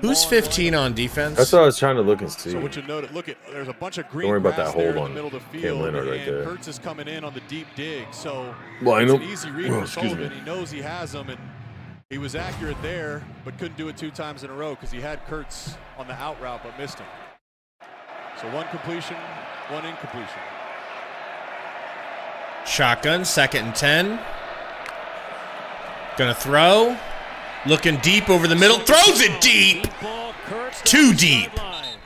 Who's 15 on defense? That's what I was trying to look and see. So what you note, look at there's a bunch of green. Don't worry about that hold in on the middle of the Cam field, Leonard right and there. Kurtz is coming in on the deep dig. So well, I it's know. an easy read for Sullivan. He knows he has him, and he was accurate there, but couldn't do it 2 times in a row because he had Kurtz on the out route but missed him. So 1 completion, 1 incompletion. Shotgun, 2nd and 10. Gonna throw. Looking deep over the middle. Throws it deep. Too deep.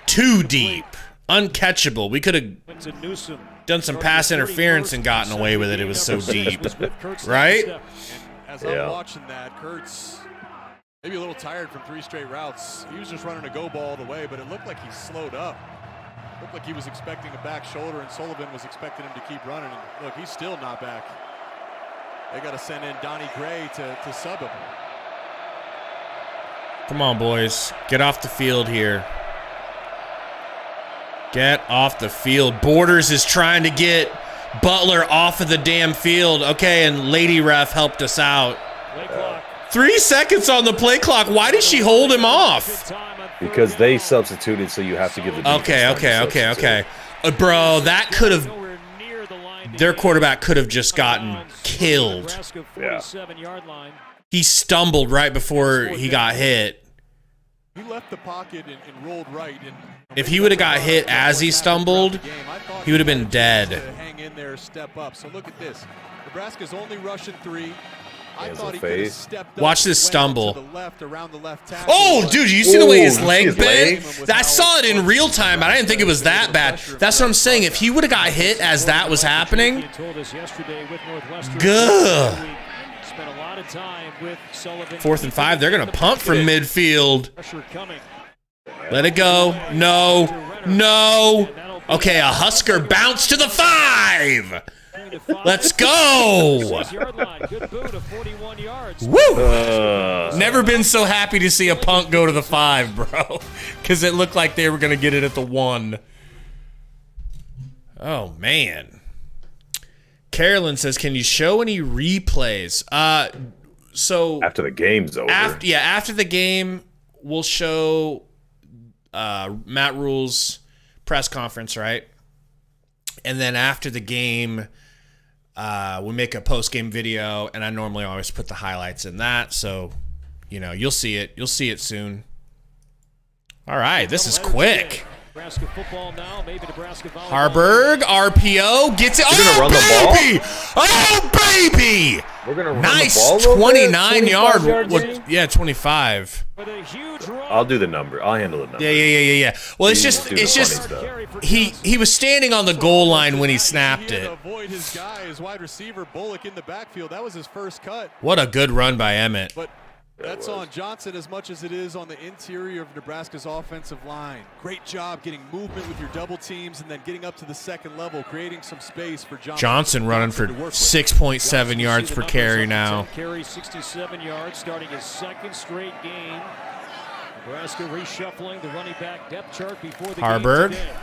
Too deep. Uncatchable. We could have done some pass interference and gotten away with it. It was so deep. Right? And as I'm watching that, Kurtz maybe a little tired from 3 straight routes. He was just running a go ball all the way, but it looked like he slowed up. Looked like he was expecting a back shoulder, and Sullivan was expecting him to keep running. And look, he's still not back. They got to send in Donnie Gray to sub him. Come on, boys. Get off the field here. Get off the field. Borders is trying to get Butler off of the damn field. Okay, and Lady Ref helped us out. 3 seconds on the play clock. Why did she hold him off? Because they substituted, so you have to give the defense Okay. Bro, that could have... Their quarterback could have just gotten killed. Yeah. He stumbled right before he got hit. He left the pocket and rolled right. And if he would have got hit as he stumbled, he would have been dead. Hang in there, step up. So look at this. Nebraska's only rushing 3. I Hands thought on he could have face. stepped up. Watch this went stumble. to the left, around the left tackle. Oh, dude, you see the way his leg his bent? I saw it in real time, but I didn't think it was that bad. That's what I'm saying. If he would have got hit as that was happening, good. 4th and 5. They're going to punt from midfield. Let it go. No. Okay, a Husker bounce to the 5. Let's go. Woo. Never been so happy to see a punt go to the 5, bro. Because it looked like they were going to get it at the 1. Oh, man. Carolyn says, can you show any replays? So after the game's over. After the game, we'll show Matt Rule's press conference, right? And then after the game, we make a post-game video, and I normally always put the highlights in that. So, you know, you'll see it. You'll see it soon. All right, this is quick. Nebraska football now, maybe Nebraska volleyball. Harburg, RPO, gets it. We're Oh, baby! Oh, baby! We're going to run nice the ball 29 yard. yards. Yeah, 25. I'll do the number. I'll handle the number. Yeah. Well, it's just he was standing on the goal line when he snapped it. Avoid his guy, his wide receiver Bullock in the backfield. That was his first cut. What a good run by Emmett. But that's on Johnson as much as it is on the interior of Nebraska's offensive line. Great job getting movement with your double teams and then getting up to the second level, creating some space for Johnson. Johnson running for 6.7 yards per carry now. Carry 67 yards, starting his 2nd straight game. Nebraska reshuffling the running back depth chart before the Harburg. game today.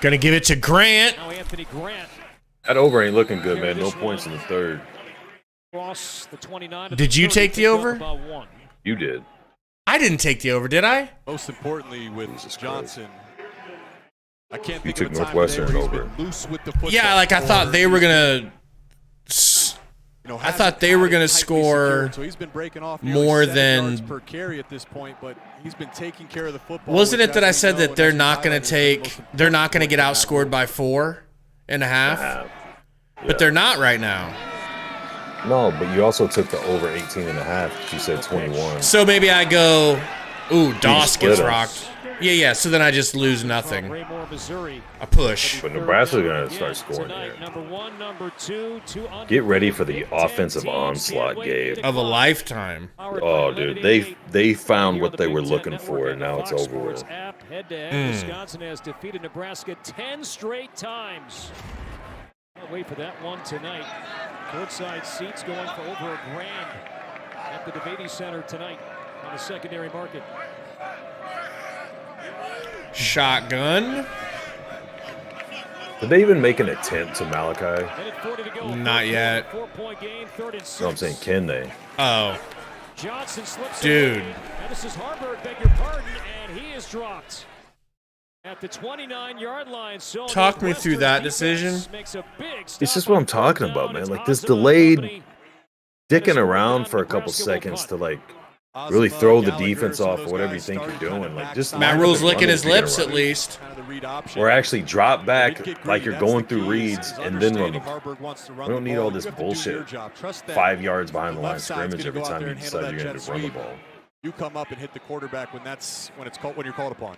Gonna give it to Grant. Now Anthony Grant. That over ain't looking good, man. No points in the 3rd. Cross the 29. Did you take the over? You did. I didn't take the over, did I? Most importantly with Johnson, I can't think took of a time Northwestern today where he's over. been loose with the football. Yeah, like I thought they were gonna I thought they were going to score so he's been breaking off more 7 than yards per carry at this point, but he's been taking care of the football. Wasn't it that I said that they're as we not going highlighted, to they're not going to get outscored by 4.5? Yeah. But they're not right now. No, but you also took the over 18.5. You said 21. So maybe I go, ooh, Doss split gets us. rocked. Yeah, so then I just lose nothing. A push. But Nebraska's going to start scoring here. Get ready for the offensive onslaught, Gabe. Of a lifetime. Oh, dude, they found what they were looking for, and now it's over with. Wisconsin has defeated Nebraska 10 straight times. I'll wait for that one tonight. Courtside seats going for over $1,000 at the DeVady Center tonight on the secondary market. Shotgun. Did they even make an attempt to Malachi? Not yet. No, I'm saying, can they? Oh. Johnson slips Dude. away, and this is Harburg, beg your pardon, and he is dropped at the 29-yard line. So Talk me through that decision. It's just what I'm talking about, man. Like this delayed dicking around for a couple seconds to like really throw the defense off or whatever you think you're doing. Like just Matt Rule's licking his lips at least. Or actually drop back like you're going through reads and then run the ball. We don't need all this bullshit 5 yards behind the line of scrimmage every time you decide you're going to run the ball. You come up and hit the quarterback when you're called upon.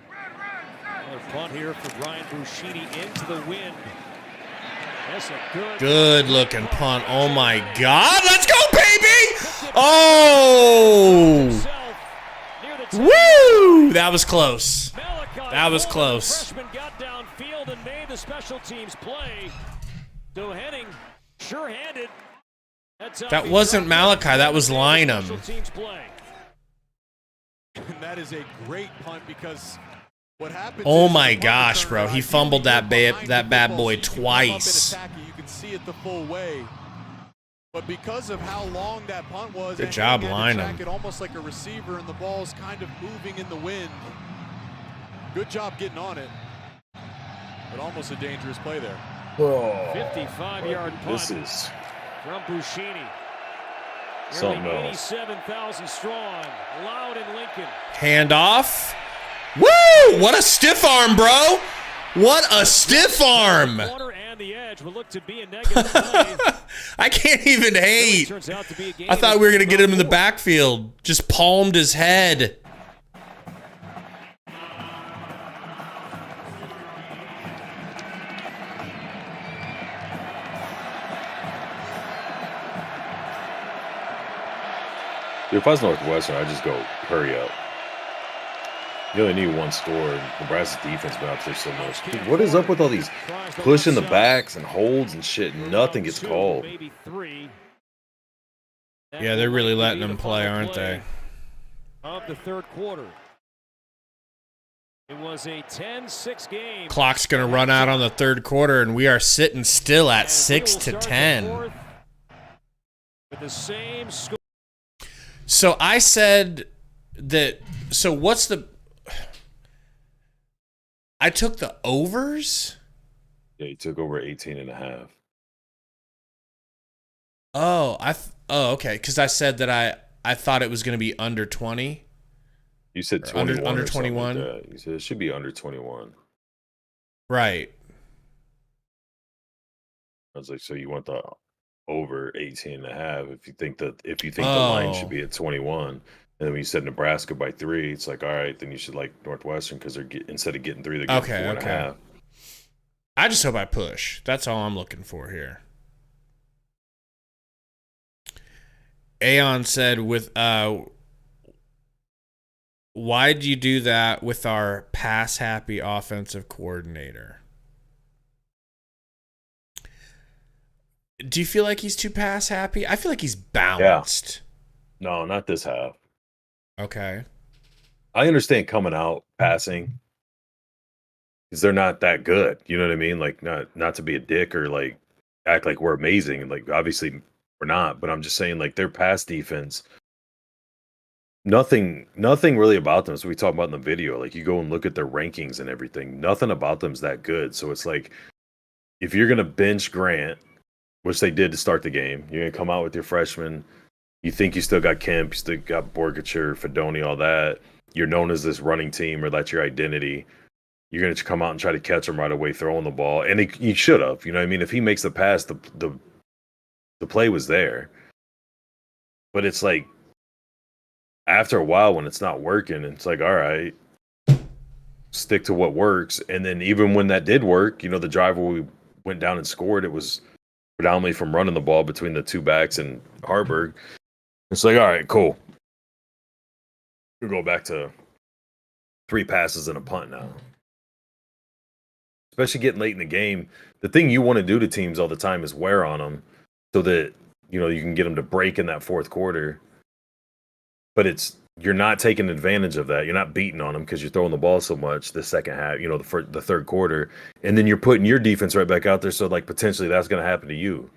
Another punt here for Brian Buschini into the wind. That's a good looking punt. Oh my God. Let's go, baby. Oh. Woo. That was close. That was close. Freshman got downfield and made the special teams play. So Henning, sure-handed. That wasn't Malachi. That was Lynham. And that is a great punt because what happens oh my gosh, bro. He fumbled that bad boy twice. You can see it the full way. But because of how long that punt was, good job, Lynham. Almost like a receiver, and the ball's kind of moving in the wind. Good job getting on it. But almost a dangerous play there. Oh, 55-yard punt. This is from Buschini. Something else. 87,000 strong. Loud in Lincoln. Handoff. Woo! What a stiff arm, bro. What a stiff arm. And the edge will look to be a negative play. I can't even hate. I thought we were going to get him in the backfield. Just palmed his head. If I was Northwestern, I'd just go, hurry up. You only need one score. Nebraska's defense been up there so much. Dude, what is up with all these pushing the backs and holds and shit? And nothing gets called. Yeah, they're really letting them play, aren't they? Of the third quarter. It was a 10-6 game. Clock's going to run out on the third quarter, and we are sitting still at 6-10. With the same score. So I said that. So what's the? I took the overs. Yeah, you took over 18.5. Oh, okay. Because I said that I thought it was going to be under 20. You said 21 under 21. Like you said it should be under 21. Right. I was like, so you want the over 18.5 if you think the line should be at 21. And then when you said Nebraska by 3, it's like, all right, then you should like Northwestern because instead of getting 3, they're getting 4.5. I just hope I push. That's all I'm looking for here. Aeon said why'd you do that with our pass happy offensive coordinator? Do you feel like he's too pass happy? I feel like he's balanced. Yeah. No, not this half. Okay. I understand coming out passing because they're not that good. You know what I mean? Like not to be a dick or like act like we're amazing. Like obviously we're not, but I'm just saying like their pass defense. Nothing really about them. So we talk about in the video. Like you go and look at their rankings and everything. Nothing about them's that good. So it's like if you're gonna bench Grant which they did to start the game. You're going to come out with your freshmen. You think you still got Kemp, you still got Borgacher, Fedoni, all that. You're known as this running team, or that's your identity. You're going to come out and try to catch him right away throwing the ball. And he should have. You know what I mean? If he makes the pass, the play was there. But it's like, after a while when it's not working, it's like, all right, stick to what works. And then even when that did work, the drive where we went down and scored, it was predominantly from running the ball between the two backs and Harburg. It's like, all right, cool. We'll go back to 3 passes and a punt now. Especially getting late in the game. The thing you want to do to teams all the time is wear on them so that, you can get them to break in that fourth quarter. But you're not taking advantage of that. You're not beating on them because you're throwing the ball so much the second half, the third quarter. And then you're putting your defense right back out there. So, potentially that's going to happen to you.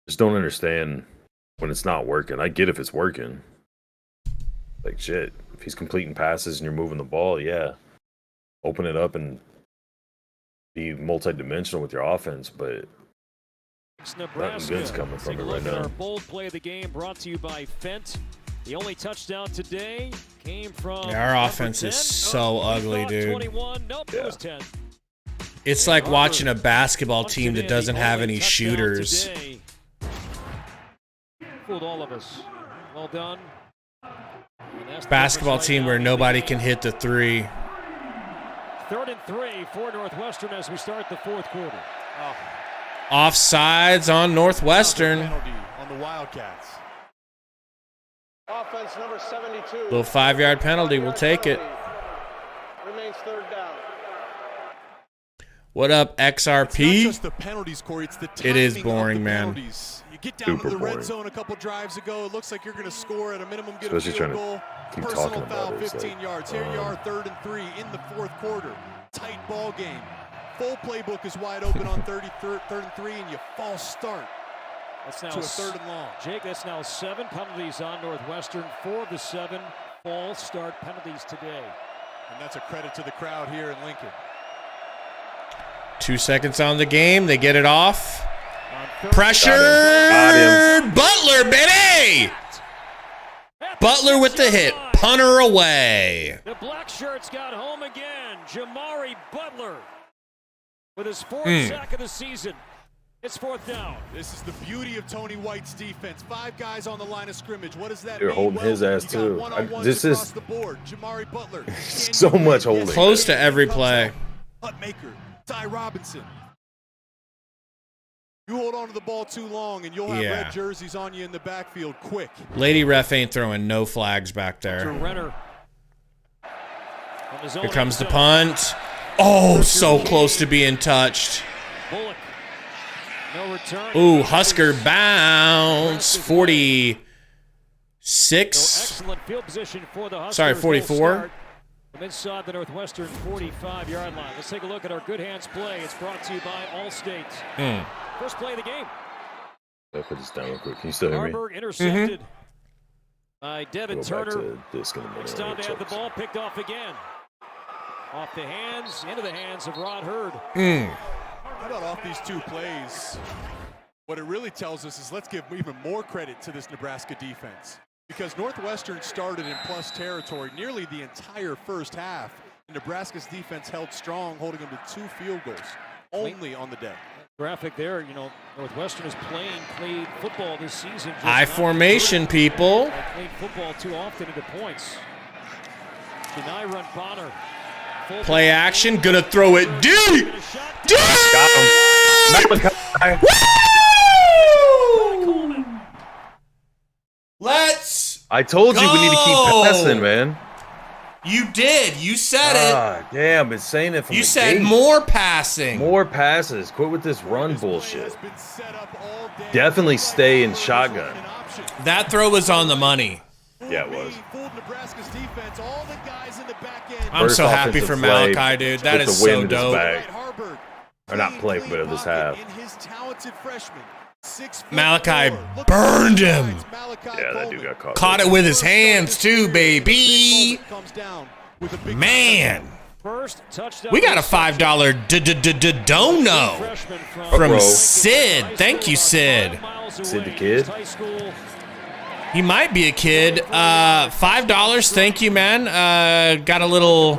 Just don't understand when it's not working. I get if it's working. Shit, if he's completing passes and you're moving the ball, yeah. Open it up and be multidimensional with your offense, but nothing good's coming from it right now. Our bold play of the game brought to you by Fent. The only touchdown today came from our offense is so ugly, dude. 21. Nope, it was 10. It's like watching a basketball team that doesn't have any shooters. Fooled all of us. Well done. Basketball team where nobody can hit the 3. 3rd and 3 for Northwestern as we start the fourth quarter. Offsides on Northwestern. On the Wildcats. Offense number 72. Little 5-yard penalty. We'll take it. Remains 3rd down. What up, XRP? It's not just the penalties, Corey. It's the timing. It is boring, of the man. Penalties. You get down to the red zone a couple drives ago. It looks like you're going to score at a minimum, get a field goal. Keep Personal talking foul, about it. 15 yards. Here you are, 3rd and 3 in the fourth quarter. Tight ball game. Full playbook is wide open on 3rd and 3, and you false start. That's now to a 3rd and long. Jake, that's now 7 penalties on Northwestern. 4 of the 7 false start penalties today. And that's a credit to the crowd here in Lincoln. 2 seconds on the game. They get it off. Pressure. Butler, baby. Butler with the hit. Punter away. The black shirts got home again. Jamari Butler with his 4th sack of the season. It's 4th down. This is the beauty of Tony White's defense. 5 guys on the line of scrimmage. What does that They're mean? holding his ass too. This is the board. Jamari Butler. so much holding. Close to every play. Hutmaker, Ty Robinson. You hold on to the ball too long, and you'll have red jerseys on you in the backfield quick. Lady ref ain't throwing no flags back there. Here comes the punt. Oh, so close to being touched. No return. Ooh, Husker bounce. 46. Excellent field position for the Huskers. Sorry, 44. From inside the Northwestern 45-yard line. Let's take a look at our good hands play. It's brought to you by Allstate. First play of the game. I'll put this down real quick. Can you still hear me? Harburg intercepted by Devin Turner. Next time they have the ball picked off again. Off the hands, into the hands of Rod Hurd. How about off these 2 plays? What it really tells us is let's give even more credit to this Nebraska defense. Because Northwestern started in plus territory nearly the entire first half. And Nebraska's defense held strong, holding them to 2 field goals only on the day. Graphic there, Northwestern is played football this season. I formation, people. Played football too often into points. Deny run Bonner. Play action, gonna throw it deep. Got him. Woo! Let's. I told you we need to keep passing, man. You did. You said it. Damn, been saying it from You the said gate. more passing. More passes. Quit with this run bullshit. Definitely stay in shotgun. That throw was on the money. Yeah, it was. I'm so happy for Malachi, dude. That is so dope. Or not play, but of this half. Malachi burned him. Yeah, that dude got caught. Caught it with his hands too, baby. Man. We got a $5 dono from Sid. Thank you, Sid. Sid the kid? He might be a kid. $5. Thank you, man. Got a little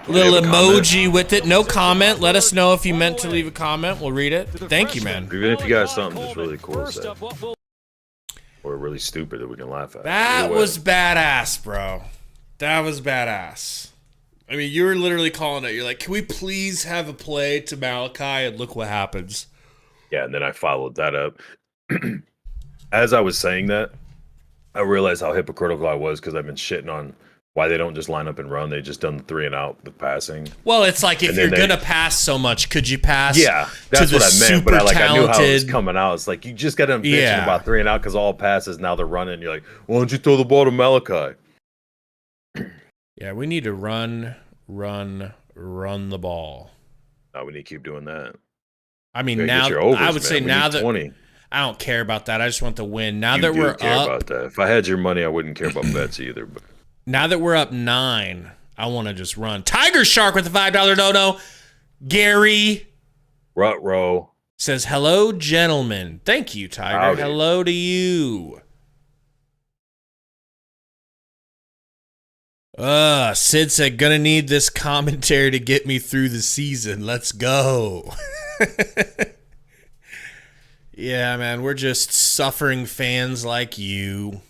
emoji with it. No comment. Let us know if you meant to leave a comment. We'll read it. Thank you, man. Even if you got something just really cool to say. Or really stupid that we can laugh at. That was badass, bro. That was badass. I mean, you were literally calling it. You're like, can we please have a play to Malachi? And look what happens. Yeah, and then I followed that up. As I was saying that, I realized how hypocritical I was because I've been shitting on why they don't just line up and run. They just done the 3 and out with passing. Well, it's like if you're gonna pass so much, could you pass? Yeah, that's to the what I meant. But I knew how it was coming out. It's like you just got to bitching Yeah. about 3 and out because all passes now they're running. You're like, why don't you throw the ball to Malachi? Yeah, we need to run the ball. No, we need to keep doing that. I mean, You gotta now get your overs, I would man. say We now need that 20. I don't care about that. I just want the win. Now You that do we're care up, about that. If I had your money, I wouldn't care about bets either. But now that we're up 9, I want to just run. Tiger Shark with the $5 dono. Gary Rut-row says, hello, gentlemen. Thank you, Tiger. Howdy. Hello to you. Sid said, gonna need this commentary to get me through the season. Let's go. Yeah, man, we're just suffering fans like you.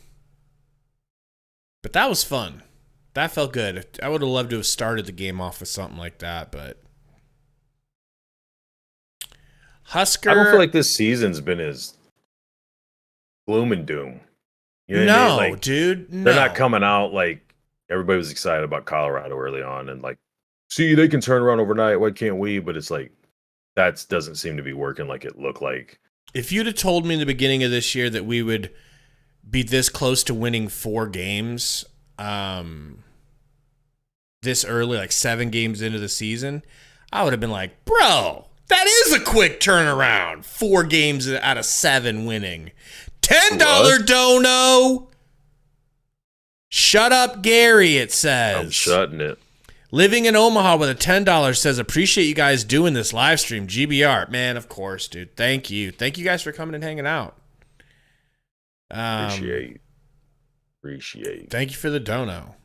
But that was fun. That felt good. I would have loved to have started the game off with something like that, but Husker. I don't feel like this season's been as gloom and doom. You know what I mean? Like, dude, no. They're not coming out like everybody was excited about Colorado early on and like, see, they can turn around overnight. Why can't we? But it's like, that doesn't seem to be working like it looked like. If you'd have told me in the beginning of this year that we would be this close to winning 4 games this early, like 7 games into the season, I would have been like, bro, that is a quick turnaround. 4 games out of 7 winning. $10 dono. Shut up, Gary, it says. I'm shutting it. Living in Omaha with a $10 says, appreciate you guys doing this live stream. GBR. Man, of course, dude. Thank you. Thank you guys for coming and hanging out. Appreciate. Thank you for the dono.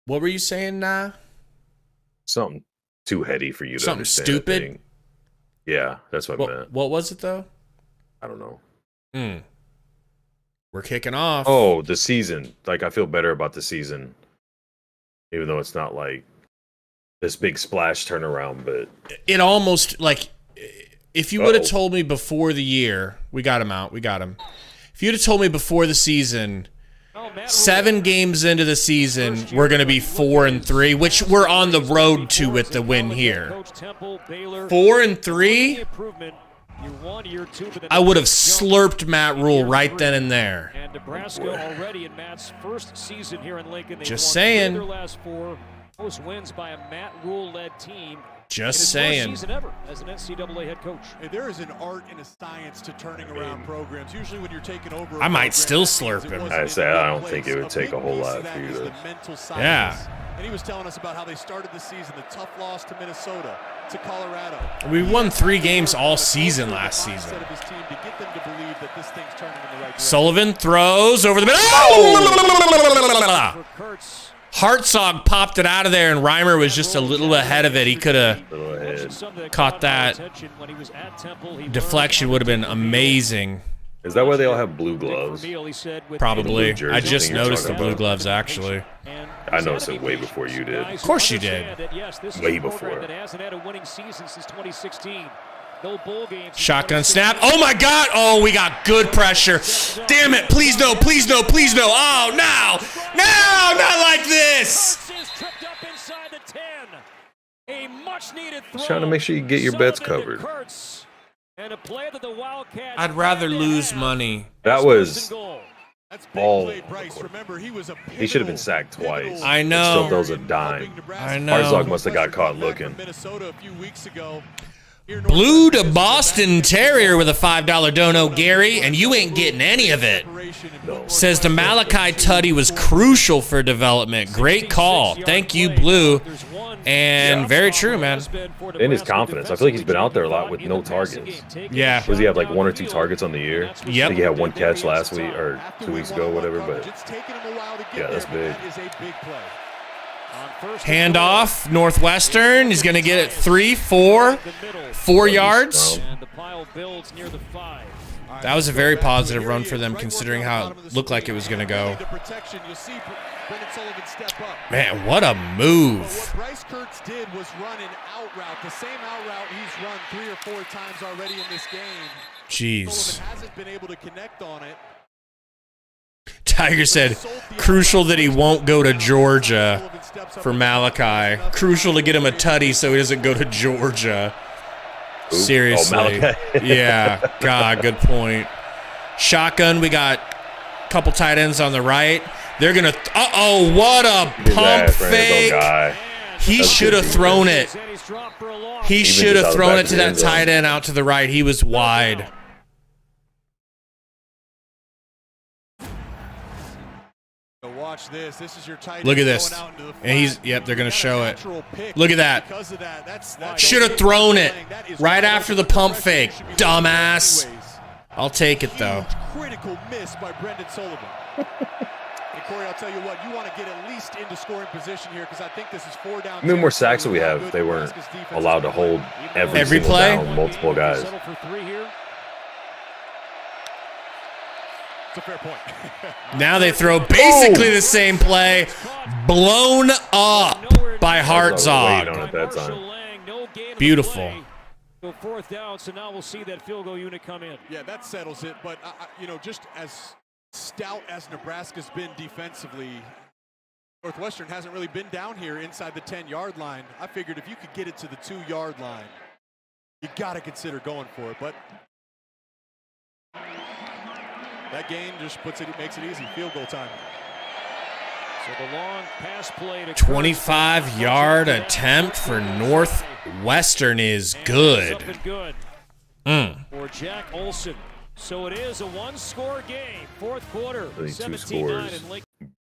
What were you saying, Nah? Something too heady for you to Something understand. stupid? Yeah, that's what I meant. What was it, though? I don't know. We're kicking off. Oh, the season. Like, I feel better about the season. Even though it's not like this big splash turnaround, but it almost, like, if you would have told me before the year, we got him out. If you'd have told me before the season, 7 games into the seaon, we're going to be 4-3, which we're on the road to with the win here. 4-3? I would have slurped Matt Rule right then and there. And Nebraska already in Matt's first season here in Lincoln. Just saying. Their last 4 most wins by a Matt Rule-led team. Just saying. First season ever as an NCAA head coach. Hey, there is an art and a science to turning around programs. Usually when you're taking over, I might still slurp him. I say I don't think it would take a whole lot for you to. Yeah. And he was telling us about how they started the season, the tough loss to Minnesota, to Colorado. We won 3 games all season last season. Sullivan throws over the middle. Oh! Hartzog popped it out of there, and Reimer was just a little ahead of it. He could have caught that. Deflection would have been amazing. Is that why they all have blue gloves? Probably. I just noticed the blue gloves, actually. I noticed it way before you did. Of course you did. Way before. Shotgun snap. Oh, my God. Oh, we got good pressure. Damn it. Please no, please no, please no. Oh, no. No, not like this. Just trying to make sure you get your bets covered. I'd rather lose money. That was all. He should have been sacked twice. I know. Still throws a dime. I know. Hartzog must have got caught looking. Blue to Boston Terrier with a $5 dono, Gary, and you ain't getting any of it. Says the Malachi Tutty was crucial for development. Great call. Thank you, Blue. And very true, man. And his confidence. I feel like he's been out there a lot with no targets. Yeah. Does he have like 1 or 2 targets on the year? Yep. I think he had 1 catch last week or 2 weeks ago, whatever. But yeah, that's big. Handoff, Northwestern. He's going to get it 3, 4 yards. That was a very positive run for them, considering how it looked like it was going to go. Man, what a move. What Bryce Kurtz did was run an out route, the same out route he's run 3 or 4 times already in this game. Jeez. Sullivan hasn't been able to connect on it. Tiger said, crucial that he won't go to Georgia for Malachi. Crucial to get him a tutty so he doesn't go to Georgia. Seriously. Yeah, God, good point. Shotgun, we got a couple tight ends on the right. They're going to, uh-oh, what a pump fake. He should have thrown it. He should have thrown it to that tight end out to the right. He was wide. Watch this. This is your tight Look at this. And he's, yep, they're going to show it. Look at that. Should have thrown it right after the pump fake. Dumbass. I'll take it, though. Critical miss by Brendan Sullivan. And Corey, I'll tell you what, you want to get at least into scoring position here because I think this is 4 down. How many more sacks do we have? They weren't allowed to hold every play down, multiple guys. It's a fair point. Now they throw basically the same play, blown up by Hartzog. On at that time. Beautiful. So 4th down, so now we'll see that field goal unit come in. Yeah, that settles it. But, you know, just as stout as Nebraska's been defensively, Northwestern hasn't really been down here inside the 10-yard line. I figured if you could get it to the 2-yard line, you got to consider going for it. But that gain just makes it easy. Field goal time. So the long pass play to 25-yard attempt for Northwestern is good. For Jack Olson. So it is a 1-score game. 4th quarter. 2 scores.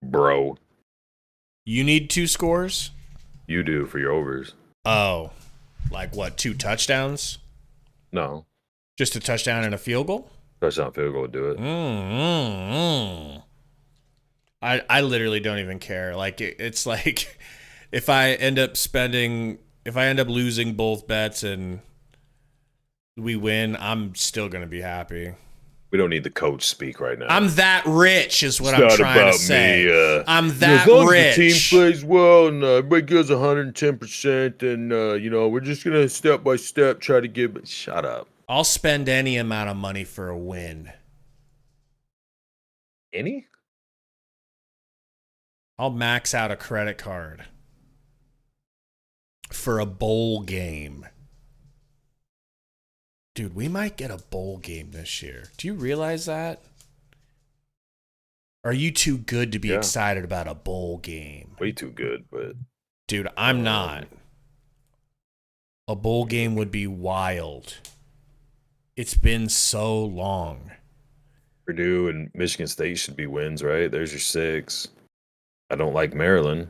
Bro. You need 2 scores? You do for your overs. Oh. Like what, 2 touchdowns? No. Just a touchdown and a field goal? Touchdown field goal would do it. I literally don't even care. Like it's like if I end up losing both bets and we win, I'm still gonna be happy. We don't need the coach speak right now. I'm that rich is what I'm trying to say. Me, I'm that as long rich. As the team plays well and everybody gives 110%, and you know, we're just gonna step by step try to give. Shut up. I'll spend any amount of money for a win. Any? I'll max out a credit card for a bowl game. Dude, we might get a bowl game this year. Do you realize that? Are you too good to be excited about a bowl game? Way too good, but... Dude, I'm not. A bowl game would be wild. It's been so long. Purdue and Michigan State should be wins, right? There's your 6. I don't like Maryland.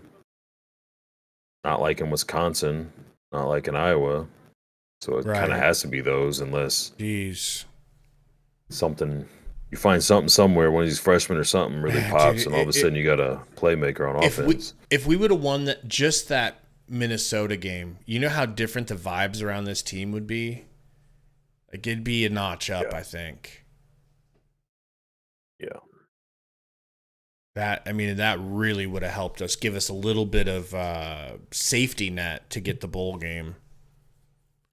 Not like in Wisconsin. Not like in Iowa. So it kind of has to be those unless something you find something somewhere, one of these freshmen or something really pops, and all of a sudden you got a playmaker on offense. If we would have won that Minnesota game, you know how different the vibes around this team would be? Like it'd be a notch up, I think. Yeah. That really would have helped us, give us a little bit of safety net to get the bowl game.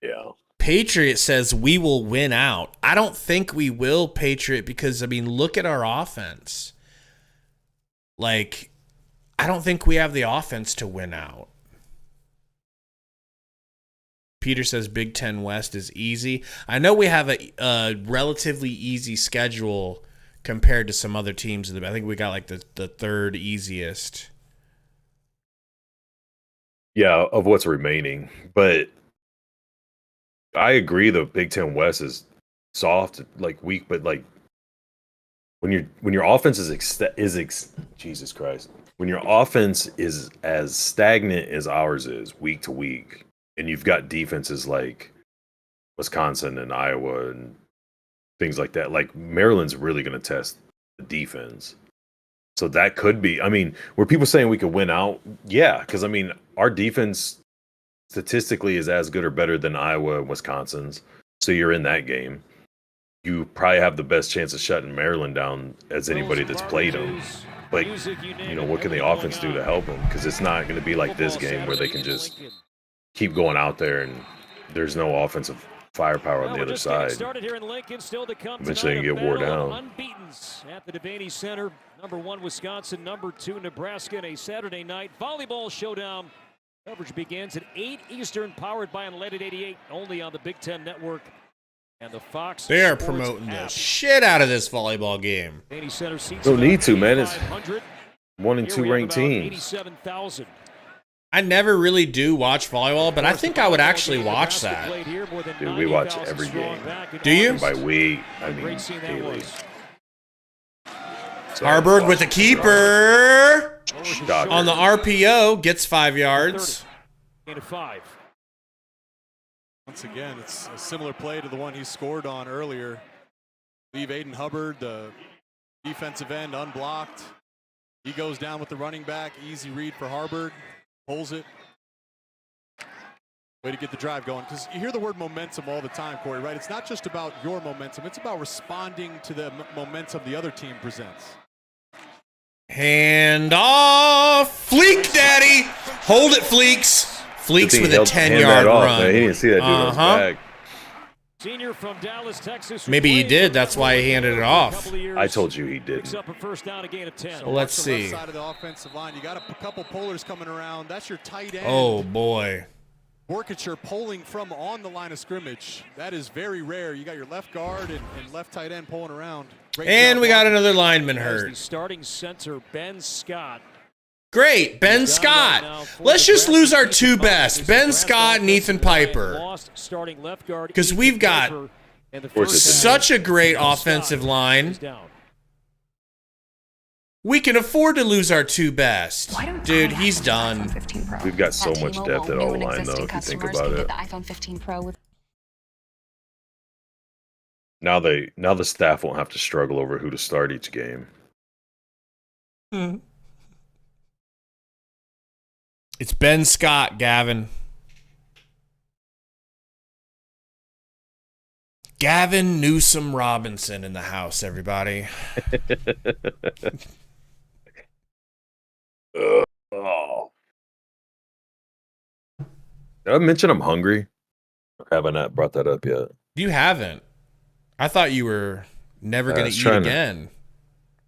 Yeah. Patriot says we will win out. I don't think we will, Patriot, because, look at our offense. Like, I don't think we have the offense to win out. Peter says Big Ten West is easy. I know we have a relatively easy schedule compared to some other teams. I think we got like the third easiest. Yeah, of what's remaining. But I agree. The Big Ten West is soft, like weak, but like when your offense Jesus Christ, when your offense is as stagnant as ours is week to week, and you've got defenses like Wisconsin and Iowa and things like that, like Maryland's really going to test the defense. So that could be. I mean, were people saying we could win out? Yeah, because I mean, our defense statistically is as good or better than Iowa and Wisconsin's. So you're in that game. You probably have the best chance of shutting Maryland down as anybody that's played them. But, what can the offense do to help them? Because it's not going to be like this game where they can just keep going out there and there's no offensive firepower on the other side. Eventually they can get wore down. At the Devaney Center, number 1 Wisconsin, number 2 Nebraska in a Saturday night volleyball showdown. Coverage begins at 8 Eastern, powered by Unleaded 88, only on the Big Ten Network and the Fox. They are Sports promoting app. the shit out of this volleyball game. Don't need to, man. It's 1 and 2 ranked teams. I never really do watch volleyball, but I think I would actually watch that. Dude, we watch every game. Do you? And by we, I mean daily. So Harburg with the keeper. Shocker. On the RPO, gets 5 yards. Once again, it's a similar play to the one he scored on earlier. Leave Aiden Hubbard, the defensive end, unblocked. He goes down with the running back. Easy read for Harburg. Pulls it. Way to get the drive going. Because you hear the word momentum all the time, Corey, right? It's not just about your momentum. It's about responding to the momentum the other team presents. Hand off. Fleek, daddy. Hold it, Fleeks. Fleeks with a 10-yard run. Man. He didn't see that dude on his back. Senior from Dallas, Texas. Maybe he did. That's why he handed it off. I told you he didn't. Picks up a first down, a gain of 10. So let's Watch the left see. side of the offensive line. You got a couple pullers coming around. That's your tight end. Oh, boy. Workature pulling from on the line of scrimmage. That is very rare. You got your left guard and left tight end pulling around. Great And job we got blocking. another lineman The hurt. starting center, Ben Scott. Great, Ben Scott. Let's just lose our two best, Ben Scott and Ethan Piper. Because we've got such a great offensive line. We can afford to lose our two best. Dude, he's done. We've got so much depth at all line, though, if you think about it. Now the staff won't have to struggle over who to start each game. It's Ben Scott, Gavin. Gavin Newsom Robinson in the house, everybody. Oh. Did I mention I'm hungry? Or have I not brought that up yet? You haven't. I thought you were never going to eat again. I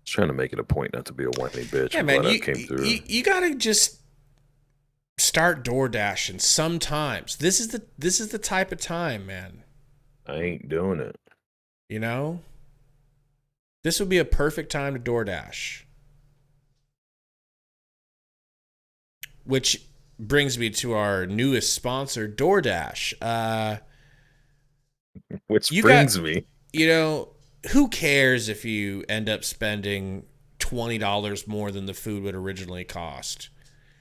was trying to make it a point not to be a whiny bitch. Yeah, I'm man, glad I came through. You got to just start DoorDashing sometimes. This is the type of time, man. I ain't doing it. You know? This would be a perfect time to DoorDash. Which brings me to our newest sponsor, DoorDash. Which brings me. You know, who cares if you end up spending $20 more than the food would originally cost?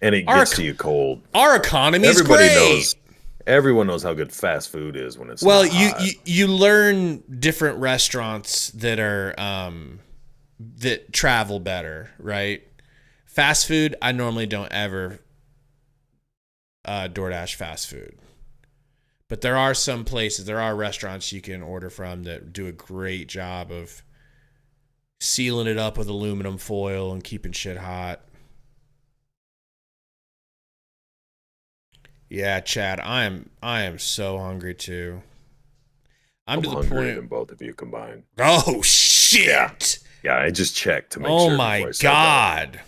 And it gets to you cold. Our economy is Everybody great. knows. Everyone knows how good fast food is when it's well. not hot. You learn different restaurants that are that travel better, right? Fast food, I normally don't ever DoorDash fast food, but there are some places, there are restaurants you can order from that do a great job of sealing it up with aluminum foil and keeping shit hot. Yeah, Chad, I am so hungry too. I'm to the point than both of you combined. Oh shit! Yeah, I just checked to make sure. Oh my god!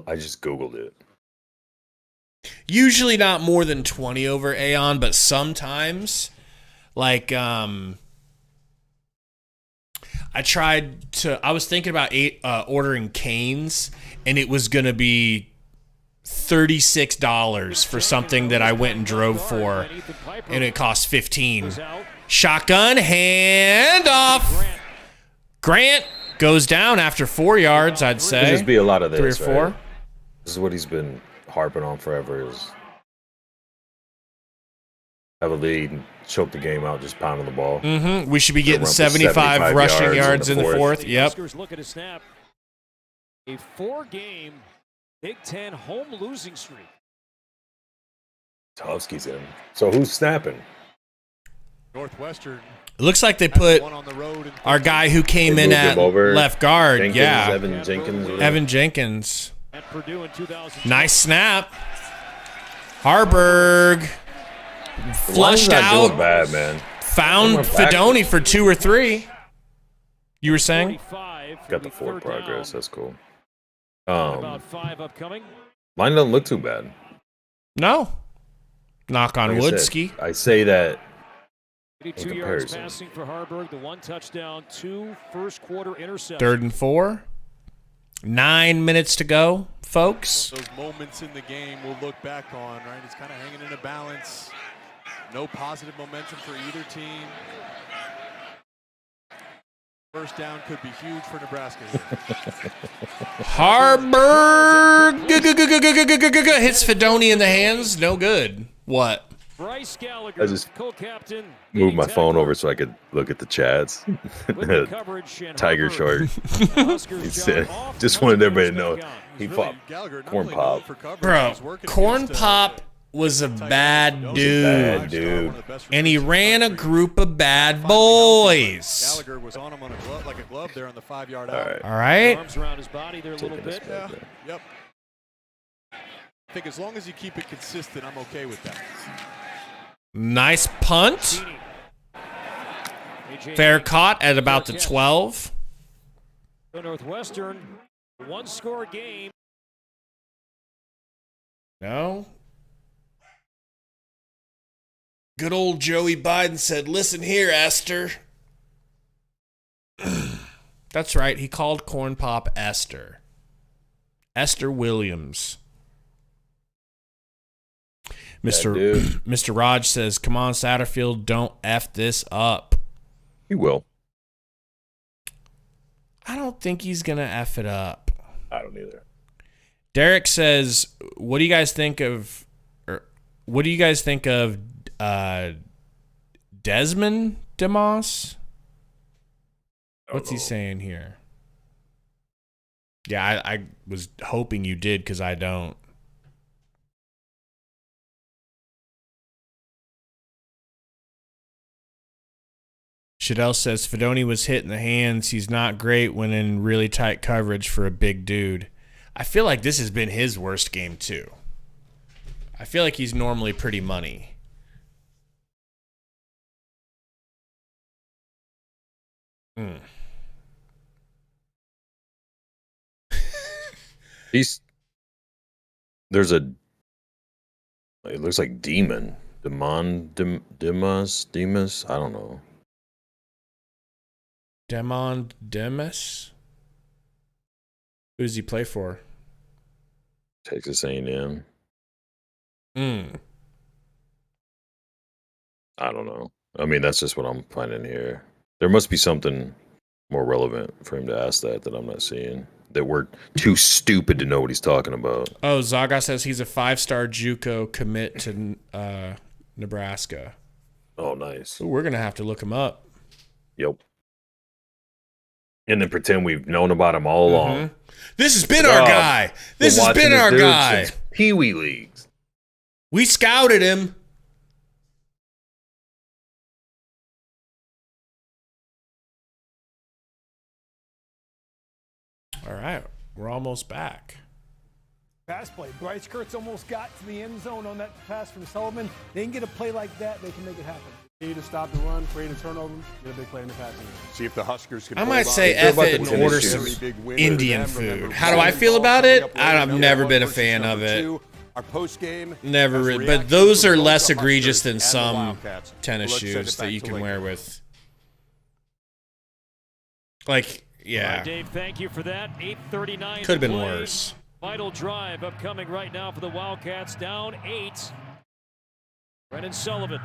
I just Googled it. Usually not more than 20 over Aeon, but sometimes, like, I was thinking about ordering Cane's, and it was gonna be $36 for something that I went and drove for, and it cost $15. Shotgun, hand off. Grant goes down after 4 yards, I'd say. Could just be a lot of this, 3 or 4. Right? This is what he's been harping on forever, is have a lead and choke the game out, just pounding the ball. We should be getting 75 rushing yards in the fourth. Yep. Look at a snap. A 4-game Big Ten home losing streak. Tovsky's in. So who's snapping? Northwestern. It looks like they put our guy who came in at left guard. Jenkins, Evan Jenkins. Nice snap. Harburg flushed out. Bad, man. Found Fedoni for 2 or 3. You were saying? Got the 4 progress. That's cool. About 5 upcoming. Mine doesn't look too bad. No. Knock on wood, Ski. I say that. 82 yards passing for Harburg. The 1 touchdown, 2 first-quarter interceptions. 3rd and 4. 9 minutes to go, folks. Those moments in the game we'll look back on, right? It's kind of hanging in a balance. No positive momentum for either team. First down could be huge for Nebraska. Harburg hits Fedoni in the hands. No good. What? Bryce Gallagher, I just co-captain, moved my phone over so I could look at the chats. Tiger short. He said, just wanted everybody to know he fought Corn Pop. Bro, Corn Pop was a bad dude. And he ran a group of bad boys. Gallagher was on him on like a glove there on the 5-yard out. All right. Arms around his body there a little bit. Yeah. Yep. I think as long as you keep it consistent, I'm okay with that. Nice punt. Fair caught at about the 12. Northwestern, 1-score game. No. Good old Joey Biden said, "Listen here, Esther." That's right. He called Corn Pop Esther. Esther Williams. Mr. Raj says, "Come on, Satterfield, don't F this up." He will. I don't think he's going to F it up. I don't either. Derek says, what do you guys think of Desmond DeMoss? What's he saying here? Yeah, I was hoping you did because I don't. Shadell says Fedoni was hit in the hands. He's not great when in really tight coverage for a big dude. I feel like this has been his worst game too. I feel like he's normally pretty money. There's a. It looks like Demas. I don't know. Demas? Who does he play for? Texas A&M. I don't know. I mean, that's just what I'm finding here. There must be something more relevant for him to ask that I'm not seeing. That we're too stupid to know what he's talking about. Oh, Zaga says he's a 5-star JUCO commit to Nebraska. Oh, nice. Ooh, we're going to have to look him up. Yep. And then pretend we've known about him all along. This has been our guy. This has been our guy. Since Pee-wee leagues. We scouted him. All right, we're almost back. Pass play. Bryce Kurtz almost got to the end zone on that pass from Sullivan. They can get a play like that. They can make it happen. Need to stop the run, create a turnover, get a big play in the passing game. See if the Huskers can. I might say F it and order some Indian food. How do I feel about it? I've never been a fan of it. Our postgame. Never, but those are less egregious than some tennis shoes that you can wear with. Like, yeah. Dave, thank you for that. 8:39. Could have been worse. Final drive upcoming right now for the Wildcats, down 8. Brennan Sullivan,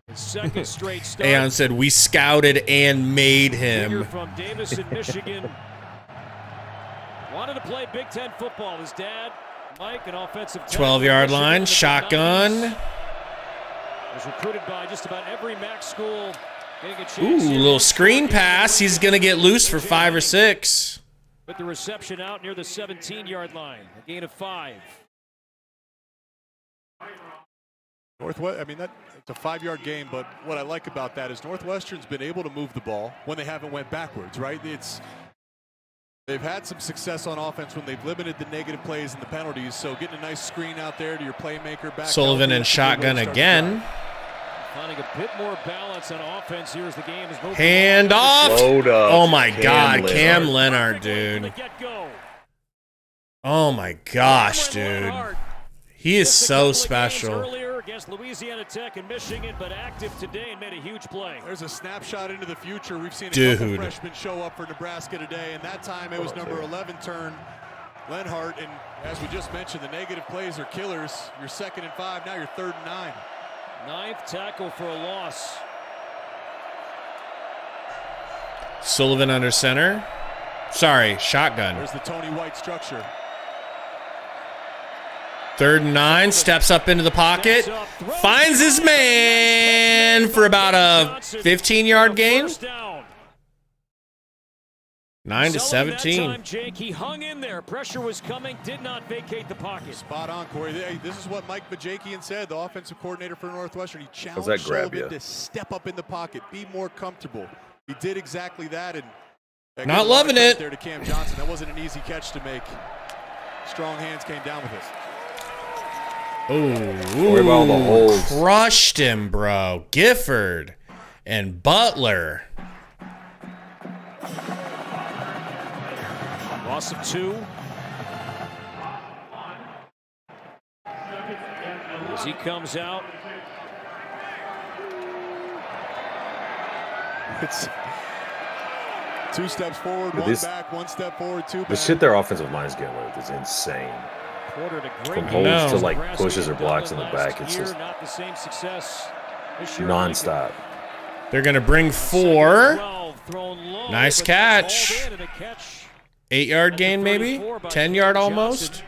his second straight start. Aeon said, we scouted and made him. From Davison, Michigan. Wanted to play Big Ten football. His dad, Mike, an offensive 12-yard line, shotgun. Was recruited by just about every MAC school. Ooh, little screen pass. He's going to get loose for 5 or 6. With the reception out near the 17-yard line. A gain of 5. Northwest, I mean, it's a 5-yard game, but what I like about that is Northwestern's been able to move the ball when they haven't went backwards, right? They've had some success on offense when they've limited the negative plays and the penalties, so getting a nice screen out there to your playmaker back. Sullivan and shotgun again. Finding a bit more balance on offense here as the game is moving. Hand off. Oh my God, Cam Leonard, dude. Oh my gosh, dude. He is so special. Earlier against Louisiana Tech and Michigan, but active today and made a huge play. There's a snapshot into the future. We've seen a couple freshmen show up for Nebraska today, and that time it was number 11 turn Lenhart. And as we just mentioned, the negative plays are killers. You're 2nd and 5, now you're 3rd and 9. 9th tackle for a loss. Sullivan under center. Sorry, shotgun. There's the Tony White structure. 3rd and 9, steps up into the pocket, finds his man for about a 15-yard gain. 9 to 17. Jake, he hung in there. Pressure was coming, did not vacate the pocket. Spot on, Corey. This is what Mike Bajakian said, the offensive coordinator for Northwestern. He challenged Sullivan to step up in the pocket, be more comfortable. He did exactly that, and not loving it. There to Cam Johnson. That wasn't an easy catch to make. Strong hands came down with it. Oh, crushed him, bro. Gifford and Butler. Loss of 2. As he comes out. It's 2 steps forward, 1 back, 1 step forward, 2 back. The shit their offensive line's getting with is insane. From holds to like pushes or blocks in the back, it's just non-stop. They're going to bring 4. Nice catch. 8-yard gain maybe? 10-yard almost?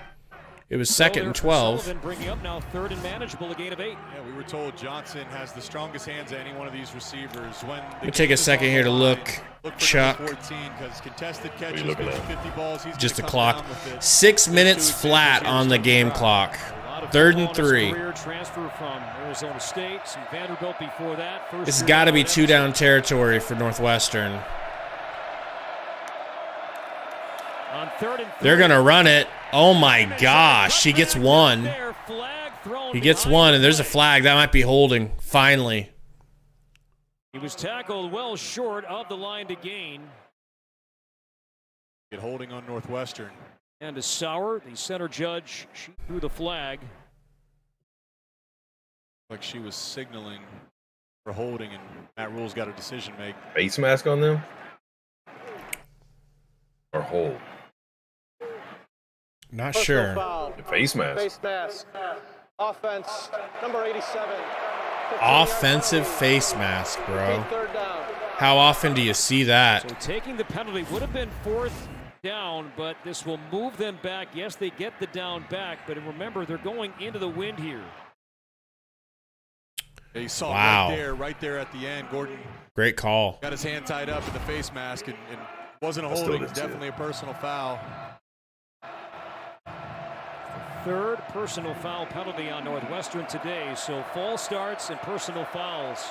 It was 2nd and 12. Bringing up now 3rd and manageable, a gain of 8. Yeah, we were told Johnson has the strongest hands of any one of these receivers. Let me take a second here to look. Chuck. 14, contested catches, 50 balls, just a clock. 6 minutes flat on the game clock. 3rd and 3. Transfer from Arizona State, some Vanderbilt before that. This has got to be 2-down territory for Northwestern. On 3rd and 3. They're going to run it. Oh my gosh. He gets 1. He gets 1, and there's a flag. That might be holding, finally. He was tackled well short of the line to gain. Get holding on Northwestern. And to Sauer, the center judge, she threw the flag. Like she was signaling for holding, and Matt Rule's got a decision to make. Face mask on them? Or hold? Not sure. The face mask. Face mask. Offense, number 87. Offensive face mask, bro. How often do you see that? So taking the penalty would have been 4th down, but this will move them back. Yes, they get the down back, but remember, they're going into the wind here. He saw right there at the end. Gordon. Great call. Got his hand tied up in the face mask, and wasn't a holding. It was definitely a personal foul. 3rd personal foul penalty on Northwestern today, so false starts and personal fouls.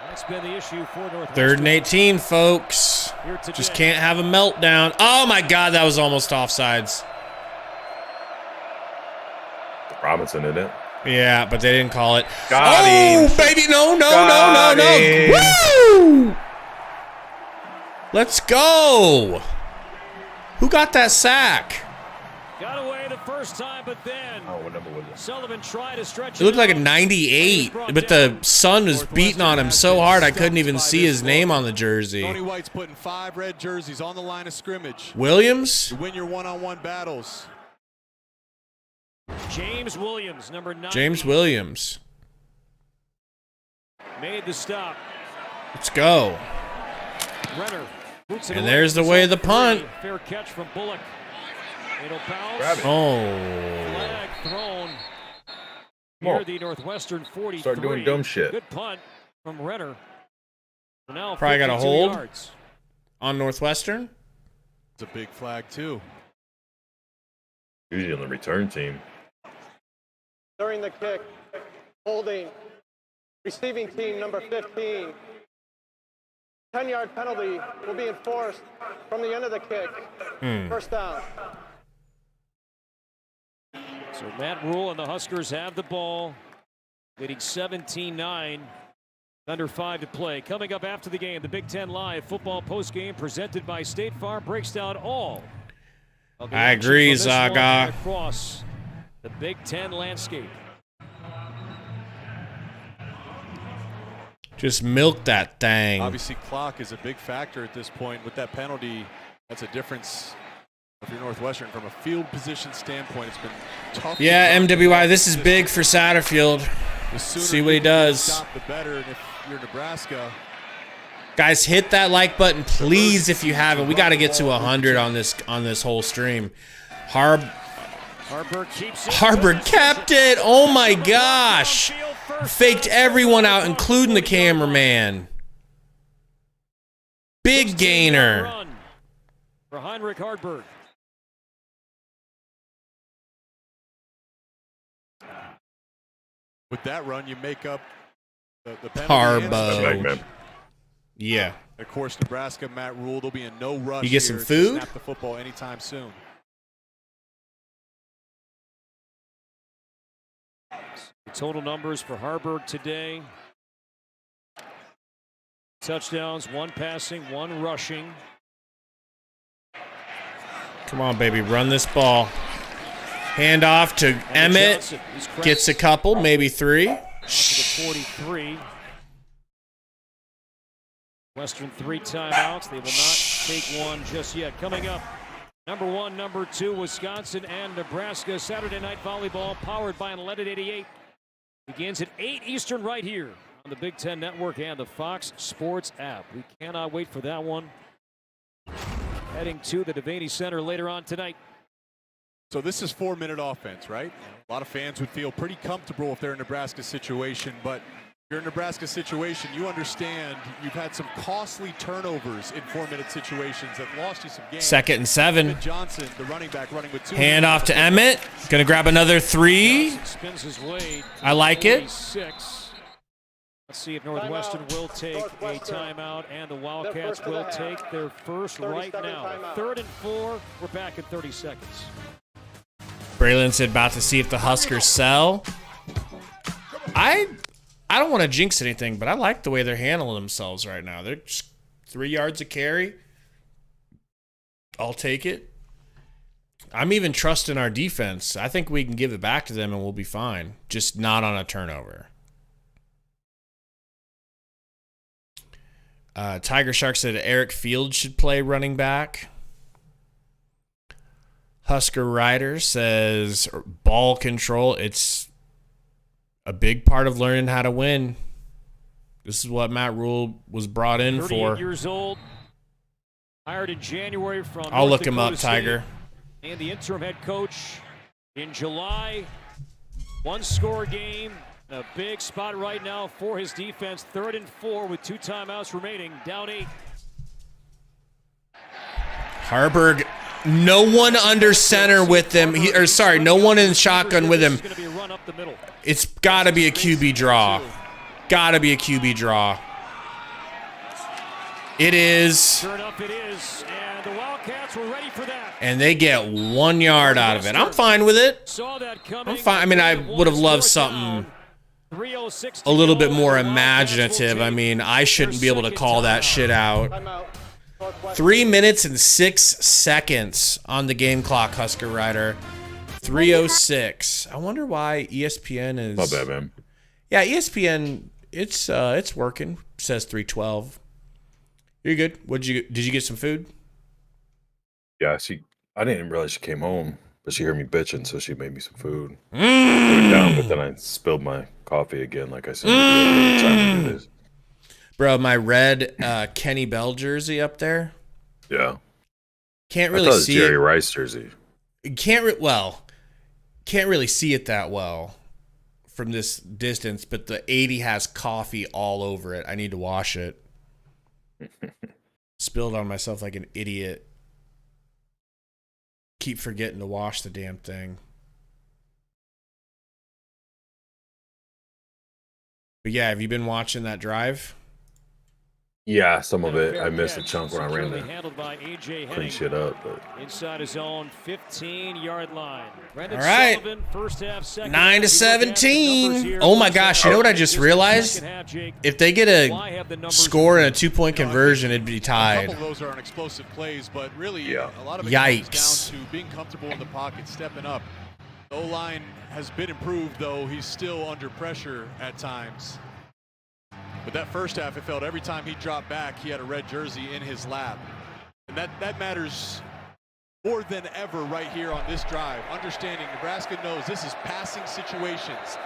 That's been the issue for Northwestern. 3rd and 18, folks. Just can't have a meltdown. Oh my God, that was almost offsides. Robinson did it. Yeah, but they didn't call it. Got him. Baby, no. Woo! Let's go. Who got that sack? Got away the first first time, but then what number was it? Sullivan tried to stretch It looked like a 98, but the sun was beating on him so hard I couldn't even see his name on the jersey. Tony White's putting 5 red jerseys on the line of scrimmage. Williams? You win your one-on-one battles. James Williams, number 9. James Williams. Made the stop. Let's go. Renner. And there's the way of the punt. Fair catch from Bullock. It'll bounce. Grab it. Oh. Flag thrown near the Northwestern 43. Start doing dumb shit. Good punt from Renner. So now probably got a hold yards on Northwestern. It's a big flag, too. Usually on the return team. During the kick, holding receiving team number 15. 10-yard penalty will be enforced from the end of the kick. First down. So Matt Rule and the Huskers have the ball, leading 17-9. Under 5 to play. Coming up after the game, the Big Ten Live football postgame presented by State Farm breaks down all of the I agree, action from this one Zaga. across the Big Ten landscape. Just milk that thing. Obviously, clock is a big factor at this point. With that penalty, that's a difference. If you're Northwestern, from a field position standpoint, it's been tough. Yeah, MWI, this is big for Satterfield. See what he does. Stop, the better. And if you're Nebraska, guys, hit that like button, please, if you haven't. We got to get to 100 on this whole stream. Harburg kept it. Oh my gosh. Faked everyone out, including the cameraman. Big gainer. For Heinrich Harburg. with that run, you make up the penalty. Harbo. Yeah. Of course, Nebraska, Matt Rule, they'll be in no rush. You get some here food? to snap the football anytime soon. The total numbers for Harburg today. Touchdowns, 1 passing, 1 rushing. Come on, baby, run this ball. Hand off to Emmett. Gets a couple, maybe 3. Off to the 43. Western 3 timeouts. They will not take one just yet. Coming up, number 1, number 2, Wisconsin and Nebraska. Saturday Night Volleyball, powered by an 1188. Begins at 8 Eastern right here on the Big Ten Network and the Fox Sports app. We cannot wait for that one. Heading to the Devaney Center later on tonight. So this is 4-minute offense, right? A lot of fans would feel pretty comfortable if they're in Nebraska's situation, but if you're in Nebraska's situation, you understand you've had some costly turnovers in 4-minute situations that lost you some games. 2nd and 7. Johnson, the running back, running with 2. Hand off to Emmett. Gonna grab another 3. Spins his way. I like it. 46. Let's see if Northwestern will take a timeout, and the Wildcats will take their first right now. 3rd and 4. We're back at 30 seconds. Braylon said about to see if the Huskers sell. I don't want to jinx anything, but I like the way they're handling themselves right now. They're just 3 yards a carry. I'll take it. I'm even trusting our defense. I think we can give it back to them and we'll be fine. Just not on a turnover. Tiger Shark said Eric Fields should play running back. Husker Rider says ball control. It's a big part of learning how to win. This is what Matt Rule was brought in for. 38 years old. Hired in January from I'll North look him Dakota up, Tiger. State, and the interim head coach in July. 1-score game. A big spot right now for his defense. 3rd and 4 with 2 timeouts remaining. Down 8. Harburg, no one under center with him. No one in shotgun with him. It's got to be a QB draw. Got to be a QB draw. It is. Sure enough, it is. And the Wildcats were ready for that. And they get 1 yard out of it. I'm fine with it. Saw that coming. I'm fine. I mean, I would have loved something a little bit more imaginative. I mean, I shouldn't be able to call that shit out. 3 minutes and 6 seconds on the game clock, Husker Rider. 3:06. I wonder why ESPN is. My bad, man. Yeah, ESPN. It's working. It says 3:12. You're good. Did you get some food? Yeah, I didn't realize she came home, but she heard me bitching, so she made me some food. Put it down, but then I spilled my coffee again, like I said. Every time we do this. Bro, my red Kenny Bell jersey up there. Yeah. Can't really I thought it was see Jerry it. Rice jersey. Can't really see it that well from this distance, but the 80 has coffee all over it. I need to wash it. Spilled on myself like an idiot. Keep forgetting to wash the damn thing. But yeah, have you been watching that drive? Yeah, some of it. I missed a chunk when I ran to clean shit up. But inside his own 15-yard line. All right. 9-17. Oh my gosh, you know what I just realized? If they get a score and a 2-point conversion, it'd be tied. A couple of those are on explosive plays, but really a lot of it comes down to being comfortable in the pocket, stepping up. The O-line has been improved, though he's still under pressure at times. But that first half, it felt every time he dropped back, he had a red jersey in his lap. And that matters more than ever right here on this drive. Understanding Nebraska knows this is passing situations.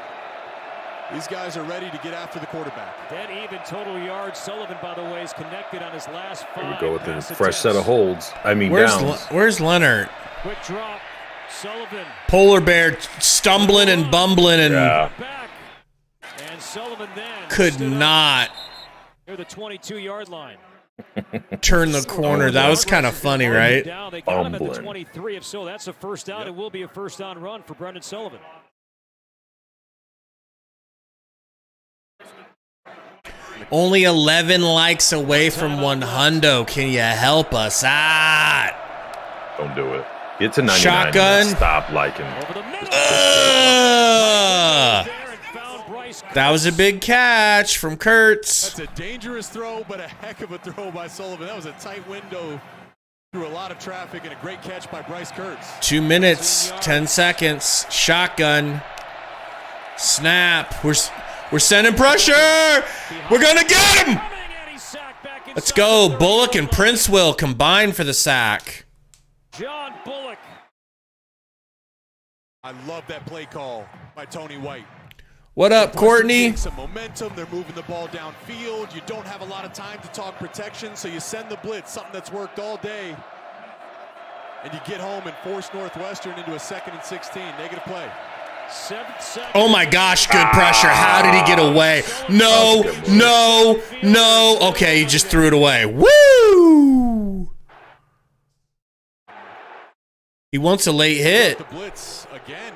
These guys are ready to get after the quarterback. Dead even total yards. Sullivan, by the way, is connected on his last 5. Here we go with the fresh set of holds. Where's Leonard? Quick drop. Sullivan. Polar bear stumbling and bumbling and And Sullivan then could not near the 22-yard line. Turn the corner. That was kind of funny, right? They got him at the 23. If so, that's a first down. It will be a first down run for Brendan Sullivan. Only 11 likes away from 100. Can you help us out? Don't do it. Get to 99. Shotgun. Stop liking. That was a big catch from Kurtz. That's a dangerous throw, but a heck of a throw by Sullivan. That was a tight window through a lot of traffic and a great catch by Bryce Kurtz. 2 minutes, 10 seconds. Shotgun. Snap. We're sending pressure. We're going to get him. Let's go. Bullock and Princeville combined for the sack. John Bullock. I love that play call by Tony White. What up, Courtney? Some momentum. They're moving the ball downfield. You don't have a lot of time to talk protection, so you send the blitz, something that's worked all day. And you get home and force Northwestern into a 2nd and 16. Negative play. Oh my gosh, good pressure. How did he get away? No. Okay, he just threw it away. Woo! He wants a late hit. The blitz again.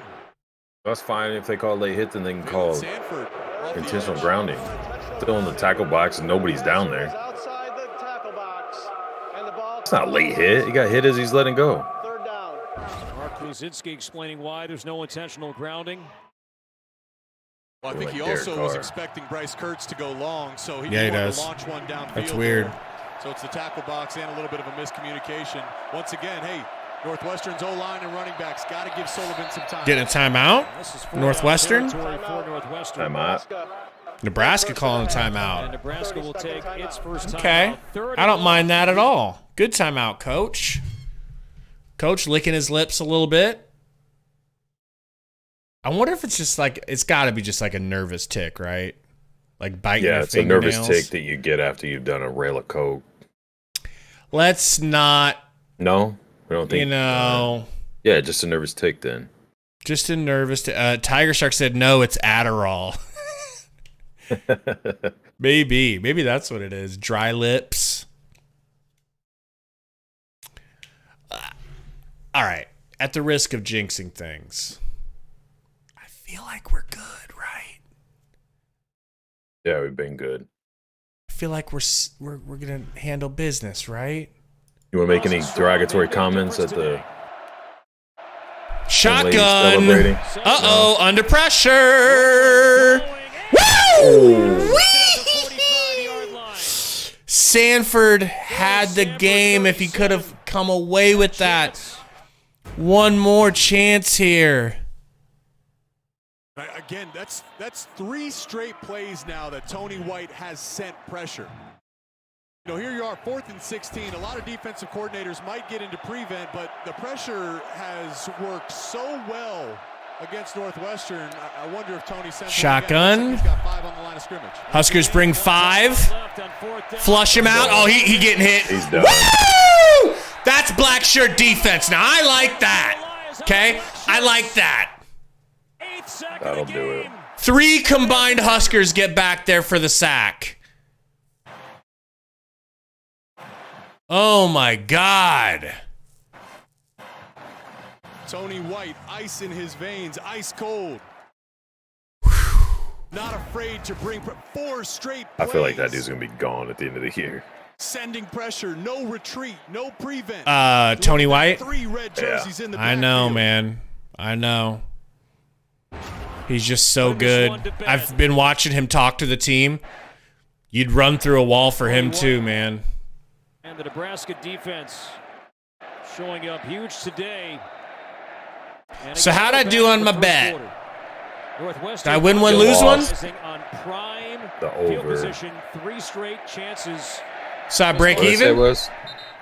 That's fine. If they call late hit, then they can call intentional grounding. Still in the tackle box and nobody's down there. It's not a late hit. He got hit as he's letting go. Mark Kluzinski explaining why there's no intentional grounding. Well, I think he also was expecting Bryce Kurtz to go long, so he does. To launch one downfield. That's weird. So it's the tackle box and a little bit of a miscommunication. Once again, hey, Northwestern's O-line and running backs got to give Sullivan some time. Getting a timeout? Northwestern? Timeout. Nebraska calling a timeout. And Nebraska will take its first timeout. Okay. I don't mind that at all. Good timeout, Coach. Coach licking his lips a little bit. I wonder if it's just like, it's got to be just like a nervous tick, right? Like biting your fingernails. Yeah, it's a nervous tick that you get after you've done a rail of coke. Let's not. No? We don't think. You know. Yeah, just a nervous tick then. Just a nervous tick. Tiger Shark said, no, it's Adderall. Maybe that's what it is. Dry lips. All right. At the risk of jinxing things, I feel like we're good, right? Yeah, we've been good. I feel like we're gonna handle business, right? You want to make any derogatory comments at the shotgun? Uh-oh, under pressure. Woo! Sanford had the game if he could have come away with that. One more chance here. Again, that's 3 straight plays now that Tony White has sent pressure. You know, here you are, 4th and 16. A lot of defensive coordinators might get into prevent, but the pressure has worked so well against Northwestern. I wonder if Tony sends shotgun. He's got 5 on the line of scrimmage. Huskers bring 5. Flush him out. Oh, he getting hit. He's done. Woo! That's black shirt defense. Now, I like that. Okay? I like that. That'll do it. 3 combined Huskers get back there for the sack. Oh, my God. Tony White, ice in his veins, ice cold. Not afraid to bring 4 straight plays. I feel like that dude's going to be gone at the end of the year. Sending pressure, no retreat, no prevent. Tony White? 3 red jerseys in the I know, backfield. man. I know. He's just so good. I've been watching him talk to the team. You'd run through a wall for him too, man. And the Nebraska defense showing up huge today. So how'd I do on my bet? Did I win one, lose one? On prime The field over. position, 3 straight chances. So I break What did I say it even? was?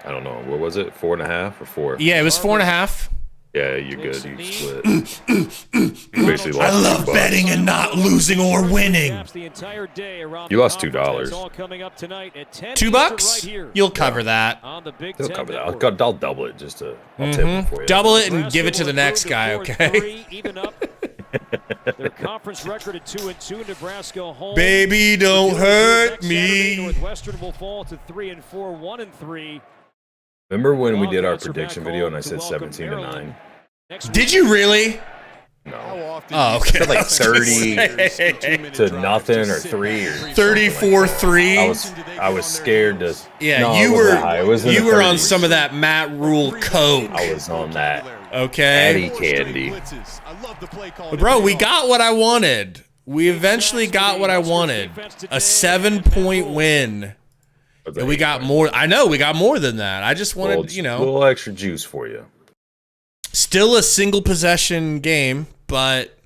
I don't know. What was it? 4.5 or 4? Yeah, it was 4.5. Yeah, you're good. You split. You basically I lost love $2. betting and not losing or winning. You lost $2. $2? You'll cover that. He'll cover that. I'll double it just to I'll tip it for you. Double it and give it to the next guy, okay? Their conference record at 2-2. Nebraska home. Baby, don't hurt me. Northwestern will fall to 3-4, 1-3. Remember when we did our prediction video and I said 17-9? Did you really? No. Oh, okay. I said like 30 to nothing or 3 or 34-3. I was scared to. Yeah, no, you it wasn't high. It was in you the were on 30s. some of that Matt Rule coke. I was on that. Okay. Patty candy. But bro, we got what I wanted. We eventually got what I wanted. A 7-point win. And we got more. I know we got more than that. I just wanted, a little extra juice for you. Still a single possession game, but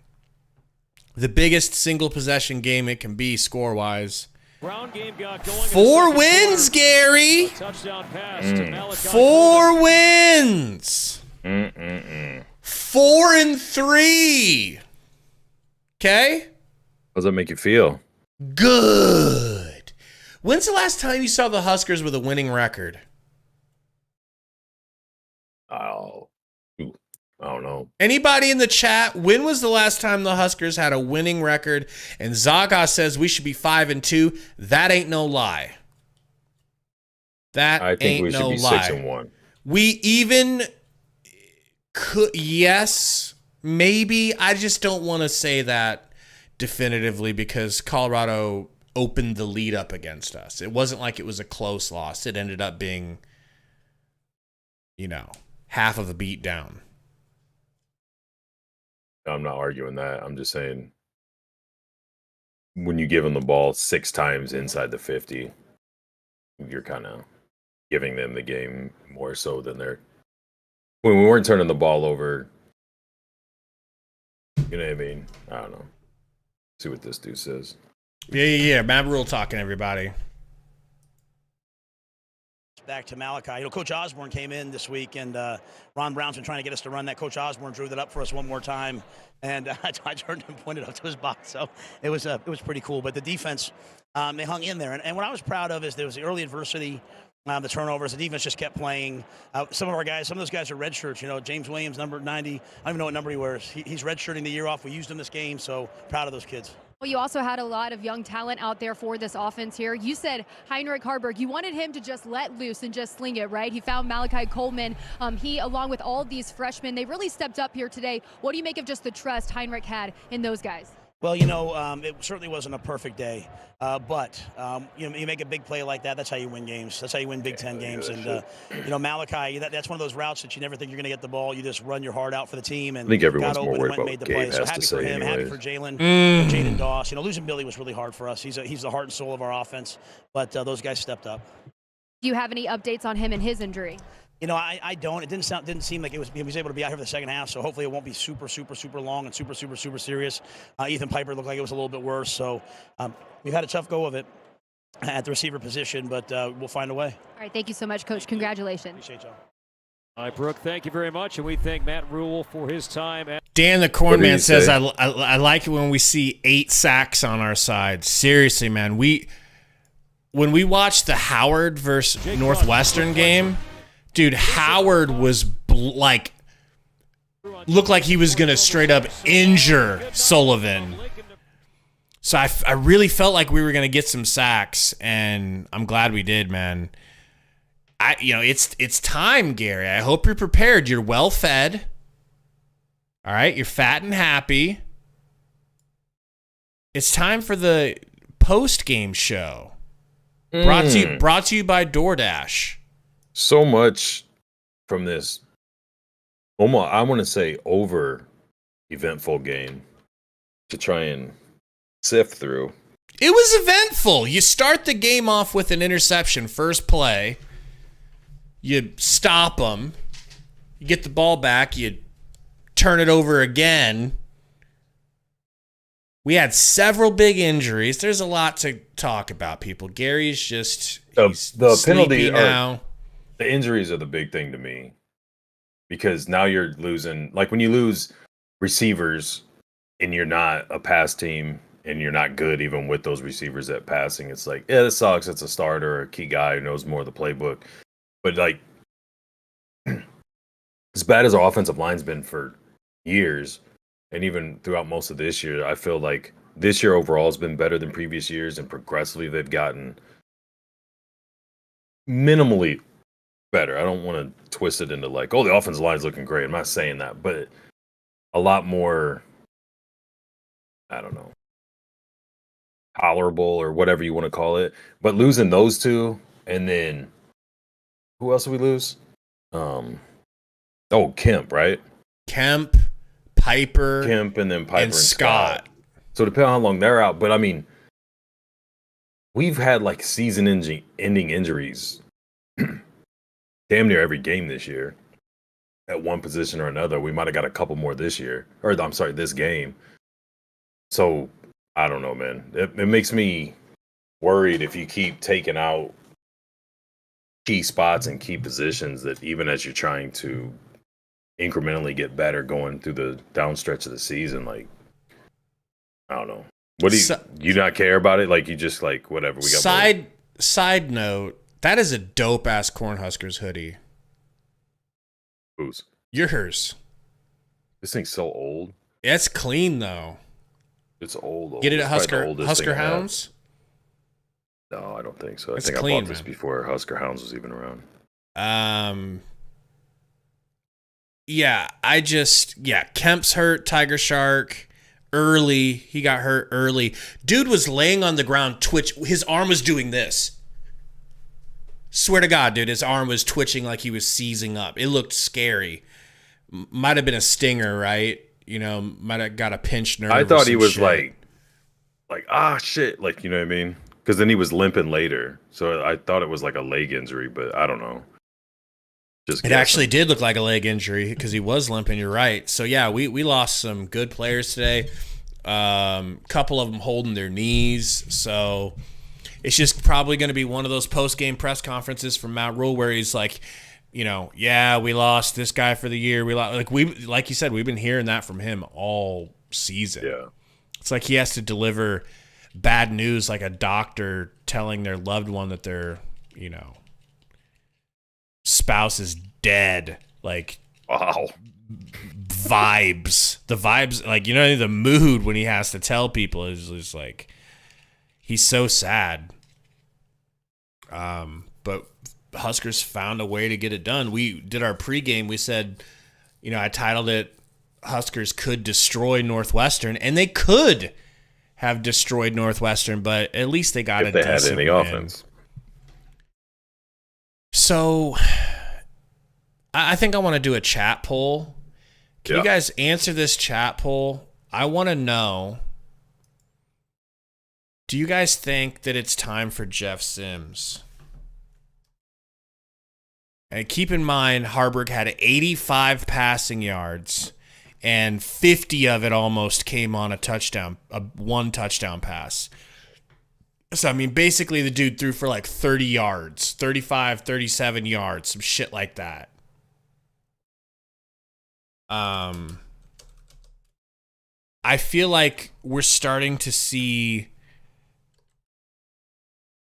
the biggest single possession game it can be score wise. 4 wins, Gary. 4 wins. 4-3. Okay. How does that make you feel? Good. When's the last time you saw the Huskers with a winning record? Oh, I don't know. Anybody in the chat, when was the last time the Huskers had a winning record? And Zaga says we should be 5-2. That ain't no lie. That I think ain't we should no be lie. 6-1. We even could, yes, maybe. I just don't want to say that definitively because Colorado opened the lead up against us. It wasn't like it was a close loss. It ended up being, half of a beat down. I'm not arguing that. I'm just saying when you give them the ball 6 times inside the 50, you're kind of giving them the game more so than they're. When we weren't turning the ball over, you know what I mean? I don't know. See what this dude says. Yeah. Matt Rule talking, everybody. Back to Malachi. Coach Osborne came in this week, and Ron Brown's been trying to get us to run that. Coach Osborne drew that up for us one more time, and I turned and pointed up to his box. So it was pretty cool. But the defense, they hung in there. And what I was proud of is there was the early adversity, the turnovers. The defense just kept playing. Some of those guys are red shirts. James Williams, number 90. I don't even know what number he wears. He's redshirting the year off. We used him this game, so proud of those kids. Well, you also had a lot of young talent out there for this offense here. You said Heinrich Harburg, you wanted him to just let loose and just sling it, right? He found Malachi Coleman. He, along with all these freshmen, they really stepped up here today. What do you make of just the trust Heinrich had in those guys? Well, it certainly wasn't a perfect day, but you make a big play like that. That's how you win games. That's how you win Big Ten games. And Malachi, that's one of those routes that you never think you're going to get the ball. You just run your heart out for the team. And I think everyone's got more open worried and went about and made the Gabe play. So has happy to for say him, anyways. happy for Jalen, Jaden Doss. Losing Billy was really hard for us. He's the heart and soul of our offense. But those guys stepped up. Do you have any updates on him and his injury? I don't. It didn't seem like he was able to be out here for the second half. So hopefully it won't be super long and super serious. Ethan Piper looked like it was a little bit worse. So we've had a tough go of it at the receiver position, but we'll find a way. All right, thank you so much, Coach. Congratulations. Appreciate y'all. All right, Brooke, thank you very much, and we thank Matt Rule for his time. Dan the Cornman says, I like it when we see 8 sacks on our side. Seriously, man. When we watched the Howard versus Northwestern game, dude, Howard was looked like he was going to straight up injure Sullivan. So I really felt like we were going to get some sacks, and I'm glad we did, man. It's time, Gary. I hope you're prepared. You're well fed. All right, you're fat and happy. It's time for the post-game show. Brought to you by DoorDash. So much from this, almost, I want to say, over eventful game to try and sift through. It was eventful. You start the game off with an interception, first play. You stop them. You get the ball back. You turn it over again. We had several big injuries. There's a lot to talk about, people. Gary's just the penalty now. The injuries are the big thing to me, because now you're losing. Like when you lose receivers and you're not a pass team and you're not good even with those receivers at passing, it's like, yeah, this sucks. It's a starter or a key guy who knows more of the playbook. But like, as bad as our offensive line's been for years, and even throughout most of this year, I feel like this year overall has been better than previous years, and progressively they've gotten minimally better. I don't want to twist it into like, oh, the offensive line's looking great. I'm not saying that, but a lot more, I don't know, tolerable or whatever you want to call it. But losing those two, and then who else did we lose? Kemp, right? Kemp, Piper, and then Piper and Scott. So depending on how long they're out, but I mean, we've had like season-ending injuries damn near every game this year at one position or another. We might have got a couple more this year, or I'm sorry, this game. So I don't know, man. It makes me worried if you keep taking out key spots and key positions, that even as you're trying to incrementally get better going through the down stretch of the season, like, I don't know. What do you not care about it? Like, you just like, whatever. We got side note, that is a dope ass Cornhuskers hoodie. Whose? Yours. This thing's so old. It's clean though. It's old. Get it at Husker Hounds? No, I don't think so. It's I think clean, I bought this before Husker Hounds was even around. Kemp's hurt, Tiger Shark, early. He got hurt early. Dude was laying on the ground, his arm was doing this. Swear to God, dude, his arm was twitching like he was seizing up. It looked scary. Might have been a stinger, right? You know, might have got a pinched nerve. I thought he was shit. like, shit. Like, you know what I mean? Because then he was limping later. So I thought it was like a leg injury, but I don't know. It actually did look like a leg injury because he was limping. You're right. So, yeah, we lost some good players today. Couple of them holding their knees. So it's just probably going to be one of those post-game press conferences from Matt Rule where he's like, you know, yeah, we lost this guy for the year. Like you said, we've been hearing that from him all season. Yeah. It's like he has to deliver bad news like a doctor telling their loved one that their, you know, spouse is dead. Like, wow. The vibes, like, you know, the mood when he has to tell people is just like, he's so sad. But Huskers found a way to get it done. We did our pregame. We said, you know, I titled it Huskers could destroy Northwestern, and they could have destroyed Northwestern, but at least they got if they had any offense. So I think I want to do a chat poll. Can you guys answer this chat poll? I want to know, do you guys think that it's time for Jeff Sims? And keep in mind, Harburg had 85 passing yards, and 50 of it almost came on a one touchdown pass. So, I mean, basically the dude threw for like 30 yards, 35, 37 yards, some shit like that. I feel like we're starting to see...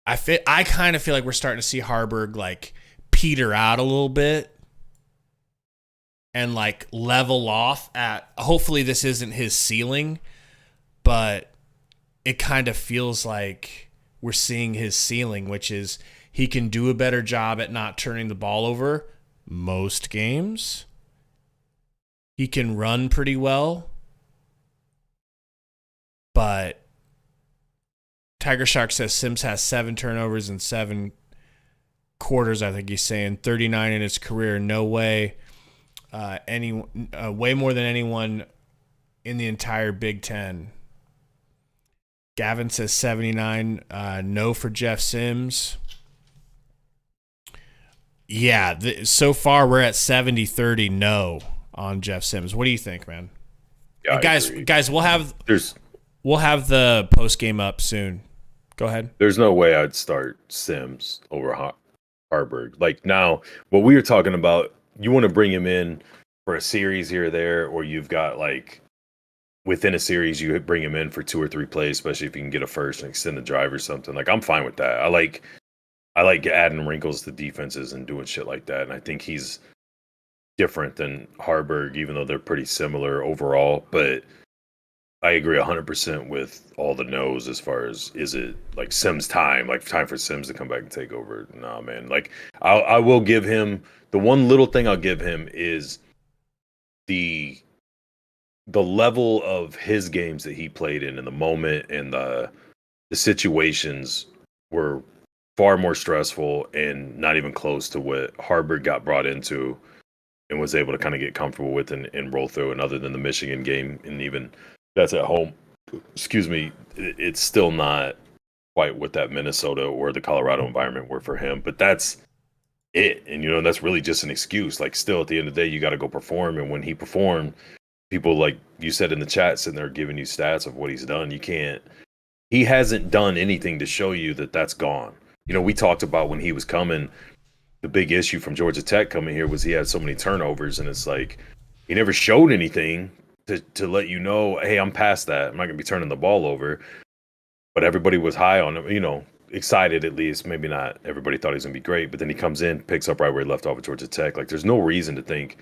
I kind of feel like we're starting to see Harburg, like, peter out a little bit and, like, level off at... Hopefully this isn't his ceiling, but it kind of feels like we're seeing his ceiling, which is he can do a better job at not turning the ball over most games. He can run pretty well. But Tiger Shark says Sims has 7 turnovers in 7 quarters, I think he's saying. 39 in his career. No way. Way more than anyone in the entire Big Ten. Gavin says 79. No for Jeff Sims. Yeah, so far we're at 70-30 no on Jeff Sims. What do you think, man? Yeah, guys, we'll have the post game up soon. Go ahead. There's no way I'd start Sims over Harburg. Like, now, what we were talking about, you want to bring him in for a series here or there, or you've got, like, within a series, you bring him in for 2 or 3 plays, especially if you can get a first and extend the drive or something. Like, I'm fine with that. I like adding wrinkles to defenses and doing shit like that. And I think he's different than Harburg, even though they're pretty similar overall. But I agree 100% with all the no's as far as, is it like Sims time, like time for Sims to come back and take over? Nah, man. Like, I will give him, the one little thing I'll give him is the level of his games that he played in the moment, and the situations were far more stressful and not even close to what Harburg got brought into and was able to kind of get comfortable with and roll through. And other than the Michigan game, and even that's at home, excuse me, it's still not quite what that Minnesota or the Colorado environment were for him. But that's it. And, that's really just an excuse. Like, still at the end of the day, you got to go perform. And when he performed, people, like you said in the chat, sitting there giving you stats of what he's done. He hasn't done anything to show you that that's gone. We talked about when he was coming, the big issue from Georgia Tech coming here was he had so many turnovers, and it's like he never showed anything to let you know, hey, I'm past that. I'm not going to be turning the ball over. But everybody was high on him, excited at least. Maybe not everybody thought he was going to be great, but then he comes in, picks up right where he left off at Georgia Tech. Like, there's no reason to think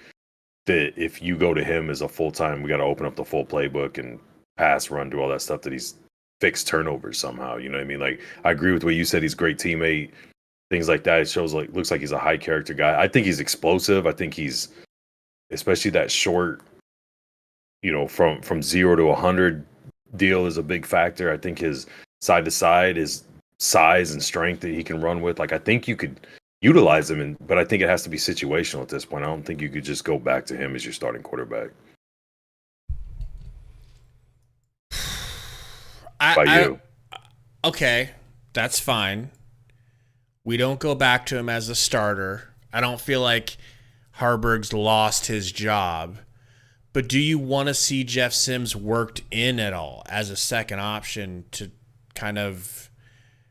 that if you go to him as a full-time, we got to open up the full playbook and pass, run, do all that stuff, that he's fixed turnovers somehow. You know what I mean? Like, I agree with what you said. He's a great teammate, things like that. It shows, like, looks like he's a high character guy. I think he's explosive. I think he's, especially that short, from 0 to 100 deal is a big factor. I think his side to side, his size and strength that he can run with. Like, I think you could utilize him, but I think it has to be situational at this point. I don't think you could just go back to him as your starting quarterback. Okay, that's fine. We don't go back to him as a starter. I don't feel like Harburg's lost his job. But do you want to see Jeff Sims worked in at all as a second option to kind of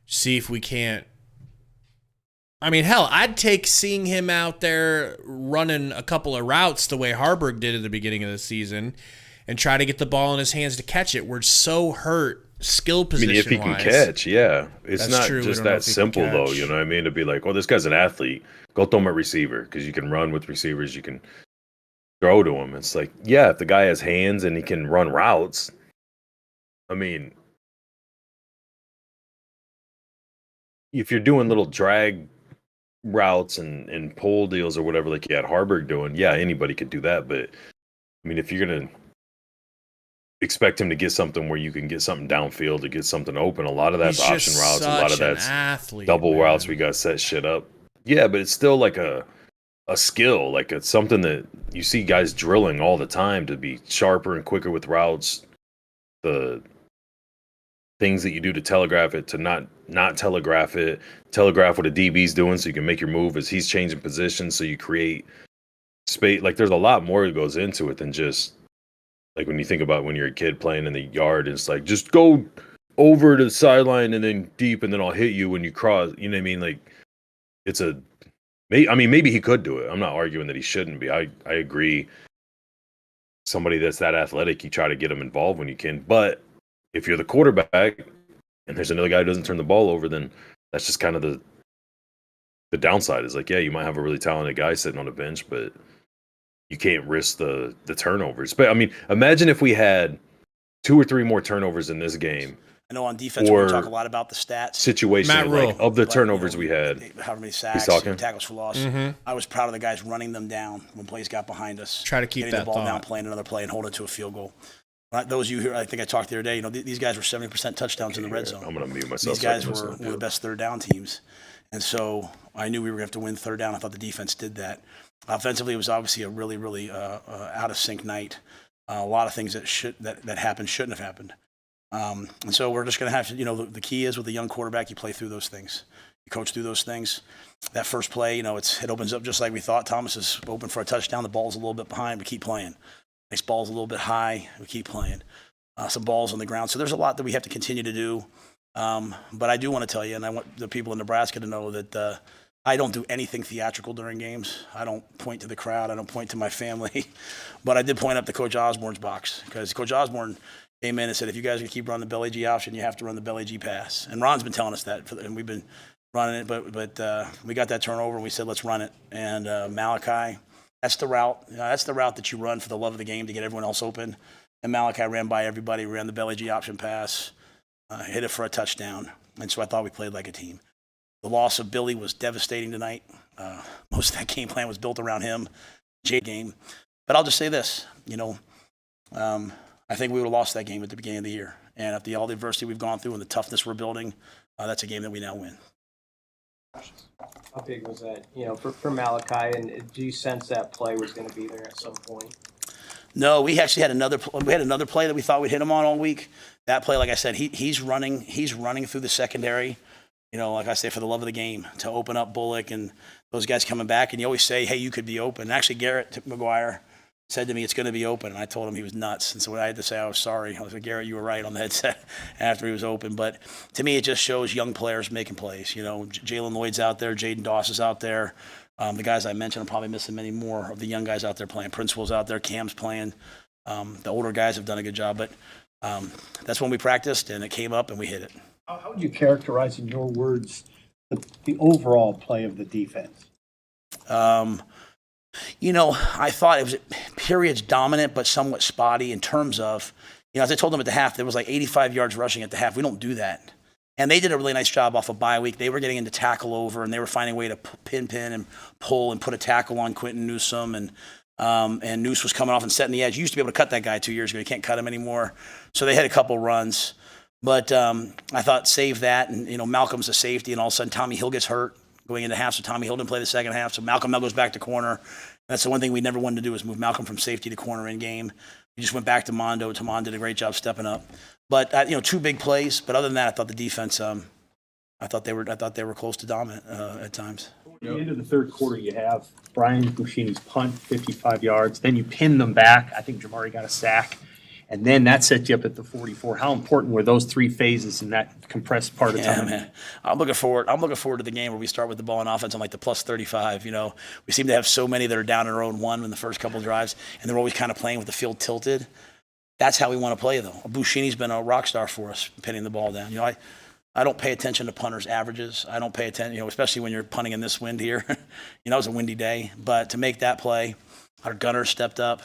see if we can't... I mean, hell, I'd take seeing him out there running a couple of routes the way Harburg did at the beginning of the season and try to get the ball in his hands to catch it. We're so hurt skill position-wise. I mean, if he can catch, yeah. It's not just that simple, though, you know what I mean? To be like, well, this guy's an athlete. Go throw him at receiver, because you can run with receivers. You can throw to him. It's like, yeah, if the guy has hands and he can run routes, I mean, if you're doing little drag routes and pull deals or whatever, like you had Harburg doing, yeah, anybody could do that. But I mean, if you're gonna expect him to get something where you can get something downfield to get something open, a lot of that's option routes, a lot of that's double routes. We got set shit up. Yeah, but it's still like a skill, like it's something that you see guys drilling all the time to be sharper and quicker with routes. The things that you do to telegraph it to not telegraph it, telegraph what a DB's doing so you can make your move as he's changing position so you create space. Like there's a lot more that goes into it than just like when you think about when you're a kid playing in the yard, it's like just go over to the sideline and then deep and then I'll hit you when you cross. You know what I mean? Like it's maybe he could do it. I'm not arguing that he shouldn't be. I agree. Somebody that's that athletic, you try to get him involved when you can. But if you're the quarterback and there's another guy who doesn't turn the ball over, then that's just kind of the downside is like, yeah, you might have a really talented guy sitting on the bench, but you can't risk the turnovers. But I mean, imagine if we had 2 or 3 more turnovers in this game. I know on defense we talk a lot about the stats. Situation like of the turnovers we had. How many sacks, tackles for loss. I was proud of the guys running them down when plays got behind us. Try to keep getting that the ball thought. Down, playing another play, and holding it to a field goal. Those of you here, I think I talked the other day, these guys were 70% touchdowns in the red zone. I'm going to mute myself. These guys were one of the best third down teams. And so I knew we were going to have to win third down. I thought the defense did that. Offensively, it was obviously a really, really out of sync night. A lot of things that happened shouldn't have happened. And so we're just going to have to, the key is with a young quarterback, you play through those things. You coach through those things. That first play, it opens up just like we thought. Thomas is open for a touchdown. The ball's a little bit behind. We keep playing. Next ball's a little bit high. We keep playing. Some balls on the ground. So there's a lot that we have to continue to do. But I do want to tell you, and I want the people in Nebraska to know that I don't do anything theatrical during games. I don't point to the crowd. I don't point to my family. But I did point up to Coach Osborne's box because Coach Osborne came in and said, if you guys are going to keep running the belly G option, you have to run the belly G pass. And Ron's been telling us that, and we've been running it. But we got that turnover, and we said, let's run it. And Malachi, that's the route. That's the route that you run for the love of the game to get everyone else open. And Malachi ran by everybody, ran the belly G option pass, hit it for a touchdown. And so I thought we played like a team. The loss of Billy was devastating tonight. Most of that game plan was built around him, game. But I'll just say this, I think we would have lost that game at the beginning of the year. And after all the adversity we've gone through and the toughness we're building, that's a game that we now win. How big was that, for Malachi? And do you sense that play was going to be there at some point? No, we actually had another play that we thought we'd hit him on all week. That play, like I said, he's running through the secondary. Like I say, for the love of the game, to open up Bullock and those guys coming back. And you always say, hey, you could be open. And actually, Garrett McGuire said to me, it's going to be open. And I told him he was nuts. And so I had to say, I was sorry. I was like, Garrett, you were right on the headset after he was open. But to me, it just shows young players making plays. Jalen Lloyd's out there. Jaden Doss is out there. The guys I mentioned, I'm probably missing many more of the young guys out there playing. Principal's out there. Cam's playing. The older guys have done a good job. But that's when we practiced, and it came up, and we hit it. How would you characterize, in your words, the overall play of the defense? I thought it was periods dominant, but somewhat spotty in terms of, as I told them at the half, there was like 85 yards rushing at the half. We don't do that. And they did a really nice job off of bye week. They were getting into tackle over, and they were finding a way to pin and pull and put a tackle on Quentin Newsome. And Noose was coming off and setting the edge. You used to be able to cut that guy 2 years ago. You can't cut him anymore. So they had a couple runs. But I thought save that, and Malcolm's a safety, and all of a sudden Tommy Hill gets hurt going into half, so Tommy Hill didn't play the second half. So Malcolm now goes back to corner. That's the one thing we never wanted to do is move Malcolm from safety to corner in game. We just went back to Mondo. Tamon did a great job stepping up. But 2 big plays. But other than that, I thought the defense. I thought they were close to dominant at times. At the end of the third quarter, you have Brian Bushini's punt, 55 yards. Then you pin them back. I think Jamari got a sack. And then that set you up at the 44. How important were those 3 phases in that compressed part of time? Man. I'm looking forward to the game where we start with the ball on offense on like the plus 35. We seem to have so many that are down in our own 1 in the first couple of drives, and they're always kind of playing with the field tilted. That's how we want to play, though. Bushini's been a rock star for us, pinning the ball down. I don't pay attention to punters' averages. I don't pay attention, especially when you're punting in this wind here. It was a windy day. But to make that play, our gunner stepped up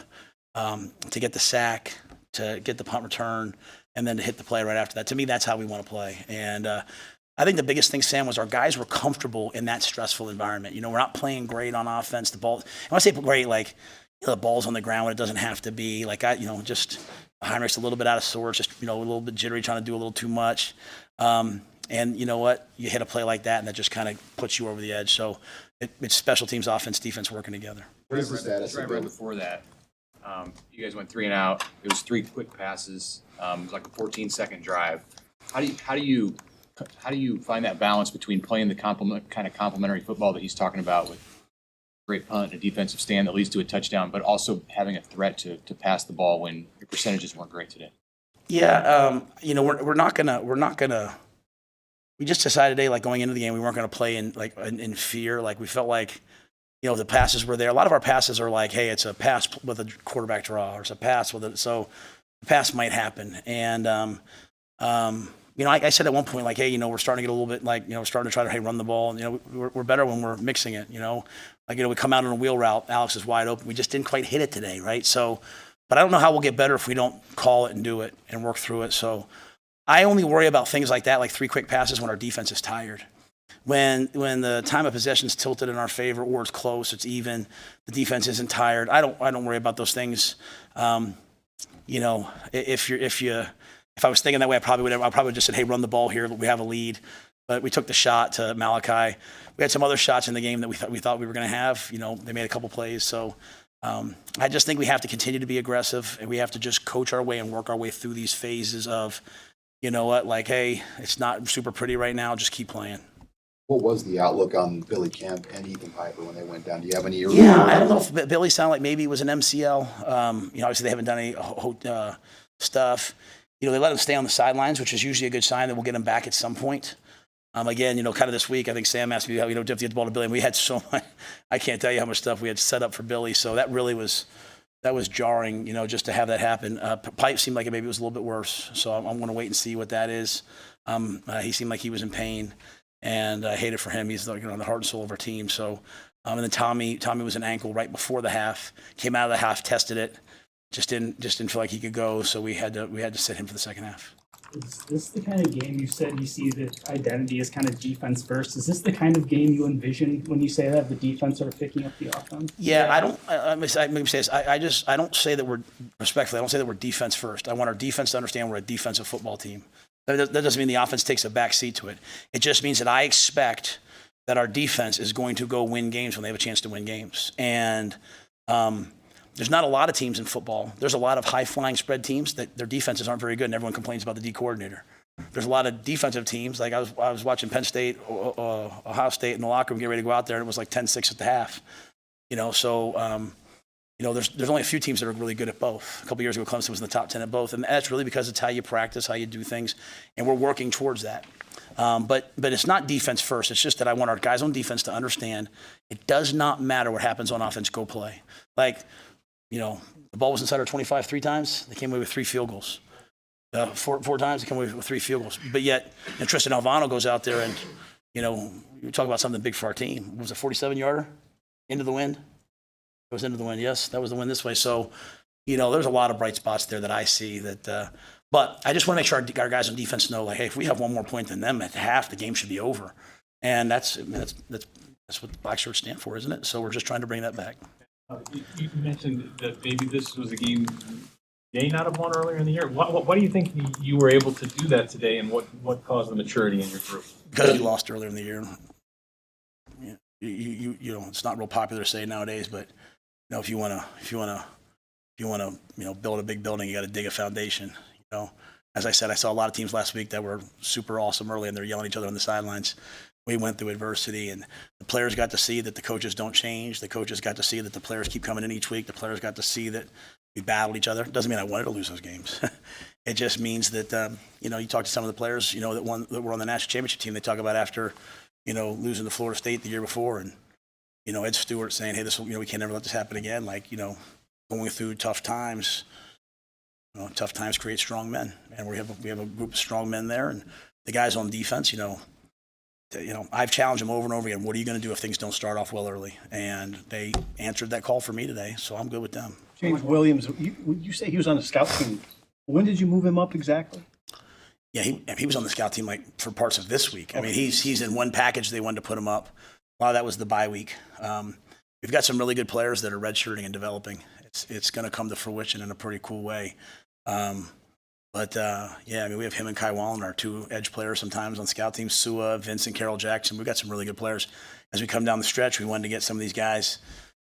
to get the sack, to get the punt return, and then to hit the play right after that. To me, that's how we want to play. And I think the biggest thing, Sam, was our guys were comfortable in that stressful environment. We're not playing great on offense. The ball, and when I say great, like the ball's on the ground when it doesn't have to be. Like just Heinrich's a little bit out of sorts, just a little bit jittery, trying to do a little too much. And you know what? You hit a play like that, and that just kind of puts you over the edge. So it's special teams, offense, defense working together. What is the status? Right before that, you guys went 3 and out. It was 3 quick passes. It was like a 14-second drive. How do you find that balance between playing the complementary football that he's talking about with great punt and a defensive stand that leads to a touchdown, but also having a threat to pass the ball when your percentages weren't great today? Yeah, we're not gonna. We just decided today, like going into the game, we weren't gonna play in fear. Like we felt like, the passes were there. A lot of our passes are like, hey, it's a pass with a quarterback draw, or it's a pass with it. So the pass might happen. And I said at one point, like, hey, we're starting to get a little bit like, we're starting to try to run the ball. And, we're better when we're mixing it. We come out on a wheel route. Alex is wide open. We just didn't quite hit it today, right? So. But I don't know how we'll get better if we don't call it and do it and work through it. So I only worry about things like that, like 3 quick passes when our defense is tired. When the time of possession is tilted in our favor, or it's close, it's even, the defense isn't tired. I don't worry about those things. If I was thinking that way, I probably just said, hey, run the ball here. We have a lead. But we took the shot to Malachi. We had some other shots in the game that we thought we were going to have. They made a couple plays. So. I just think we have to continue to be aggressive, and we have to just coach our way and work our way through these phases of, like, hey, it's not super pretty right now. Just keep playing. What was the outlook on Billy Kemp and Ethan Piper when they went down? Do you have any? Yeah, I don't know if Billy sounded like maybe it was an MCL. Obviously they haven't done any stuff. They let him stay on the sidelines, which is usually a good sign that we'll get him back at some point. Again, kind of this week, I think Sam asked me how, to get the ball to Billy, and we had so much, I can't tell you how much stuff we had set up for Billy. So that really was jarring, just to have that happen. Pipe seemed like maybe it was a little bit worse. So I'm going to wait and see what that is. He seemed like he was in pain, and I hate it for him. He's the heart and soul of our team. So, and then Tommy was an ankle right before the half, came out of the half, tested it, just didn't feel like he could go. So we had to sit him for the second half. Is this the kind of game you said you see that identity is kind of defense first? Is this the kind of game you envision when you say that the defense are picking up the offense? Yeah, I don't. Let me say this. I don't say that we're respectfully. I don't say that we're defense first. I want our defense to understand we're a defensive football team. That doesn't mean the offense takes a back seat to it. It just means that I expect that our defense is going to go win games when they have a chance to win games. And there's not a lot of teams in football. There's a lot of high-flying spread teams that their defenses aren't very good, and everyone complains about the D coordinator. There's a lot of defensive teams. Like I was watching Penn State, Ohio State in the locker room, getting ready to go out there, and it was like 10-6 at the half. There's only a few teams that are really good at both. A couple years ago, Clemson was in the top 10 at both, and that's really because it's how you practice, how you do things, and we're working towards that. But it's not defense first. It's just that I want our guys on defense to understand it does not matter what happens on offense. Go play. The ball was inside our 25 3 times. They came away with 3 field goals. 4 times they came away with 3 field goals. But yet, Tristan Alvano goes out there and, you talk about something big for our team. Was it a 47-yarder into the wind? It was into the wind. Yes, that was the wind this way. So, there's a lot of bright spots there that I see that. But I just want to make sure our guys on defense know, like, hey, if we have one more point than them at half, the game should be over. And that's what the black shirts stand for, isn't it? So we're just trying to bring that back. You mentioned that maybe this was a game you may not have won earlier in the year. What do you think you were able to do that today, and what caused the maturity in your group? Because we lost earlier in the year. It's not real popular to say nowadays, but if you want to build a big building, you got to dig a foundation. As I said, I saw a lot of teams last week that were super awesome early, and they're yelling at each other on the sidelines. We went through adversity, and the players got to see that the coaches don't change. The coaches got to see that the players keep coming in each week. The players got to see that we battled each other. It doesn't mean I wanted to lose those games. It just means that, you talk to some of the players, that were on the national championship team. They talk about after, losing to Florida State the year before, and, Ed Stewart saying, hey, we can't ever let this happen again. Going through tough times, tough times create strong men, and we have a group of strong men there, and the guys on defense, I've challenged them over and over again. What are you going to do if things don't start off well early? And they answered that call for me today, so I'm good with them. James Williams, you say he was on the scout team. When did you move him up exactly? Yeah, he was on the scout team for parts of this week. I mean, he's in one package. They wanted to put him up. A lot of that was the bye week. We've got some really good players that are redshirting and developing. It's going to come to fruition in a pretty cool way. We have him and Kai Wallen, our 2 edge players sometimes on scout teams, Sua, Vincent, Carroll Jackson. We've got some really good players. As we come down the stretch, we wanted to get some of these guys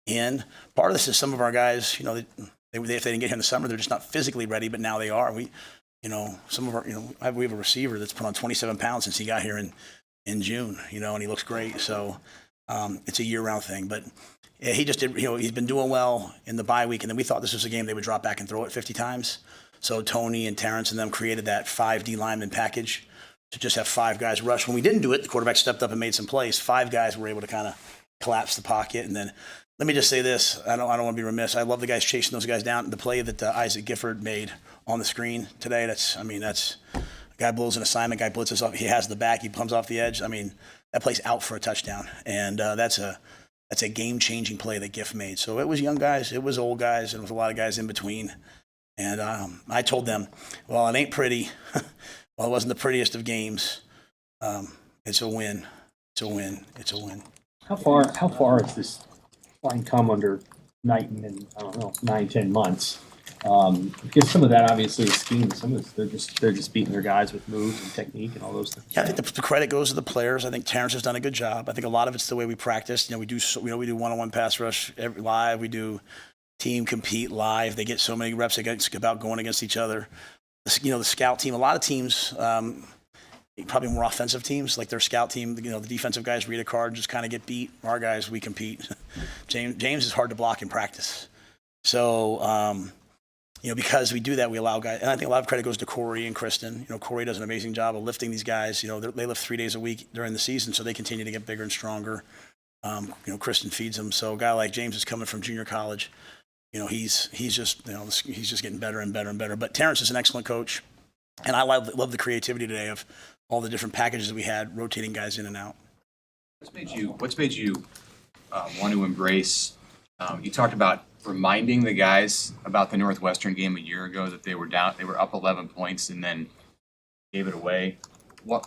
in. Part of this is some of our guys, if they didn't get here in the summer, they're just not physically ready, but now they are. some of our, we have a receiver that's put on 27 pounds since he got here in June, and he looks great. So it's a year-round thing. But yeah, he just did, he's been doing well in the bye week, and then we thought this was a game they would drop back and throw it 50 times. So Tony and Terrence and them created that 5 D lineman package to just have 5 guys rush. When we didn't do it, the quarterback stepped up and made some plays. 5 guys were able to kind of collapse the pocket. And then let me just say this. I don't want to be remiss. I love the guys chasing those guys down. The play that Isaac Gifford made on the screen today, that's a guy blows an assignment, guy blitzes off. He has the back. He comes off the edge. That play's out for a touchdown. And that's a game-changing play that Giff made. So it was young guys. It was old guys. And it was a lot of guys in between. And I told them, well, it ain't pretty. Well, it wasn't the prettiest of games. It's a win. It's a win. It's a win. How far has this line come under Knighton in, 9-10 months? Because some of that obviously is scheme. Some of this, they're just beating their guys with moves and technique and all those things. Yeah, I think the credit goes to the players. I think Terrence has done a good job. I think a lot of it's the way we practice. We do one-on-one pass rush live. We do team compete live. They get so many reps about going against each other. The scout team, a lot of teams, probably more offensive teams, like their scout team, the defensive guys read a card and just kind of get beat. Our guys, we compete. James is hard to block in practice. So, because we do that, we allow guys, and I think a lot of credit goes to Corey and Kristen. Corey does an amazing job of lifting these guys. They lift 3 days a week during the season, so they continue to get bigger and stronger. Kristen feeds them. So a guy like James is coming from junior college. He's just getting better and better and better. But Terrence is an excellent coach, and I love the creativity today of all the different packages that we had, rotating guys in and out. What's made you want to embrace? You talked about reminding the guys about the Northwestern game a year ago that they were down, they were up 11 points and then gave it away. Why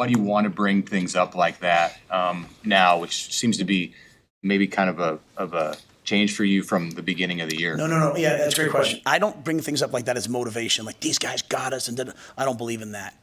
do you want to bring things up like that now, which seems to be maybe kind of a change for you from the beginning of the year? No. Yeah, that's a great question. I don't bring things up like that as motivation, like these guys got us, and I don't believe in that.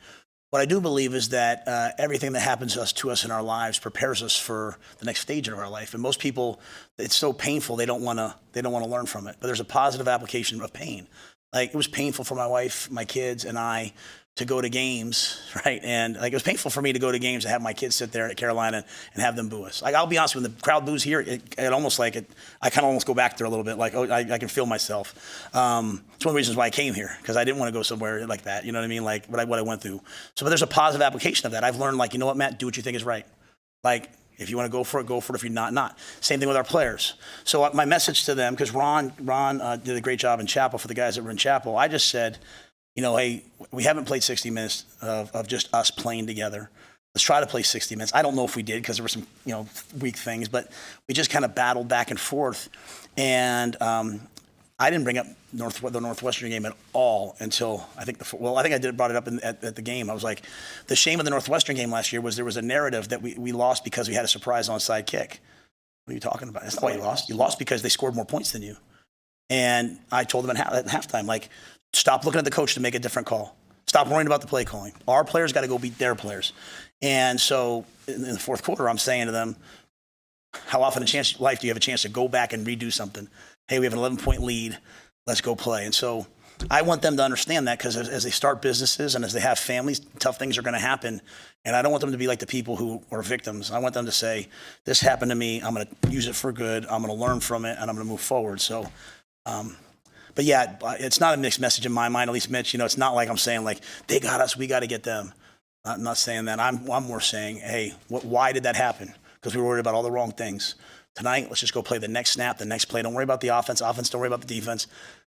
What I do believe is that everything that happens to us in our lives prepares us for the next stage of our life. And most people, it's so painful they don't want to learn from it. But there's a positive application of pain. Like, it was painful for my wife, my kids, and I to go to games, right? And it was painful for me to go to games and have my kids sit there at Carolina and have them boo us. I'll be honest, when the crowd boos here, I kind of almost go back there a little bit. I can feel myself. It's one of the reasons why I came here, because I didn't want to go somewhere like that. You know what I mean? Like what I went through. So, but there's a positive application of that. I've learned, you know what, Matt, do what you think is right. If you want to go for it, go for it. If you're not. Same thing with our players. So my message to them, because Ron did a great job in Chapel for the guys that were in Chapel. I just said, hey, we haven't played 60 minutes of just us playing together. Let's try to play 60 minutes. I don't know if we did, because there were some, weak things, but we just kind of battled back and forth. And I didn't bring up the Northwestern game at all until I think brought it up at the game. I was like, the shame of the Northwestern game last year was there was a narrative that we lost because we had a surprise onside kick. What are you talking about? That's not why you lost. You lost because they scored more points than you. And I told them at halftime, stop looking at the coach to make a different call. Stop worrying about the play calling. Our players got to go beat their players. And so in the fourth quarter, I'm saying to them, how often in life do you have a chance to go back and redo something? Hey, we have an 11-point lead. Let's go play. And so I want them to understand that, because as they start businesses and as they have families, tough things are going to happen. And I don't want them to be like the people who are victims. I want them to say, this happened to me. I'm going to use it for good. I'm going to learn from it, and I'm going to move forward. So, but yeah, it's not a mixed message in my mind, at least Mitch. It's not like I'm saying they got us, we got to get them. I'm not saying that. I'm more saying, hey, why did that happen? Because we were worried about all the wrong things. Tonight, let's just go play the next snap, the next play. Don't worry about the offense. Offense, don't worry about the defense.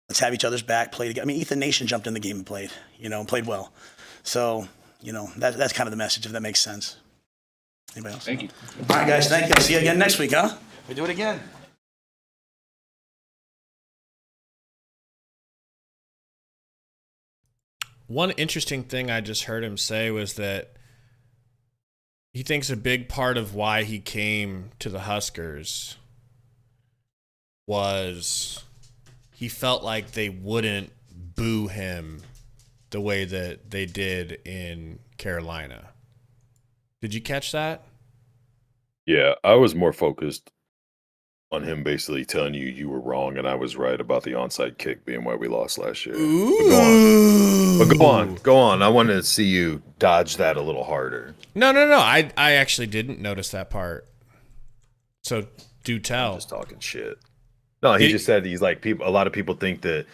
Let's have each other's back, play together. Ethan Nation jumped in the game and played, and played well. So, that's kind of the message, if that makes sense. Anybody else? Thank you. All right, guys. Thank you. I'll see you again next week, huh? We do it again. One interesting thing I just heard him say was that he thinks a big part of why he came to the Huskers was he felt like they wouldn't boo him the way that they did in Carolina. Did you catch that? Yeah, I was more focused on him basically telling you were wrong and I was right about the onside kick being why we lost last year. But go on. I wanted to see you dodge that a little harder. No. I actually didn't notice that part. So do tell. I'm just talking shit. No, he just said he's like a lot of people think that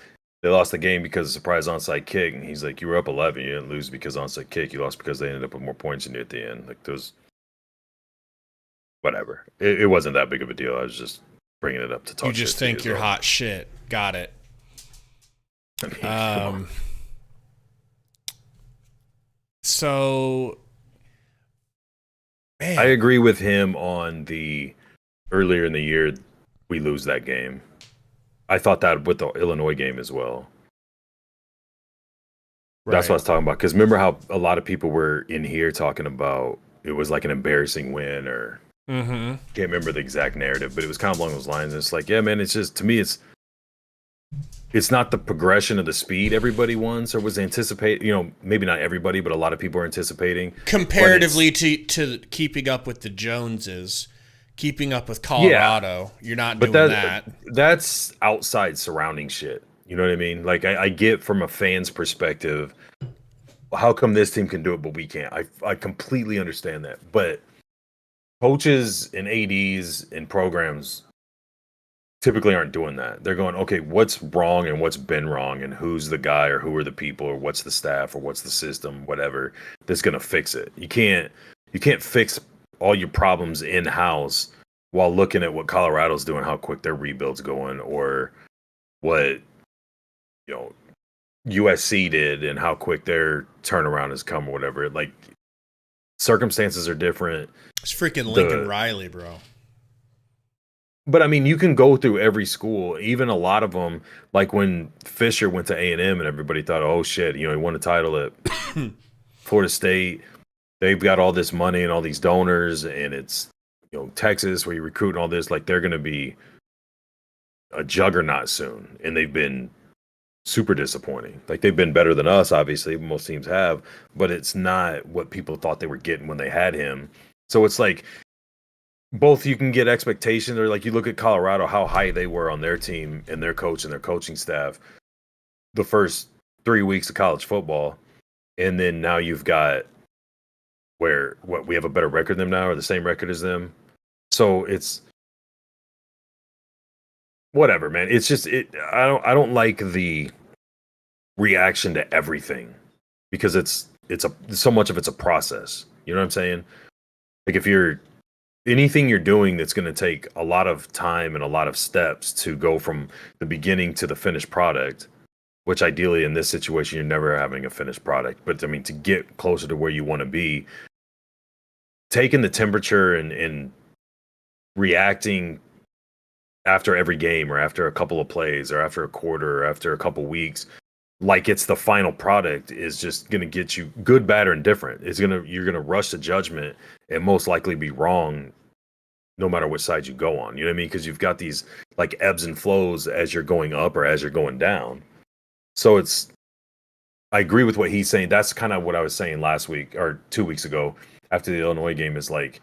they lost the game because of surprise onside kick, and he's like, you were up 11, you didn't lose because onside kick, you lost because they ended up with more points than you at the end. Like those, whatever. It wasn't that big of a deal. I was just bringing it up to talk. You just think you're hot shit. Got it. So, man. I agree with him on the earlier in the year we lose that game. I thought that with the Illinois game as well. Right. That's what I was talking about. Because remember how a lot of people were in here talking about it was like an embarrassing win or can't remember the exact narrative, but it was kind of along those lines. And it's like, yeah, man, it's just, to me, it's not the progression of the speed everybody wants or was anticipating. You know, maybe not everybody, but a lot of people are anticipating. Comparatively to keeping up with the Joneses, keeping up with Colorado, you're not doing that. That's outside surrounding shit. You know what I mean? Like, I get from a fan's perspective, how come this team can do it, but we can't? I completely understand that. But coaches and ADs and programs typically aren't doing that. They're going, okay, what's wrong and what's been wrong and who's the guy or who are the people or what's the staff or what's the system, whatever, that's going to fix it. You can't fix all your problems in-house while looking at what Colorado's doing, how quick their rebuild's going, or what, you know, USC did and how quick their turnaround has come or whatever. Like, circumstances are different. It's freaking Lincoln Riley, bro. But I mean, you can go through every school, even a lot of them, like when Fisher went to A&M and everybody thought, oh shit, you know, he won a title at Florida State. They've got all this money and all these donors, and it's, you know, Texas where you recruit and all this, like they're going to be a juggernaut soon. And they've been super disappointing. Like, they've been better than us, obviously, most teams have, but it's not what people thought they were getting when they had him. So it's like, both you can get expectations, or like you look at Colorado, how high they were on their team and their coach and their coaching staff the first 3 weeks of college football. And then now you've got we have a better record than them now, or the same record as them. So it's whatever, man. It's just, I don't like the reaction to everything, because it's so much of it's a process. You know what I'm saying? Like, if anything you're doing that's going to take a lot of time and a lot of steps to go from the beginning to the finished product, which ideally in this situation, you're never having a finished product. But I mean, to get closer to where you want to be, taking the temperature and reacting after every game or after a couple of plays or after a quarter or after a couple weeks, like it's the final product, is just going to get you good, bad, or indifferent. You're going to rush to judgment and most likely be wrong no matter which side you go on. You know what I mean? Because you've got these like ebbs and flows as you're going up or as you're going down. So I agree with what he's saying. That's kind of what I was saying last week or 2 weeks ago after the Illinois game, is like,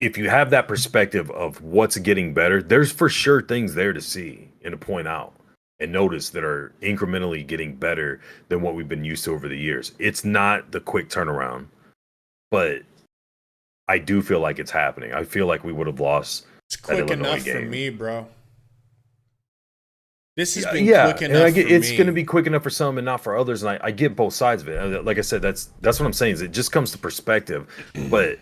if you have that perspective of what's getting better, there's for sure things there to see and to point out and notice that are incrementally getting better than what we've been used to over the years. It's not the quick turnaround, but I do feel like it's happening. I feel like we would have lost. It's quick enough for me, bro. This has been quick enough for me. It's going to be quick enough for some and not for others, and I get both sides of it. Like I said, that's what I'm saying, is it just comes to perspective. But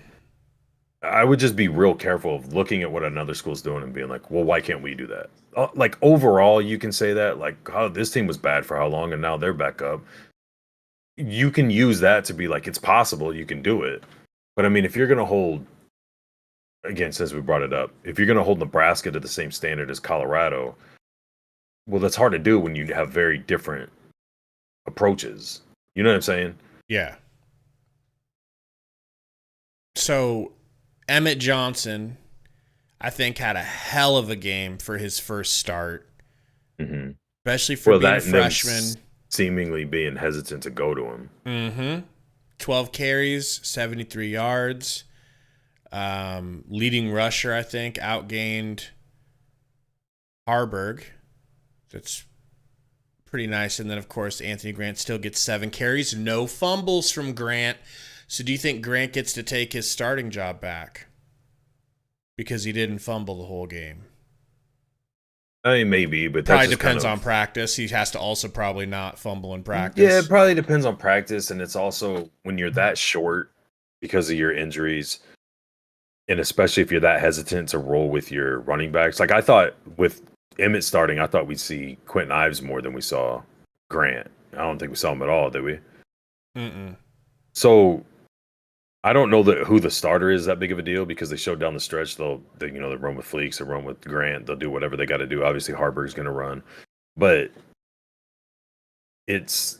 I would just be real careful of looking at what another school's doing and being like, well, why can't we do that? Like, overall, you can say that, like, oh, this team was bad for how long and now they're back up. You can use that to be like, it's possible, you can do it. But I mean, if you're going to hold, again, since we brought it up, if you're going to hold Nebraska to the same standard as Colorado, well, that's hard to do when you have very different approaches. You know what I'm saying? Yeah. So Emmett Johnson, I think, had a hell of a game for his first start, especially for being a freshman. Seemingly being hesitant to go to him. 12 carries, 73 yards. Leading rusher, I think, outgained Harburg. That's pretty nice. And then, of course, Anthony Grant still gets 7 carries. No fumbles from Grant. So do you think Grant gets to take his starting job back because he didn't fumble the whole game? I mean, maybe, but Probably that depends on practice. He has to also probably not fumble in practice. Yeah, it probably depends on practice, and it's also when you're that short because of your injuries, and especially if you're that hesitant to roll with your running backs. Like I thought with Emmett starting, I thought we'd see Quentin Ives more than we saw Grant. I don't think we saw him at all, did we? Mm-mm. So I don't know who the starter is that big of a deal because they showed down the stretch they'll run with Fleeks, they'll run with Grant, they'll do whatever they got to do. Obviously Harburg's going to run, but that's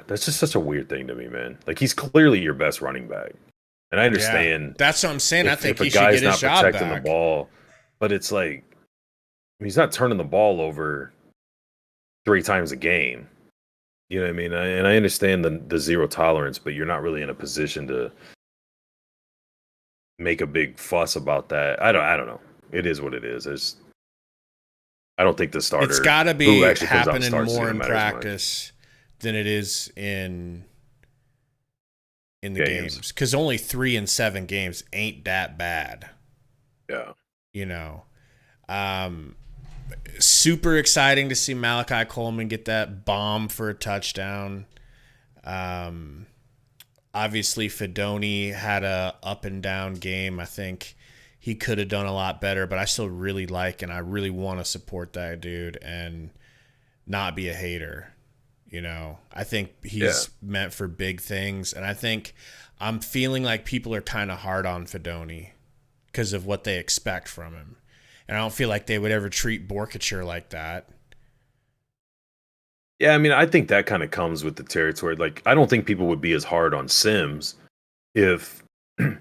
just such a weird thing to me, man. Like he's clearly your best running back, and I understand. Yeah, that's what I'm saying. I think if he a should guy's get his job protecting back. the ball, but it's like he's not turning the ball over 3 times a game. You know what I mean? And I understand the zero tolerance, but you're not really in a position to make a big fuss about that. I don't know. It is what it is. I don't think the starter. It's got to be happening more in practice than it is in the games. Because only 3 in 7 games ain't that bad. Yeah. You know. Super exciting to see Malachi Coleman get that bomb for a touchdown. Obviously, Fedoni had a up and down game. I think he could have done a lot better, but I still really like and I really want to support that dude and not be a hater. You know, I think he's meant for big things, and I think I'm feeling like people are kind of hard on Fedoni because of what they expect from him. And I don't feel like they would ever treat Borkature like that. Yeah, I mean, I think that kind of comes with the territory. Like, I don't think people would be as hard on Sims if, again,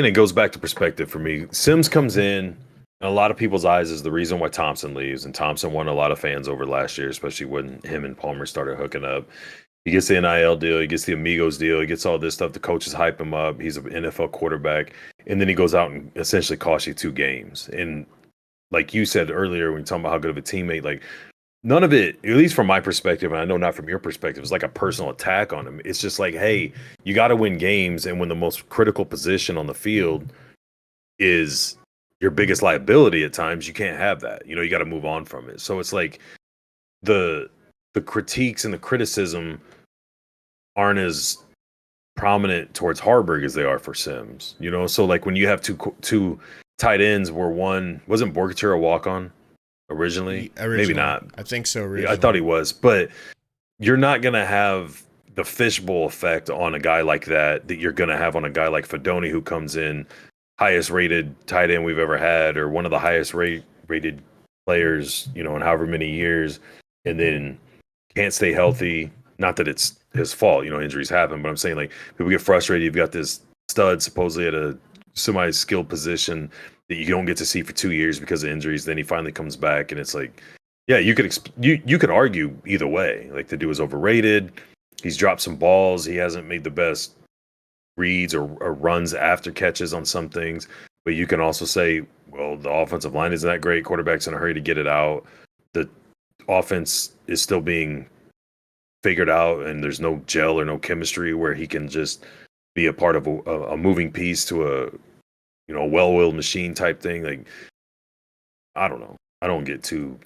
it goes back to perspective for me. Sims comes in, and a lot of people's eyes is the reason why Thompson leaves, and Thompson won a lot of fans over last year, especially when him and Palmer started hooking up. He gets the NIL deal. He gets the Amigos deal. He gets all this stuff. The coaches hype him up. He's an NFL quarterback. And then he goes out and essentially costs you 2 games. And like you said earlier, when you're talking about how good of a teammate, like none of it, at least from my perspective, and I know not from your perspective, it's like a personal attack on him. It's just like, hey, you got to win games. And when the most critical position on the field is your biggest liability at times, you can't have that. You know, you got to move on from it. So it's like the critiques and the criticism aren't as prominent towards Harburg as they are for Sims, you know? So like when you have two tight ends where one wasn't Borkature a walk-on originally? Maybe not. I think so. Originally. I thought he was, but you're not going to have the fishbowl effect on a guy like that you're going to have on a guy like Fedoni, who comes in highest rated tight end we've ever had, or one of the highest rated players, you know, in however many years, and then can't stay healthy. Not that it's his fault, you know, injuries happen, but I'm saying like people get frustrated. You've got this stud supposedly at a semi-skilled position that you don't get to see for 2 years because of injuries. Then he finally comes back, and it's like, yeah, you could argue either way. Like the dude was overrated. He's dropped some balls. He hasn't made the best reads or runs after catches on some things. But you can also say, well, the offensive line isn't that great. Quarterback's in a hurry to get it out. The offense is still being figured out, and there's no gel or no chemistry where he can just be a part of a moving piece to a, you know, well-oiled machine type thing. Like, I don't know. I don't get too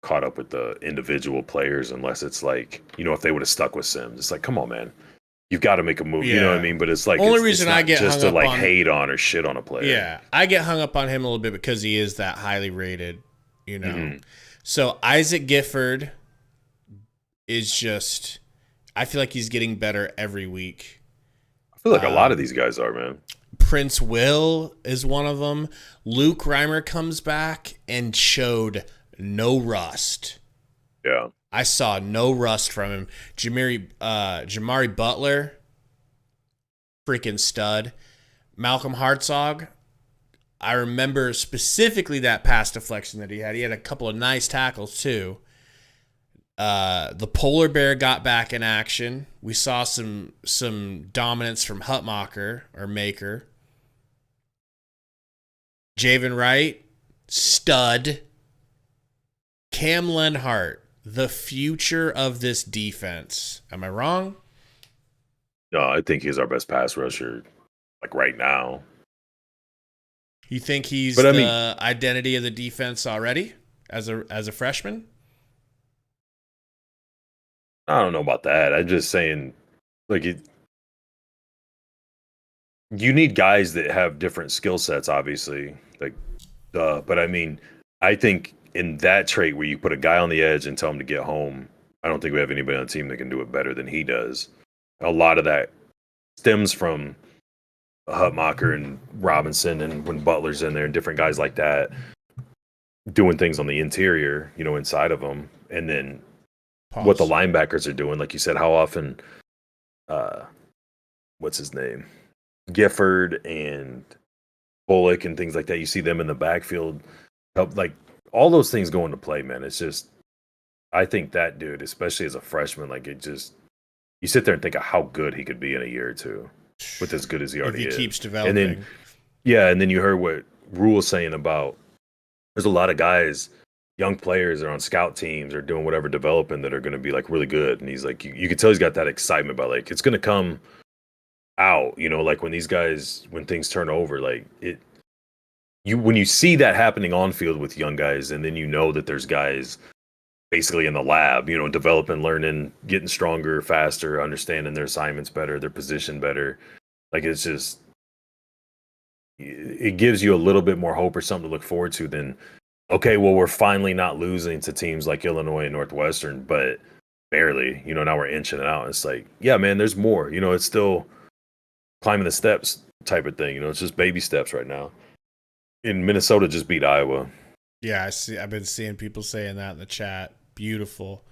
caught up with the individual players unless it's like, you know, if they would have stuck with Sims, it's like, come on, man, you've got to make a move. You know what I mean? But it's like, only reason I get just hung to up like on, hate on or shit on a player. Yeah, I get hung up on him a little bit because he is that highly rated, you know. So Isaac Gifford is just, I feel like he's getting better every week. I feel like a lot of these guys are, man. Prince Will is one of them. Luke Reimer comes back and showed no rust. Yeah. I saw no rust from him. Jamari Butler, freaking stud. Malcolm Hartzog, I remember specifically that pass deflection that he had. He had a couple of nice tackles too. The polar bear got back in action. We saw some dominance from Hutmacher or Maker. Javen Wright, stud. Cam Lenhart, the future of this defense. Am I wrong? No, I think he's our best pass rusher, like right now. You think he's the identity of the defense already as a freshman? I don't know about that. I'm just saying, like, you need guys that have different skill sets, obviously. Like, but I mean, I think in that trait where you put a guy on the edge and tell him to get home, I don't think we have anybody on the team that can do it better than he does. A lot of that stems from Hutmacher and Robinson, and when Butler's in there, and different guys like that doing things on the interior, inside of them, and then what the linebackers are doing. Like you said, how often, what's his name, Gifford and Bullock and things like that, you see them in the backfield help, like all those things go into play, man. It's just, I think that dude, especially as a freshman, like it just, you sit there and think of how good he could be in a year or two with as good as he already is. If he keeps developing. And then you heard what Rule was saying about, there's a lot of guys, young players that are on scout teams or doing whatever developing that are going to be like really good. And he's like, you can tell he's got that excitement about like, it's going to come out, like when these guys, when things turn over, like when you see that happening on field with young guys, and then that there's guys basically in the lab, developing, learning, getting stronger, faster, understanding their assignments better, their position better. Like it's just, it gives you a little bit more hope or something to look forward to than, okay, well, we're finally not losing to teams like Illinois and Northwestern, but barely, now we're inching it out. It's like, yeah, man, there's more, it's still climbing the steps type of thing. It's just baby steps right now. And Minnesota just beat Iowa. Yeah, I've been seeing people saying that in the chat. Beautiful.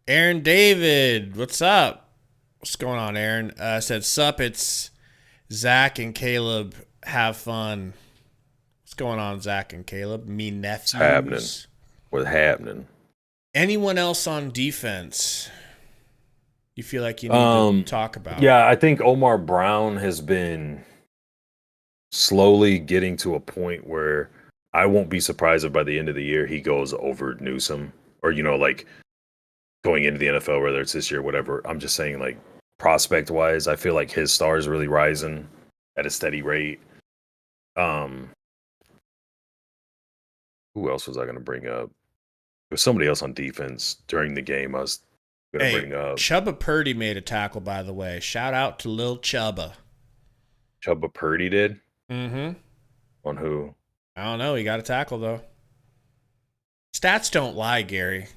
Aaron David, what's up? What's going on, Aaron? Said, sup, it's Zach and Caleb. Have fun. What's going on, Zach and Caleb? Me nephews. What's happening? Anyone else on defense you feel like you need to talk about? Yeah, I think Omar Brown has been slowly getting to a point where I won't be surprised if by the end of the year he goes over Newsome, or like going into the NFL, whether it's this year or whatever. I'm just saying, like, prospect wise, I feel like his star is really rising at a steady rate. Who else was I going to bring up? There was somebody else on defense during the game I was going to bring up. Chubba Purdy made a tackle, by the way. Shout out to Lil Chubba. Chubba Purdy did? Mm-hmm. On who? I don't know. He got a tackle, though. Stats don't lie, Gary.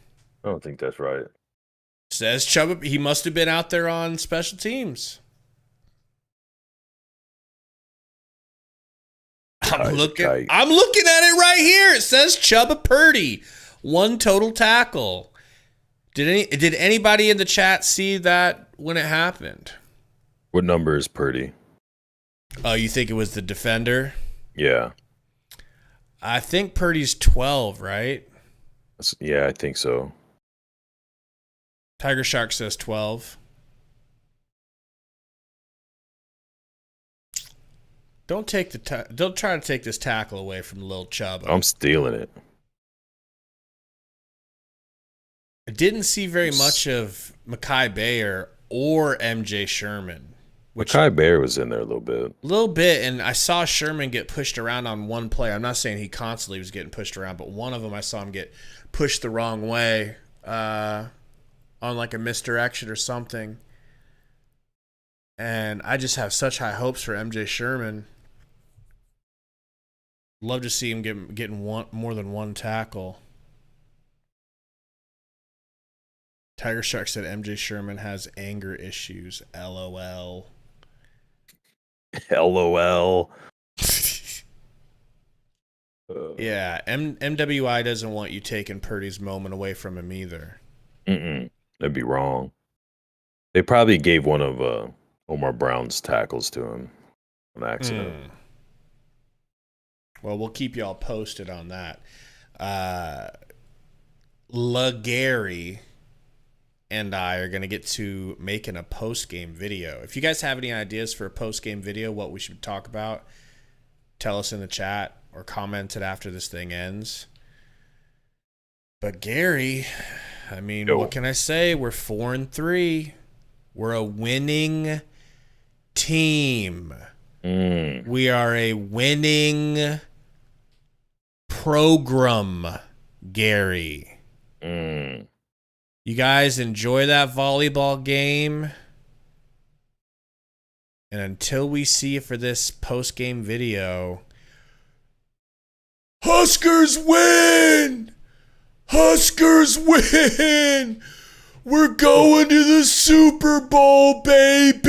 I don't think that's right. Says Chubba, he must have been out there on special teams. I'm looking at it right here. It says Chubba Purdy, 1 total tackle. Did anybody in the chat see that when it happened? What number is Purdy? Oh, you think it was the defender? Yeah. I think Purdy's 12, right? Yeah, I think so. Tiger Shark says 12. Don't try to take this tackle away from Lil Chubba. I'm stealing it. I didn't see very much of Mekhi Bayer or MJ Sherman. Mekhi Bayer was in there a little bit. A little bit, and I saw Sherman get pushed around on one play. I'm not saying he constantly was getting pushed around, but one of them I saw him get pushed the wrong way on like a misdirection or something. And I just have such high hopes for MJ Sherman. Love to see him getting more than one tackle. Tiger Shark said MJ Sherman has anger issues. LOL. LOL. Yeah, MWI doesn't want you taking Purdy's moment away from him either. That'd be wrong. They probably gave one of Omar Brown's tackles to him on accident. Well, we'll keep y'all posted on that. LaGary, and I are going to get to making a post-game video. If you guys have any ideas for a post-game video, what we should talk about, tell us in the chat or comment it after this thing ends. But Gary, I mean, what can I say? We're 4-3. We're a winning team. We are a winning program, Gary. You guys enjoy that volleyball game. And until we see you for this post-game video, Huskers win! Huskers win! We're going to the Super Bowl, baby!